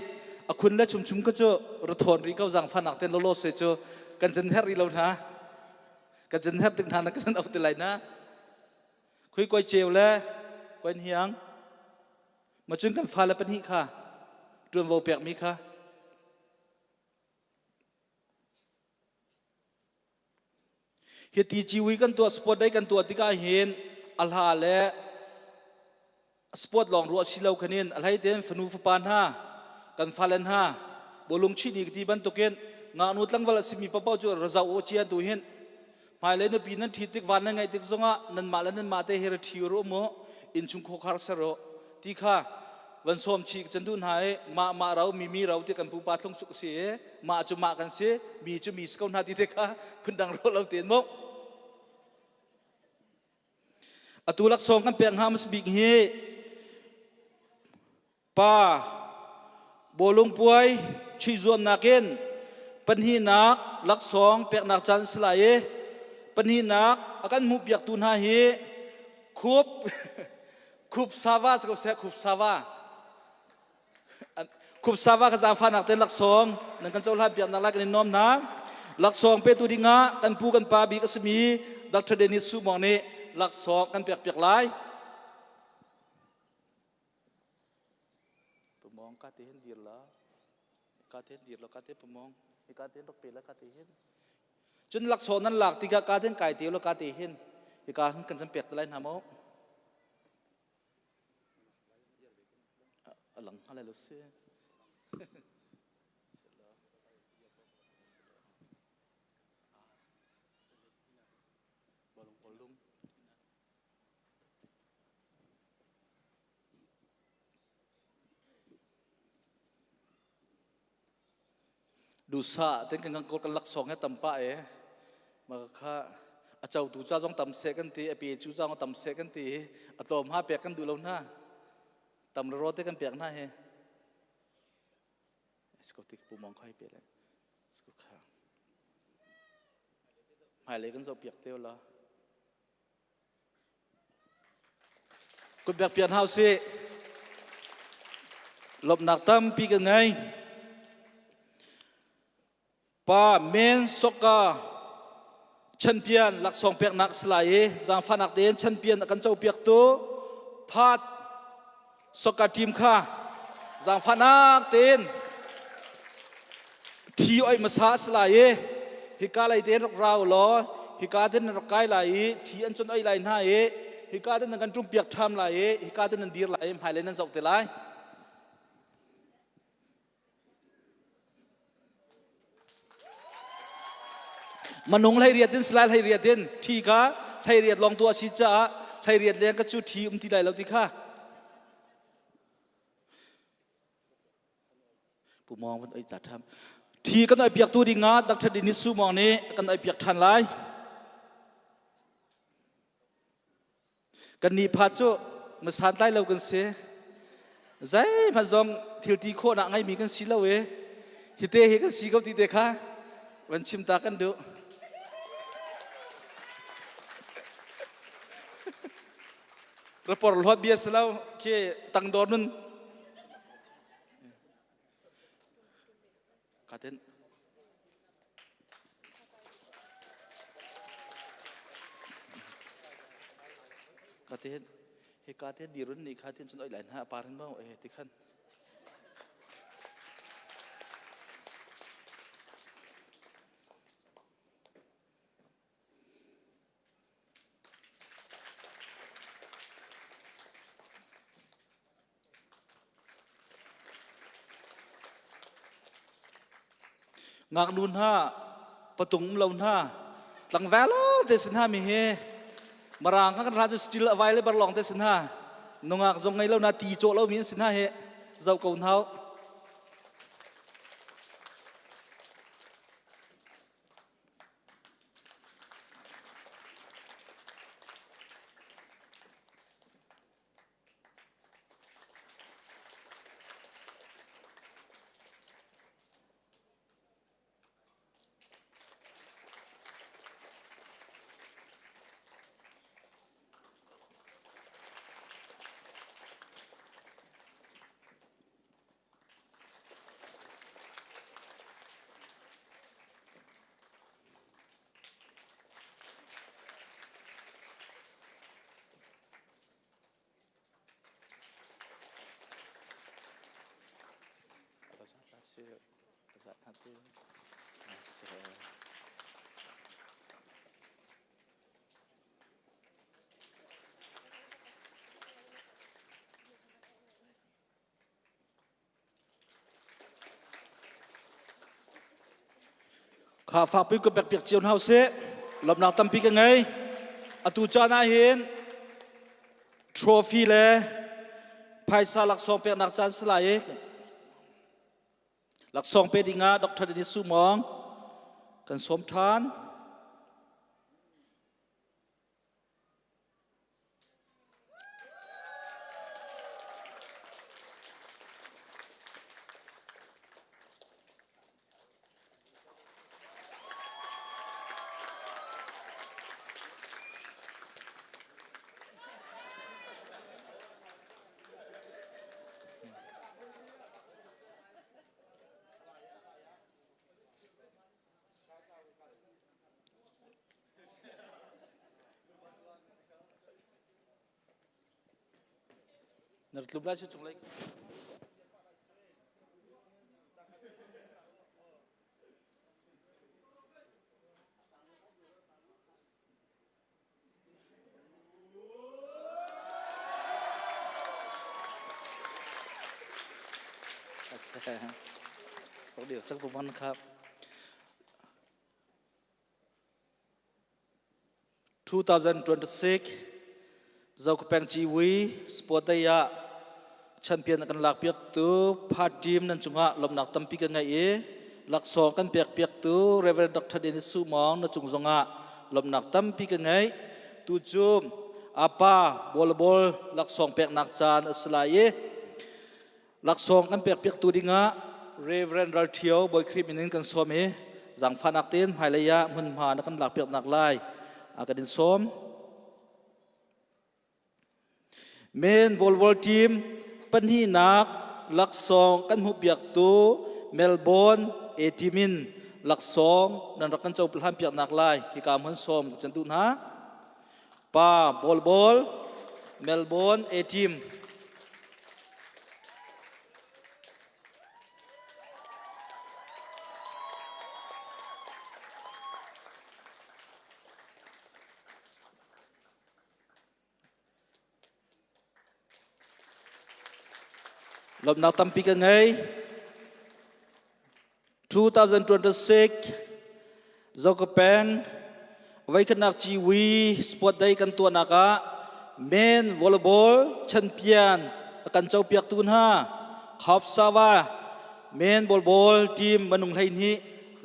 คุณและชุมก็จะรถทนรีเขาจังฟันนักเต้นโลเสจกันจันเฮรีเรานะกันจันเฮตึงทานกันจันเอาแต่ไรนะคุยก้อยเจียวแล้วก้อยเฮียงมาจนกันฟ้าและเป็นหิค่ะรวมโวเปียกมีค่ะเฮตีจีวีกันตัวสปอร์ตได้กันตัวที่กาเห็นอัลฮาและสปอร์ตลองรัวชิลาวคันินอะไรเด่นฟนูฟปานฮากันฟาเลนฮาบอลงชินีกที่บันตุเกนงานอุดลังวลสิมีปะเป้าจูรซาโอเชียดูเห็นภายในปีนั้นที่ติกวันนั้นไงติกซงะนั้นมาแล้วนั้นมาเตเฮรทิวโรโมอินชุงโคคาร์สโรที่ข้าวันสวมชีกจันดุนหายมาเรามีเราที่กันปูปาทลงสุกเสียมาจุมากันเสียมีจุมีสกาวนาที่เด็กข้าคุณดังรถเราเตียนโมอตุลักษณ์กันเปียงฮามสบิกเฮป้าโบลงป่วยช่วยรวมนักเก็นปัญหานักลักษณ์เปียกนักจันสลายปัญหานักอาการมุบยักตุนหาเฮคุบซาวาสก็เสียคุบซาวาขจางฟันนักเต้นลักษณ์นั่นกันเจ้าลาเปียกนักลักกันน้อมนะลักษณ์เปตูดิงะกันปูกันปาบีกัสมีดักทเดนิสุมองนี้ลักษณ์กันเปียกลายมองกาเทนดีละกาเทนดีละกาเทนปมองกาเทนรักเปล่ากาเทนจนหลักโซนั้นหลักที่กาเทนไก่เตียวละกาเทนที่กาขึ้นกันสัมเปียกตะไลหามอกหลังอะไรลุเซ่ดูซาเต็นกันกดกันลักสองให้ตั้มป้ามาค่ะอาเจ้าดูจ้าจ้องตั้มเสกันทีปีจูจ้าต้องตั้มเสกันทีอาตอมห้าเปียกกันดูแล้วนะตั้มรถเต็กันเปียกหน้าเฮสกอติกปูมองค่อยเปียกเลยสกุลข้างหายเลยกันจะเปียกเตี้ยวละคุณเปียกเปียกเฮาสิหลบหนักตั้มปีกันไงป้าเมนสกาแชมเปี้ยนหลักสองเปียกนักสลายจางฟันนักเดินแชมเปี้ยนกันเจ้าเปียกตัวพาดสกาทีมข้า giang phanak tin thi oi masa slai hi ka lai ten rok rau lo hi ka ten rok kai lai thi an chon oi lai na hi ka ten kan tum piak tham lai hi ka ten dir lai phai lai nan zok te lai manung lai riat tin slai lai riat tin thi ka lai riat long tua si cha lai riat leng ka chu thi ti lai lo ti kha pu mong wan oi cha tham thi kan oi piak tu ding nga dak thadi ni su mong ni kan oi piak than lai kan ni pha chu ma san tai lo kan se zai ma zong thil ti kho na ngai mi kan si lo we hi te hi kan si ko ti te kha wan chim ta kan du report lot bias lao ke tang don nun katen he katen dirun ni katen chun oi lain ha parin mau ti khan ngak nun ha patung lo ha tlang velo te sin ha mi he marang kan ra ju still available long te sin ha nongak zong ngai lo na ti cho lo min sin ha he zau ko thauข้าฝากไปกับเปียกเจียวเฮาเสลำนักตั้มปีกันไงอตุจานาเห็นทรอฟี่เลยภายซาหลักสองเปียกนักจานสลายหลักสองเปียดิงาดร.เดนิสสุมองกันสมทานนัดลุบไล่ชุดจงเลยเดี๋ยวสักประมาณครับ2026เราก็เป็นจีวีสปอร์ตยาแชมเปี้ยนกันหลักเปียกตัวพาทีมนั้นจุงะลำนักตั้มปีกันไงหลักสองกันเปียกตัวเรเวอเรนด์ดร.เดนิสสุมองนั้นจุงจงะลำนักตั้มปีกันไงตูจูมอาปาบอลหลักสองเปียกนักจานอัสลายหลักสองกันเปียกตัวดิงะเรเวอเรนด์รัลเทียวบอยคริปมินินกันสวมจังฟันักเต้นไฮเลยะมันมานักกันหลักเปียกนักไล่อาการดินสวมเมนวอลทีมปัญหาหนักหลักสองกันหุบยักตัวเมลเบิร์นเอทีมินหลักสองนั่นรักกันเจ้าพลันเปียกหนักไล่ที่การมันสมจันทุนฮะป้าบอลเมลเบิร์นเอทีม ลบนักตั้มปีกันไง2026จอกเป็นไว้ขนักจีวีสปอร์ตได้กันตัวนักะเมนวอลเลย์บอลแชมเปี้ยนกันเจ้าเปียกตุนห้าขอบสาวาเมนวอลเลย์บอลทีมมันนุ่งไทยนี้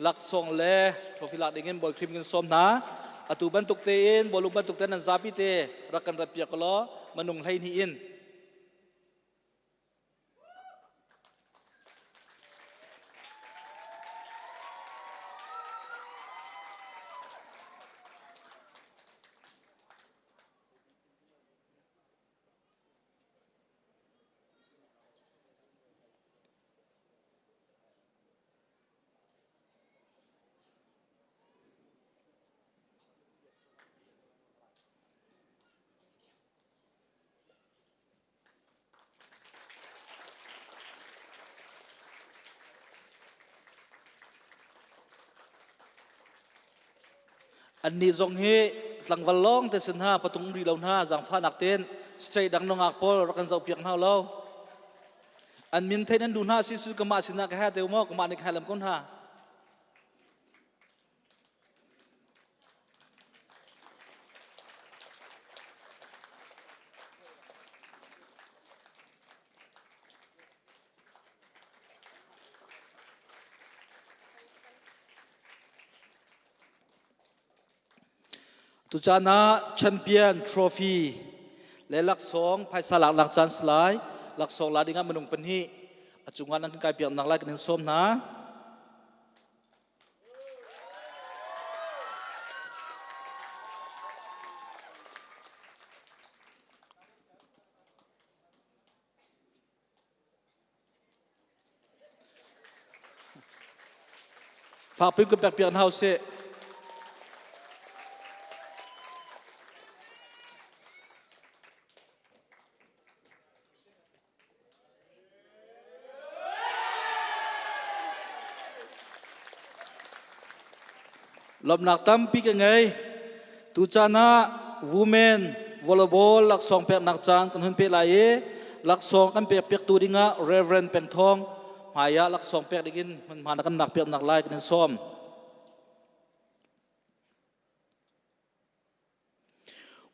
ลักส่งเล่ทรอฟีลักดิ่งเงินบอลครีมเงินส้มนะอตุบันตุกเตนบอลลูบันตุกเตนนันซาปิเตรักกันรับเปียกล้อมันนุ่งไทยนี้อินอันนี้ทรงเฮหลังวันล้องแต่สินห้าประตูรีเหล่าห้าจังฟ้านักเต้นสเตย์ดังนองอักพอลรักกันเจ้าเปียกเท่าเราอันมินเทนันดูห้าสิสุกมาสินาแค่เดียวมอกมาในแค่ลำก้นห้าตุจานะแชมเปี้ยนทรอฟีและหลักสองภายสลักหลักจานสลายหลักสองลาดิงามมนุงเป็นฮีอจุงานนักกายเปียกนักไล่กันส้มนะฝากพิมพ์กับเปียกเฮาเซลบนักตั้มปีกันไงตุจานะวูแมนวอลเลย์บอลหลักสองเปียกนักจานกันหุ่นเปียลายหลักสองกันเปียกเปียกตูดิงะเรเวรนเปียงทองหายะหลักสองเปียกดิกินมันมานักกันหนักเปียกนักไล่กันซ้อม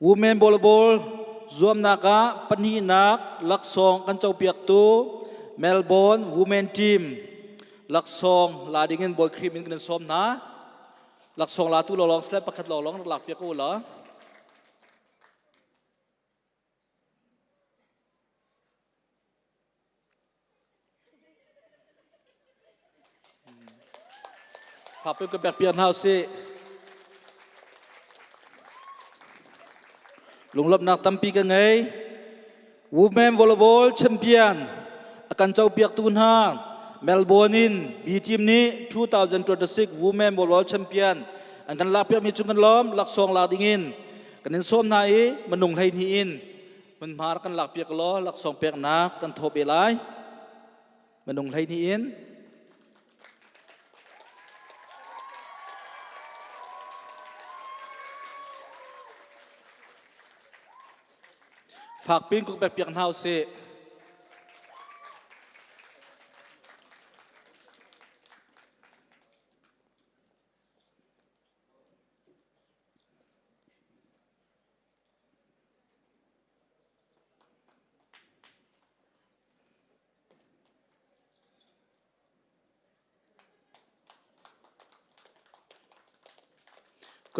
วูแมนวอลเลย์บอลรวมนักะปัญหานักหลักสองกันเจ้าเปียกตูเมลเบิร์นวูแมนทีมหลักสองลาดิกินบอลครีมกันซ้อมนะหลักสองลาตุลองสเลปประคัดลองหลักเปียกกูเหรอฝากเปียกกับแบบเปียนเฮาสิลงรับนักตั้มปีกันไงวูแมนวอลเลย์บอลแชมเปี้ยนอาการเจ้าเปียกตูนห้าเมลเบิร์นบีทีมนี้2026 Women Volleyball Champion อันกันลาเปียมีจุงกันล้อมหลักสองหลักดิ่งกันนินส้มนายมันนุ่งไทยนี่อินมันมากันหลักเปียกล้อหลักสองเปียกนักกันโทบเอไลมันนุ่งไทยนี่อินฝากปิ้งกุกแบบเปียกเฮาเซ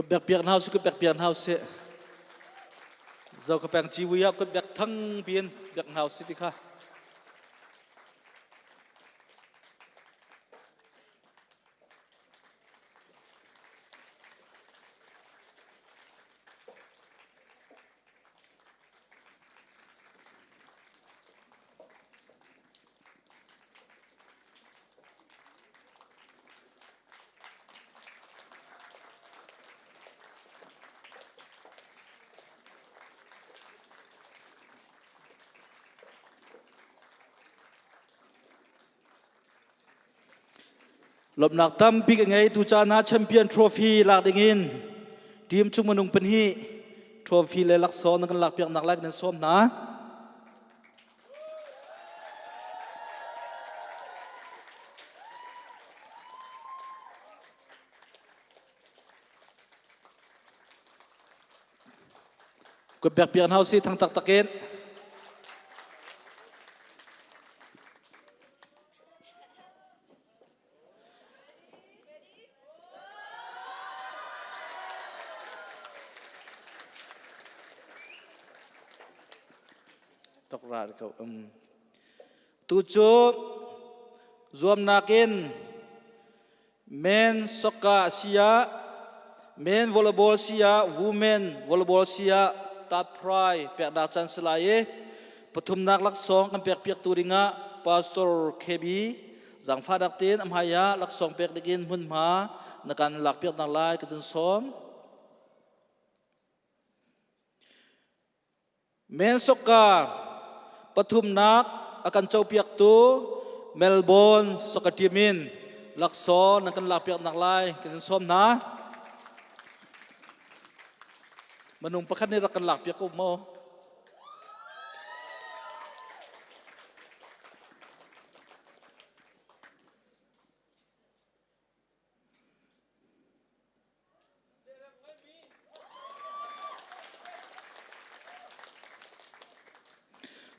ก็แบบเปียกเฮาสิก็แบบเปียกเฮาสิเราก็แปลงชีวิตก็แบบทั้งเปลี่ยนแบบเฮาสิที่ค่ะลบนักตั้มปีกันไงตุจานะแชมเปี้ยนทรอฟีหลักดิ่งอินทีมชุมมนุงเป็นฮีทรอฟีเลยหลักซ้อนกันหลักเปียกหนักไล่กันซ้อมนะ กดเปียกๆเฮาสิทางตักตะเกนตกราดเขาตูจูรวมนากินเมนสกาเซียเมนวอลเลย์บอลเซียวูเมนวอลเลย์บอลเซียตัดพรายเปียกดาจันสลายปฐุมนักลักสองกันเปียกตูดิงะปาสตอร์เคบีจังฟ้าดักเตนอัมหายาลักสองเปียกดิกินหุ่นมาในการหลักเปียกนักลายกันจนซ้อมเมนสกาปฐุมนักอาการเจ้าเปียกตูเมลเบิร์นสกัดทีมินลักษณนักการหลักเปียกนักลายกันซ้อมนะมนุษย์ประคันในรักกันหลักเปียกกุมโม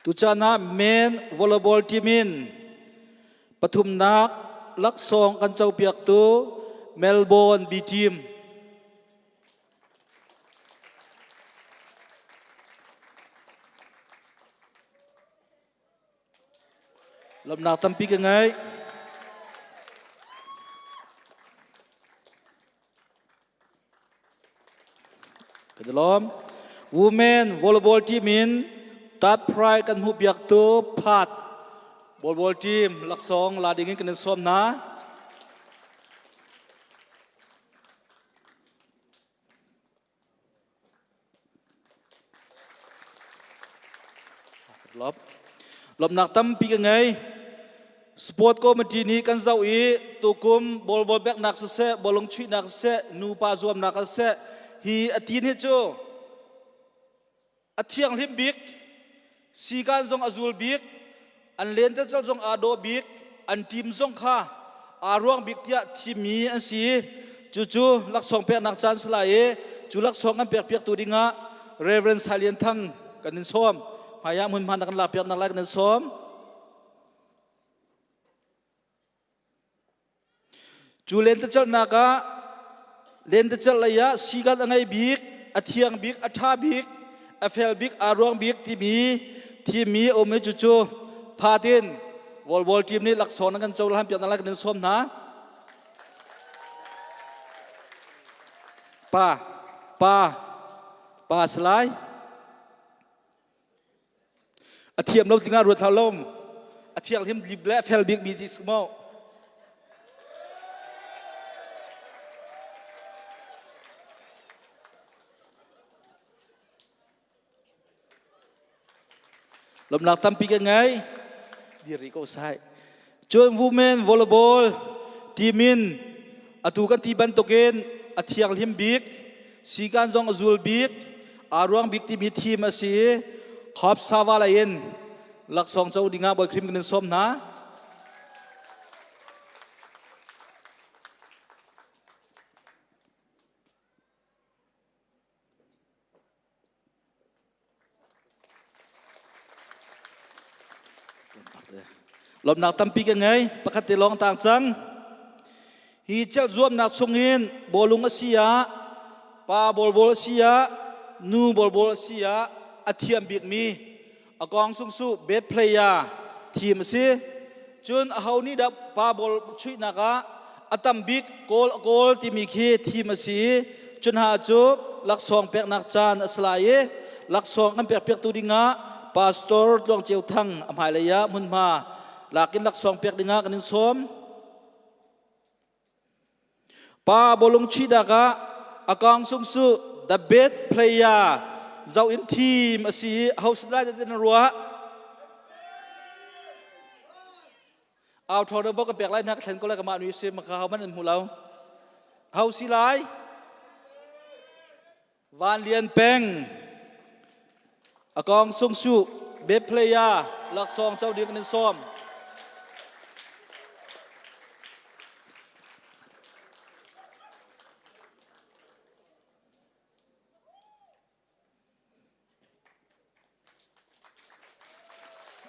ตุจานะเมนวอลเลย์บอลทีมินปฐุมนักลักษณกันเจ้าเปียกตูเมลเบิร์นบีทีมลำนักตั้มปีกันไงกันจะล้อมวูแมนวอลเลย์บอลทีมินตัดพรายกันหุบยักตัวพัดบอลทีมลักสองลาดิ่งกันในซ้อมนะลบนักตั้มปีกันไงสปอร์ตก็มาทีนี้กันเจ้าอีตุกุมบอลแบกนักเสะบอลลงชีนักเสะนูปาจวมนักเสะฮีอตีนเฮโจอเทียงลิมบิกสีการจงอาจูลบิกอันเลนเตเจ้าจงอาโดบิกอันทีมจงข้าอารวงบิกเตียทีมีอันสีจู่ลักสองเปียกนักจันสลายจู่ลักสองกันเปียกตัวดิ่งะเรเวนซาเลียนทั้งกันนินซ้อมพยายามมุ่งมั่นกันหลับเปียกนักไล่กันนินซ้อมจู่เลนเตเจ้านักเลนเตเจ้าระยะสีการอังไงบิกอเทียงบิกอัฐาบิกอเฟลบิกอารวงบิกทีมีโอเมจู่พาดินวอลบอลทีมนี้ลักษณะกันเจ้าล้านเปียกนักไล่กันนินซ้อมนะป้าสไลด์อเทียมเราถึงงานรวดเท้าลมอเทียมทีมลิบและเฟลบิกบีทีสมอลลำหนักตั้มปีกันไงดีริโกไซจวนวูแมนวอลเลย์บอลทีมินอตูกันทีบันตกเกนอเทียงลิมบิกสีการจงอจูลบิกอารวงบิกทีมีทีมอาศีขอบซาวาลาเอ็นลักสองเจ้าดิ่งาบอยครีมกันส้มนะลมหนักตั้มปีกันไงปกติลองต่างจังฮีเจ้าร่วมนักชงหินบอลลุงเสียปาบอลเสียนูบอลเสียอเทียมบิกมีอกองสุงสุเบสเพลย์ทีมสิจนเขานี่ดับปาบอลช่วยนักอตัมบิกโกลที่มีคีทีมสิจนหาจูบลักสองเปียกนักจานสลายลักสองกันเปียกตูดิงะปาสตอร์ดวงเจียวทั้งอภัยระยะมุนมาหลักกินลักสองเปียกดิงะกันนิสมปาบอลงชีดากะอากองสุงสุดับเบสเพลย์เจ้าอินทีมสิเฮาสไลด์จะเป็นรัวเอาทอร์เดบอกกับเปียกไล่นักเทนก็เลยกับมาหนุ่ยเซมาเขามันหูเราเฮาสิไลวานเลียนแปงอากองสุงสุเบสเพลย์หลักสองเจ้าเดียกันในซ้อม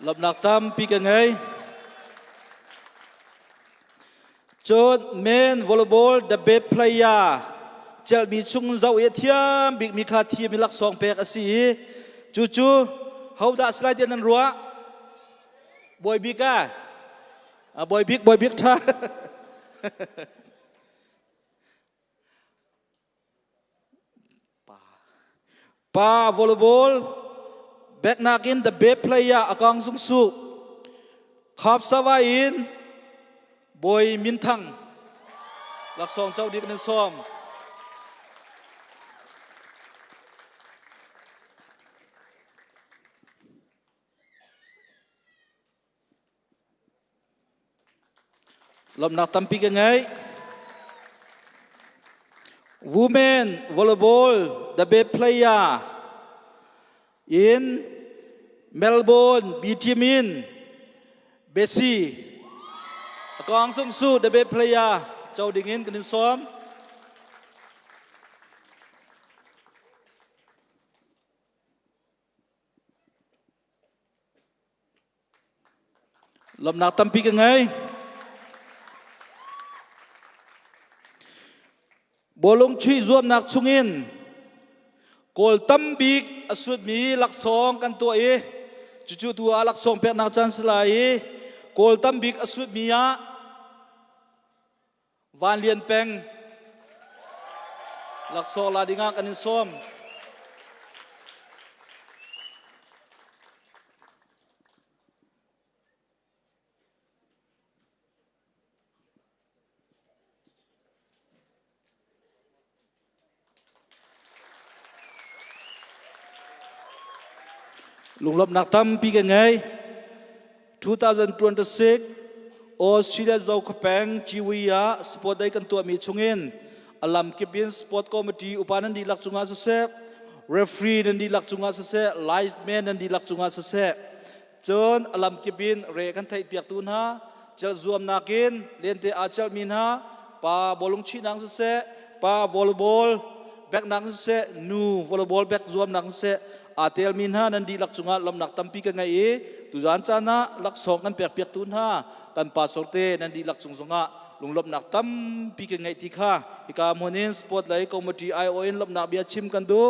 ลบนักตั้มปีกันไงจดเมนวอลเลย์บอลเดอะเบสเพลย์จะมีชุงเจ้าเอเทียมบิ๊กมีคาทีมีหลักสองแปกอสีจู่ๆเขาด่าสไลด์เดียนนันรัวบอยบิ๊กบอยบิ๊กท่าป้าวอลเลย์บอลแบกนักอินเดอะเบสเพลย์อากางสุงสุขับสวายอินบอยมินทังหลักสองเจ้าดีกันซ้อมลำนักตั้มปีกันไง Women volleyball the best player in Melbourne Bitumen Bessie กองส่งสู้ the best player เจ้าดิ่งอินกันซ้อมลำนักตั้มปีกันไงบอลงช่วยรวมนักชุงอินโกลตั้มบิกอสุดมีหลักสองกันตัวจู่ๆตัวหลักสองเป็นนักจันทร์สลายโกลตั้มบิกอสุดมีวานเลียนแปงหลักสองลาดิงากันซ้อมลุงลบนักตั้มปีกันไง2026 ออสเตรเลียเจ้าขแปงจีวียาสปอร์ตได้กันตัวมีชงเงินอลัมเก็บบินสปอร์ตคอมมิตี้อุปนันดีหลักจุงอาเซเรฟรีนันดีหลักจุงอาเซไลฟ์แมนนันดีหลักจุงอาเซจนอลัมเก็บบินเรกันไทยเปียกตุนฮะเจลรวมนักเนเลียนเตอาเจลมินฮะปาบอลงชีนังเซปาบอลบอลแบกนังเซนูวอลเลย์บอลแบกรวมนังเซอาเทลมินฮานันดีหลักจุงอาลำนักตั้มปีกันไงตุจานจานะหลักสองกันเปียกตุนฮะกันปาสโอเตนันดีหลักจุงอาลุงลบนักตั้มปีกันไงที่ข้าฮิกาโมนินสปอร์ตไลท์คอมมิตี้ไอโอเอ็นลบนักเบียชิมกันดู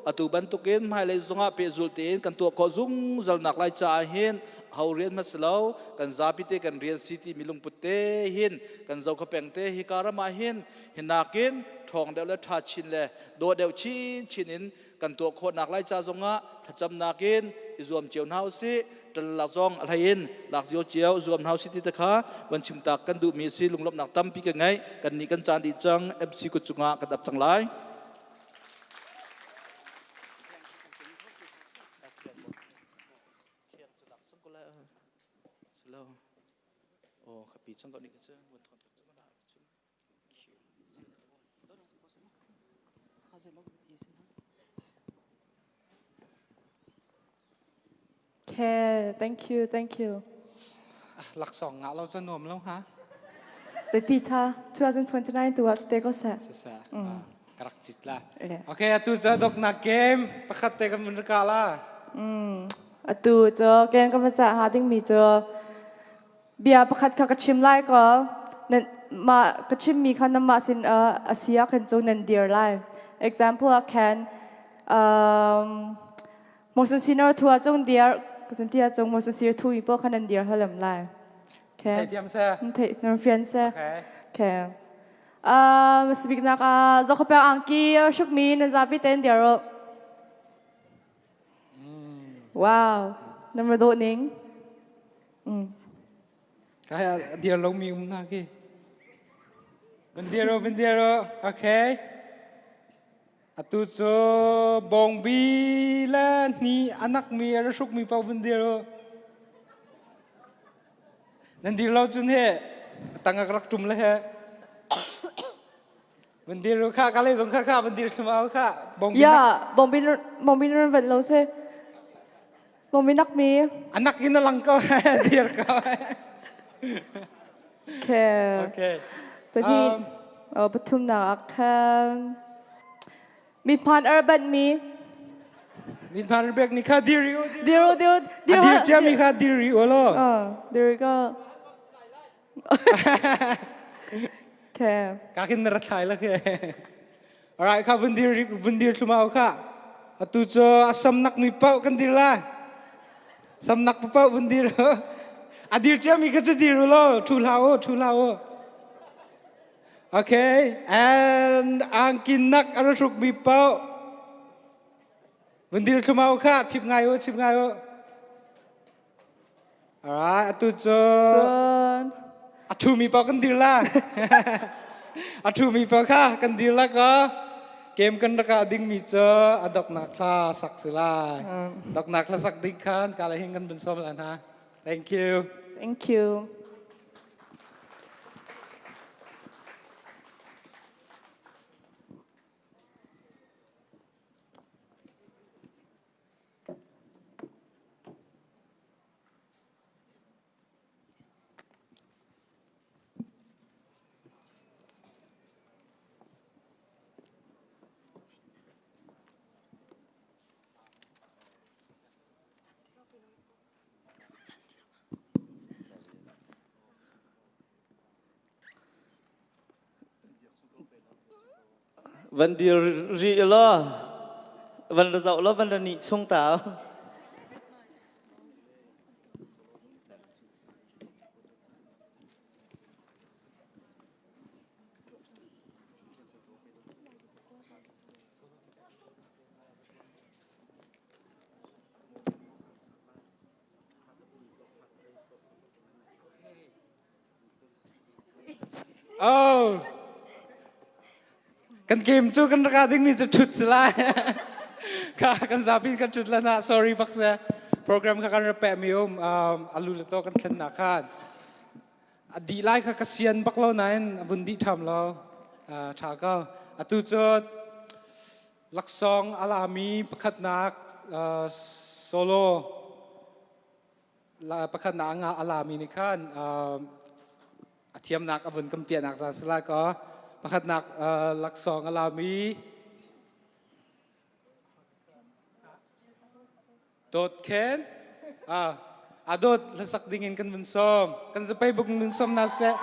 อตุบันตุกินไม่เลยจุงอาเปจุลเตนกันตัวขอจุงจัลนักไลจ่าเห็นเขาเรียนมาสลาวกันซาปิเตกันเรียนซิตี้มิลุงปุตเตเห็นกันเจ้าขแปงเตฮิการามาเห็นนักเก็นทองเดลเลทัดชินเลยโดดเดลชินินกันตัวคนนักไล่จ่าจงะถ้าจำนักเองอิจวมเจียวนาสิตลลักจงอะไรเองหลักเจียวจวมนาสิที่ตะขาวันชิมตักกันดูมีสิลุงลบนักตั้มปีกันไงกันนี่กันจานดีจังเอฟซีกุจงะกันดับจังไรโอ้ขับปีจังก็นี่ก็เจ้าวันทอนจังก็ได้โอเค thank you หลักสองเราจะหน่วมแล้วฮะจะตีชา2029ตัวสเตก็เสร็จกรักจิตละโอเคตุจะดอกนักเกมประคัตเตกันมันกาละตุจะเกมก็มาจากหาดิ้งมีจะเบียประคัตขัดชิมไล่ก็นั่นมากระชิมมีคันน้ำมาสินอาเซียกันจงนั่นเดียร์ไล่ example แคนมอสันซีนอร์ทัวจงเดียร์ก็สันที่จงมอสันซีนอร์ทัวมีพวกคันนั่นเดียร์เท่าไหร่ไล่โอเคไทยเทียมเซ่ไทยนอร์เฟียนเซ่โอเคสปิกนักจะขบเอาอังกี้ชุกมีนั่นจะพิเตนเดียร์ว้าวนั่นมาโดดนิ่งkayak dia lomi umna ke bendero okay atu so bong bi la ni anak mi arasuk mi pau bendero nanti lau chun he tanga krak tum la he bendero kha kale jong kha bendero ma kha bong bi ya bong bi ran vet lo se bong bi nak mi anak ina lang ko dia ka Okay. Tapi, betul nak akan. Mi pan urban mi. Min Panbek ni kha Dirio. Diru Dir cha mi kha Dirio lo. Diru ก็ โอเค Kakin narathai la ke. Alright, kha bundir tlumau kha. Atu cho asamnak mi pau kan dirla. Samnak pau bundir. Adir cha mi kha diru lo, thulao. Okay, and angkinak arusuk mi pau. Bundir tlumau kha, chip ngai o. Alright, atu cho Atu mi pau kan dirla. Atu mi pau kha kan dirla ko. Game kan raka ding mi cho adok na kla sak sila. Dok na kla sak ding kan kala hing kan bensom lan ha. Thank you. Thank you. Văn điều rị lo Văn là dậu lo Văn là nị chung táo Oh. Kan game chu kan raka ding mi chu thut sila. Ka kan zapin kan thut la na sorry baksa. Program ka kan repe mi alu la to kan thlan na khan. Adi lai kha kasian baklo nain bundi tham lo. Tha ka atu chu laksong alami pakhat nak solo la pakhat na nga alami ni khan Athiam nak abun kampian nak san sila ko pakhat nak laksong alami dot ken adot lasak dingin kan bunsom kan sapay bug bunsom nasa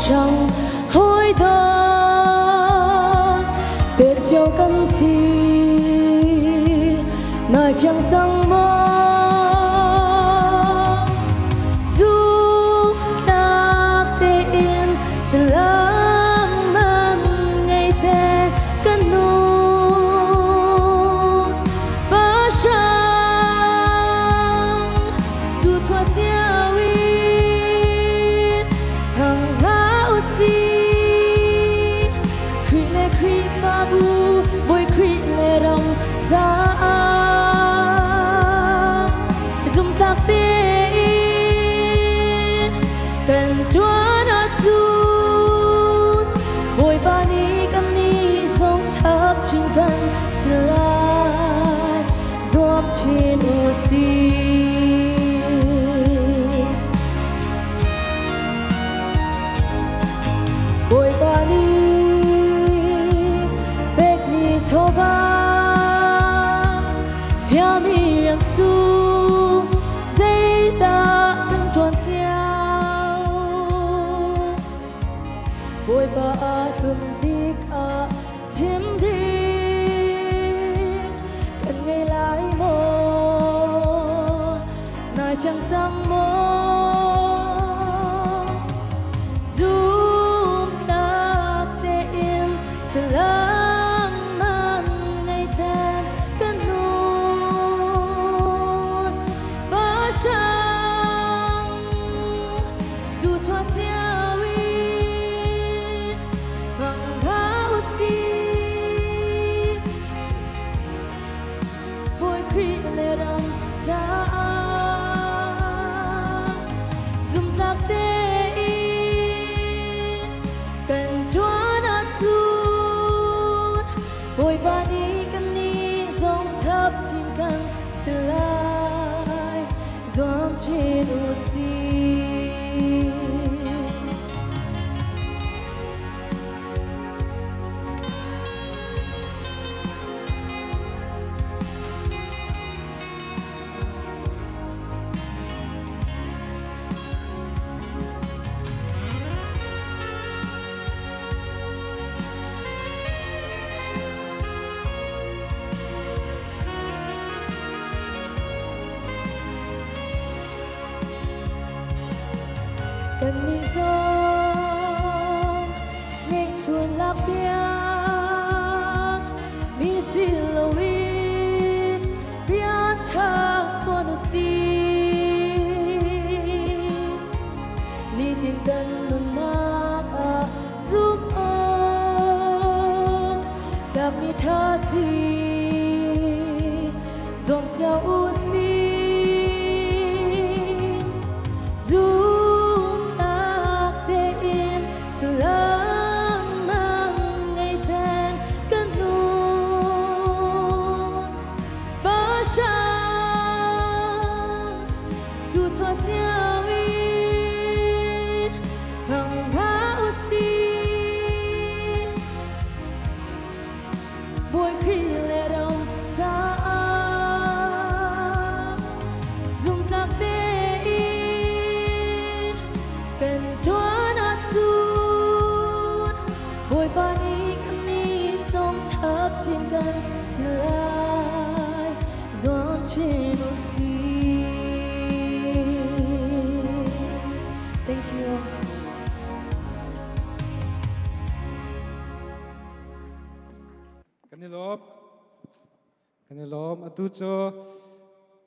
Sang hối đó biệt châu căn si nài phiang trăng mơ du ta tên slam man ngày te căn nu ba sang du thoa chia vi hằng boy creep le rong za zum tak te kan chuan a chun boy ba ni kan ni song thap chin kan slai zom chin o si boy ba ni Tova phía mi yang su dây ta từng tròn treo bồi ba thường đi cả chiếm đi cần ngày lại mơ nài phiang trăng mơ cần đi gió nên chuồn lạc biếng mi xin lâu in biếng thơ con si ni tin tân nôn nát zoom on gặp mi thơ si dòng chào u si zoom lạc để in sự lãng mạn ngày tên cơn nôn ba sáng dù cho theo in hằng hóa xin bồi khi lệ đồng ra dùng lạc để in cần chúa nát xuống bồi ba ní cân ní sống thấp trên gần lại gió trên oxy. Thank you. Kan ni lom atu cho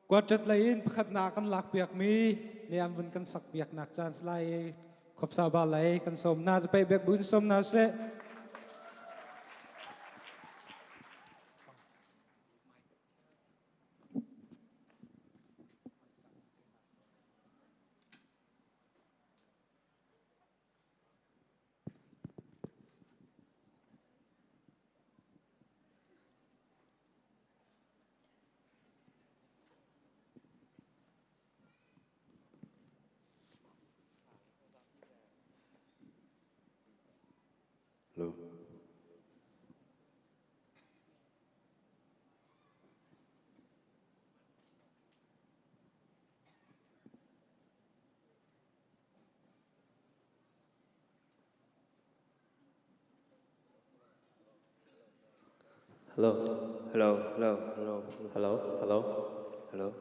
quartet lain pakhat na kan lak piak mi liam bun kan sak piak nak chance lai khop sa ba lai kan som naจะไปเบกบุญsom na se Hello. Hello, hello, hello, hello, hello, hello, hello.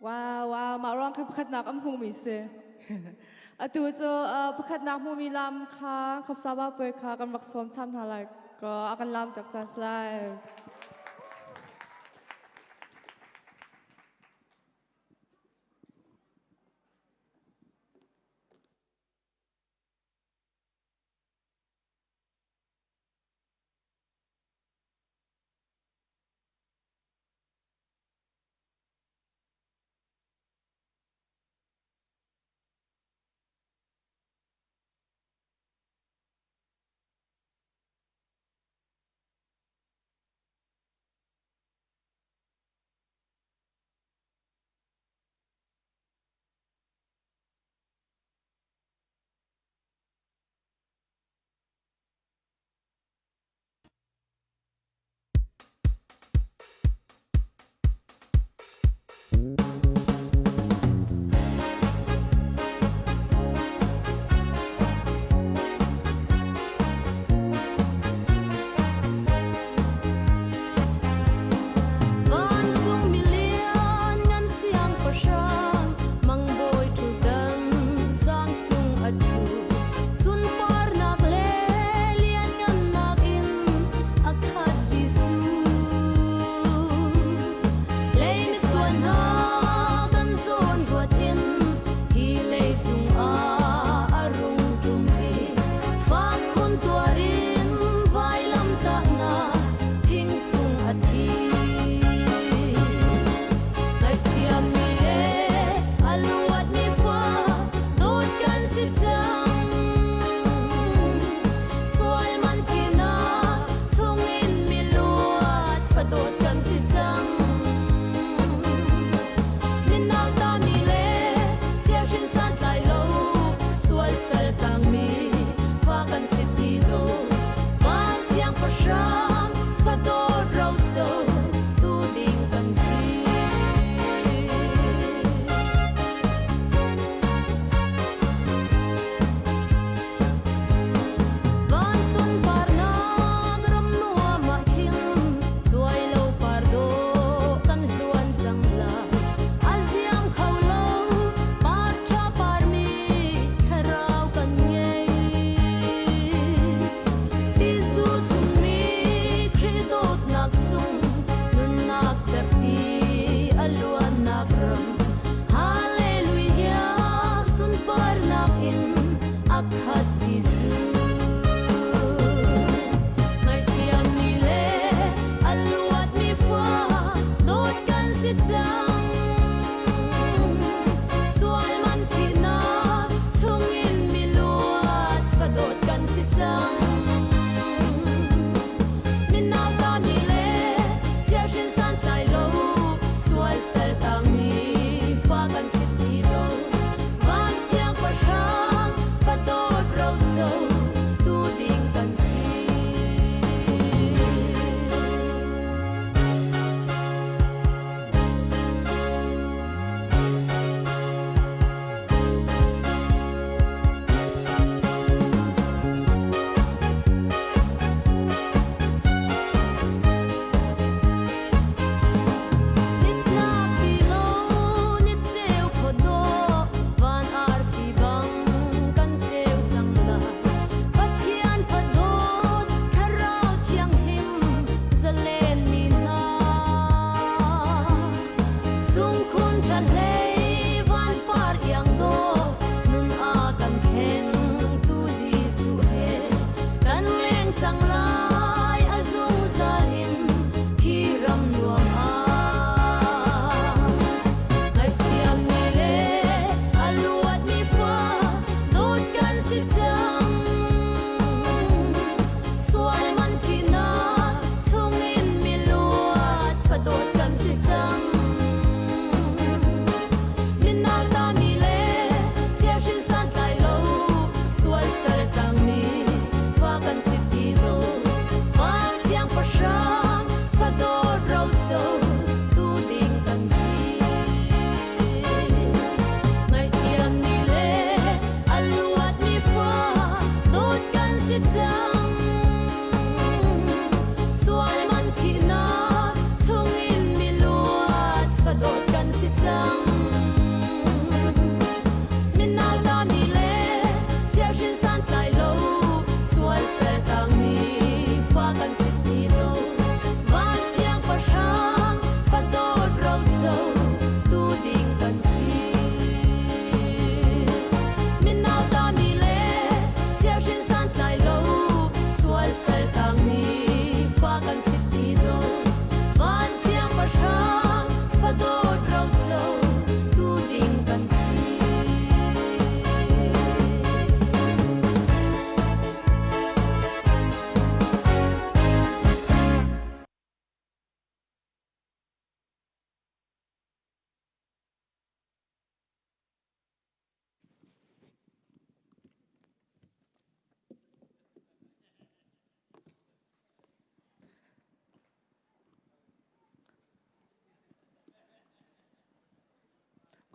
wow ma rong kha pakhat nak am hung mi se atu cho pakhat nak mu mi lam kha khop sa ba poi kha kan mak som tham tha lai ko akan lam tak chan slai Hãy subscribe cho kênh Ghiền Mì Gõ để không bỏ lỡ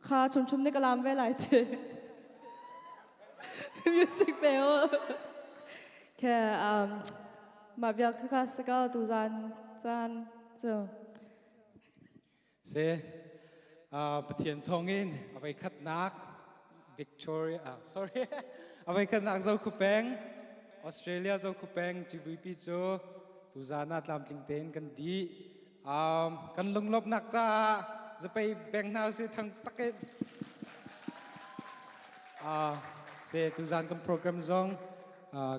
ค่ะชุมๆในกะลามไว้หลายเท music เบลแค่มาเบียคือค่ะสกาวตูจานเจ้า เซประเทียนทองอินเอาไปคัดนัก Victoria sorry เอาไปคัดนักเจ้าคุแปงออสเตรเลียเจ้าคุแปง GVP เจ้าตูจานาตามจริงเต้นกันดีกันลงลบนักจะไปแบ่งนาสิทางตะเกตเซตูจานกันโปรแกรมซอง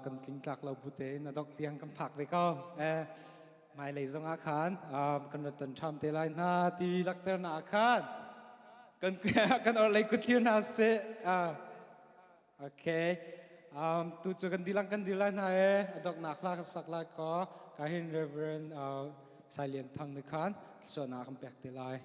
กันจริงจักเราบุเตนดอกเตียงกันผักไปก็ไม่เลยซองอาคารกันรัตันทำเตลัยนาตีลักเตอร์นาอาคารกันอะไรกุฏินาเซโอเคตูจะกันดีลังกันดีลัยนาดอกนักลากสักลายก็การเห็น Reverend Silent ทางนึกขันส่วนนักคำแปลกเตลัย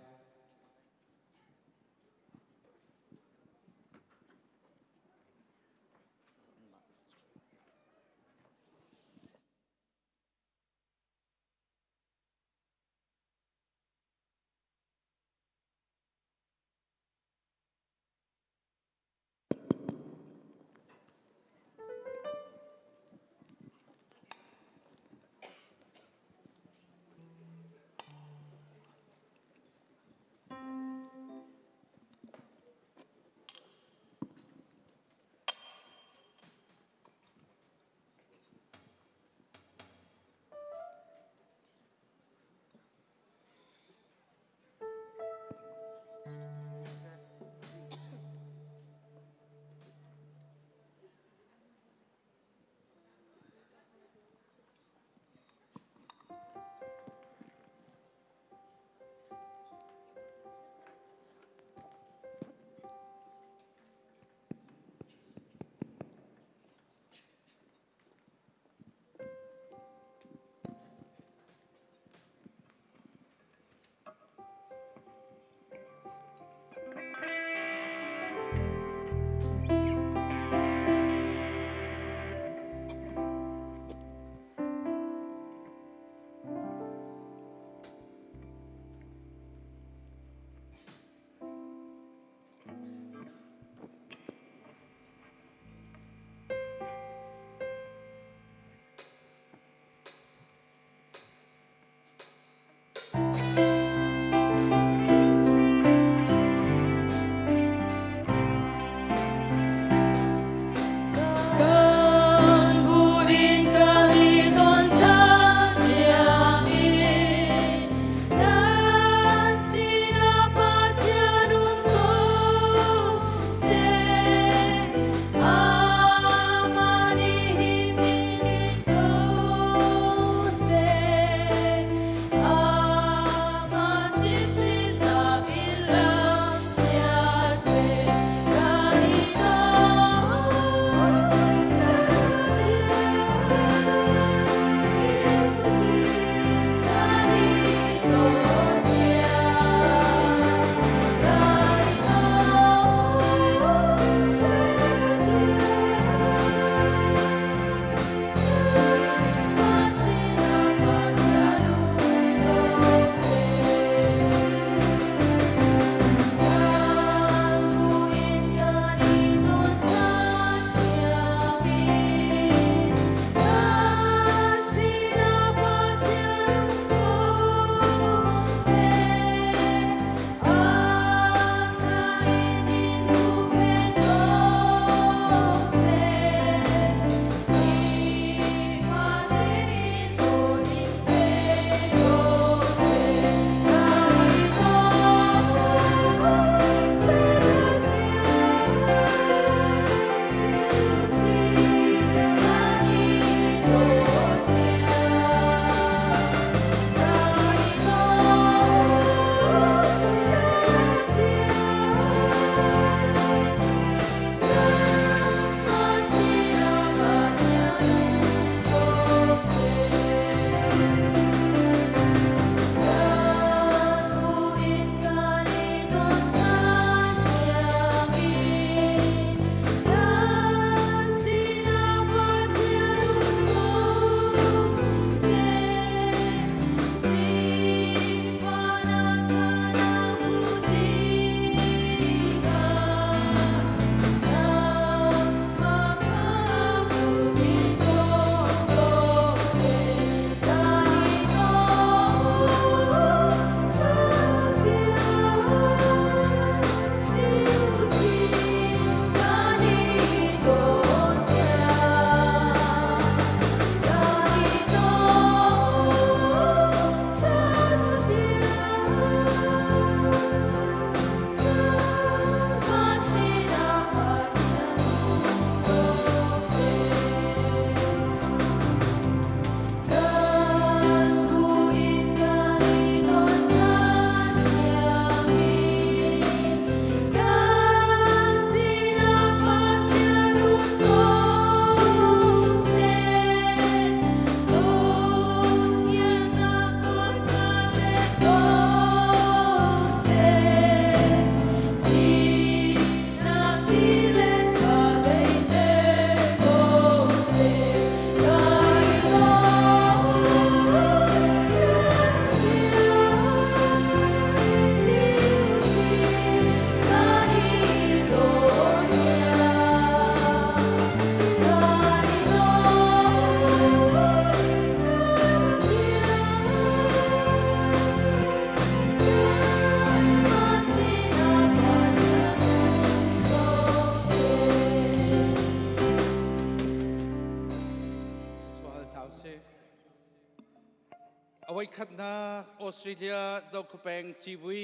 ขัดนาออสเตรเลียเจ้าขแปงจีบุย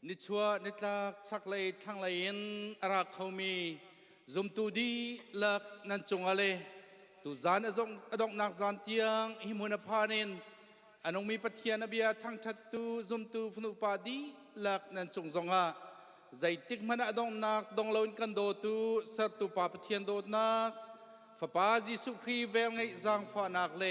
นิชัวนิตลักชักเลยทั้งเลยนอารักเขามีซุมตูดีลักนันจงอะไรตูจานอดงนักจานเตียงหิมุนพานินอนงมีปะเทียนอเบียทั้งทัดตูซุมตูฟนุปาดีลักนันจงจงอาใจติกมันอดงนักดงลอยกันโดตูสัตตูปาปะเทียนโดนักฟะปาจิสุครีเวลไงจางฟานักเล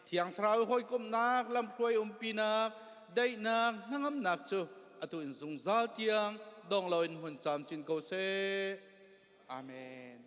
เทียงทราวหอยกมนักลำครวยปีนักได้นักนั่งนักจูอตุอินซุงซาลเทียงดงลอยหุ่นจามจินโกเซอาเมน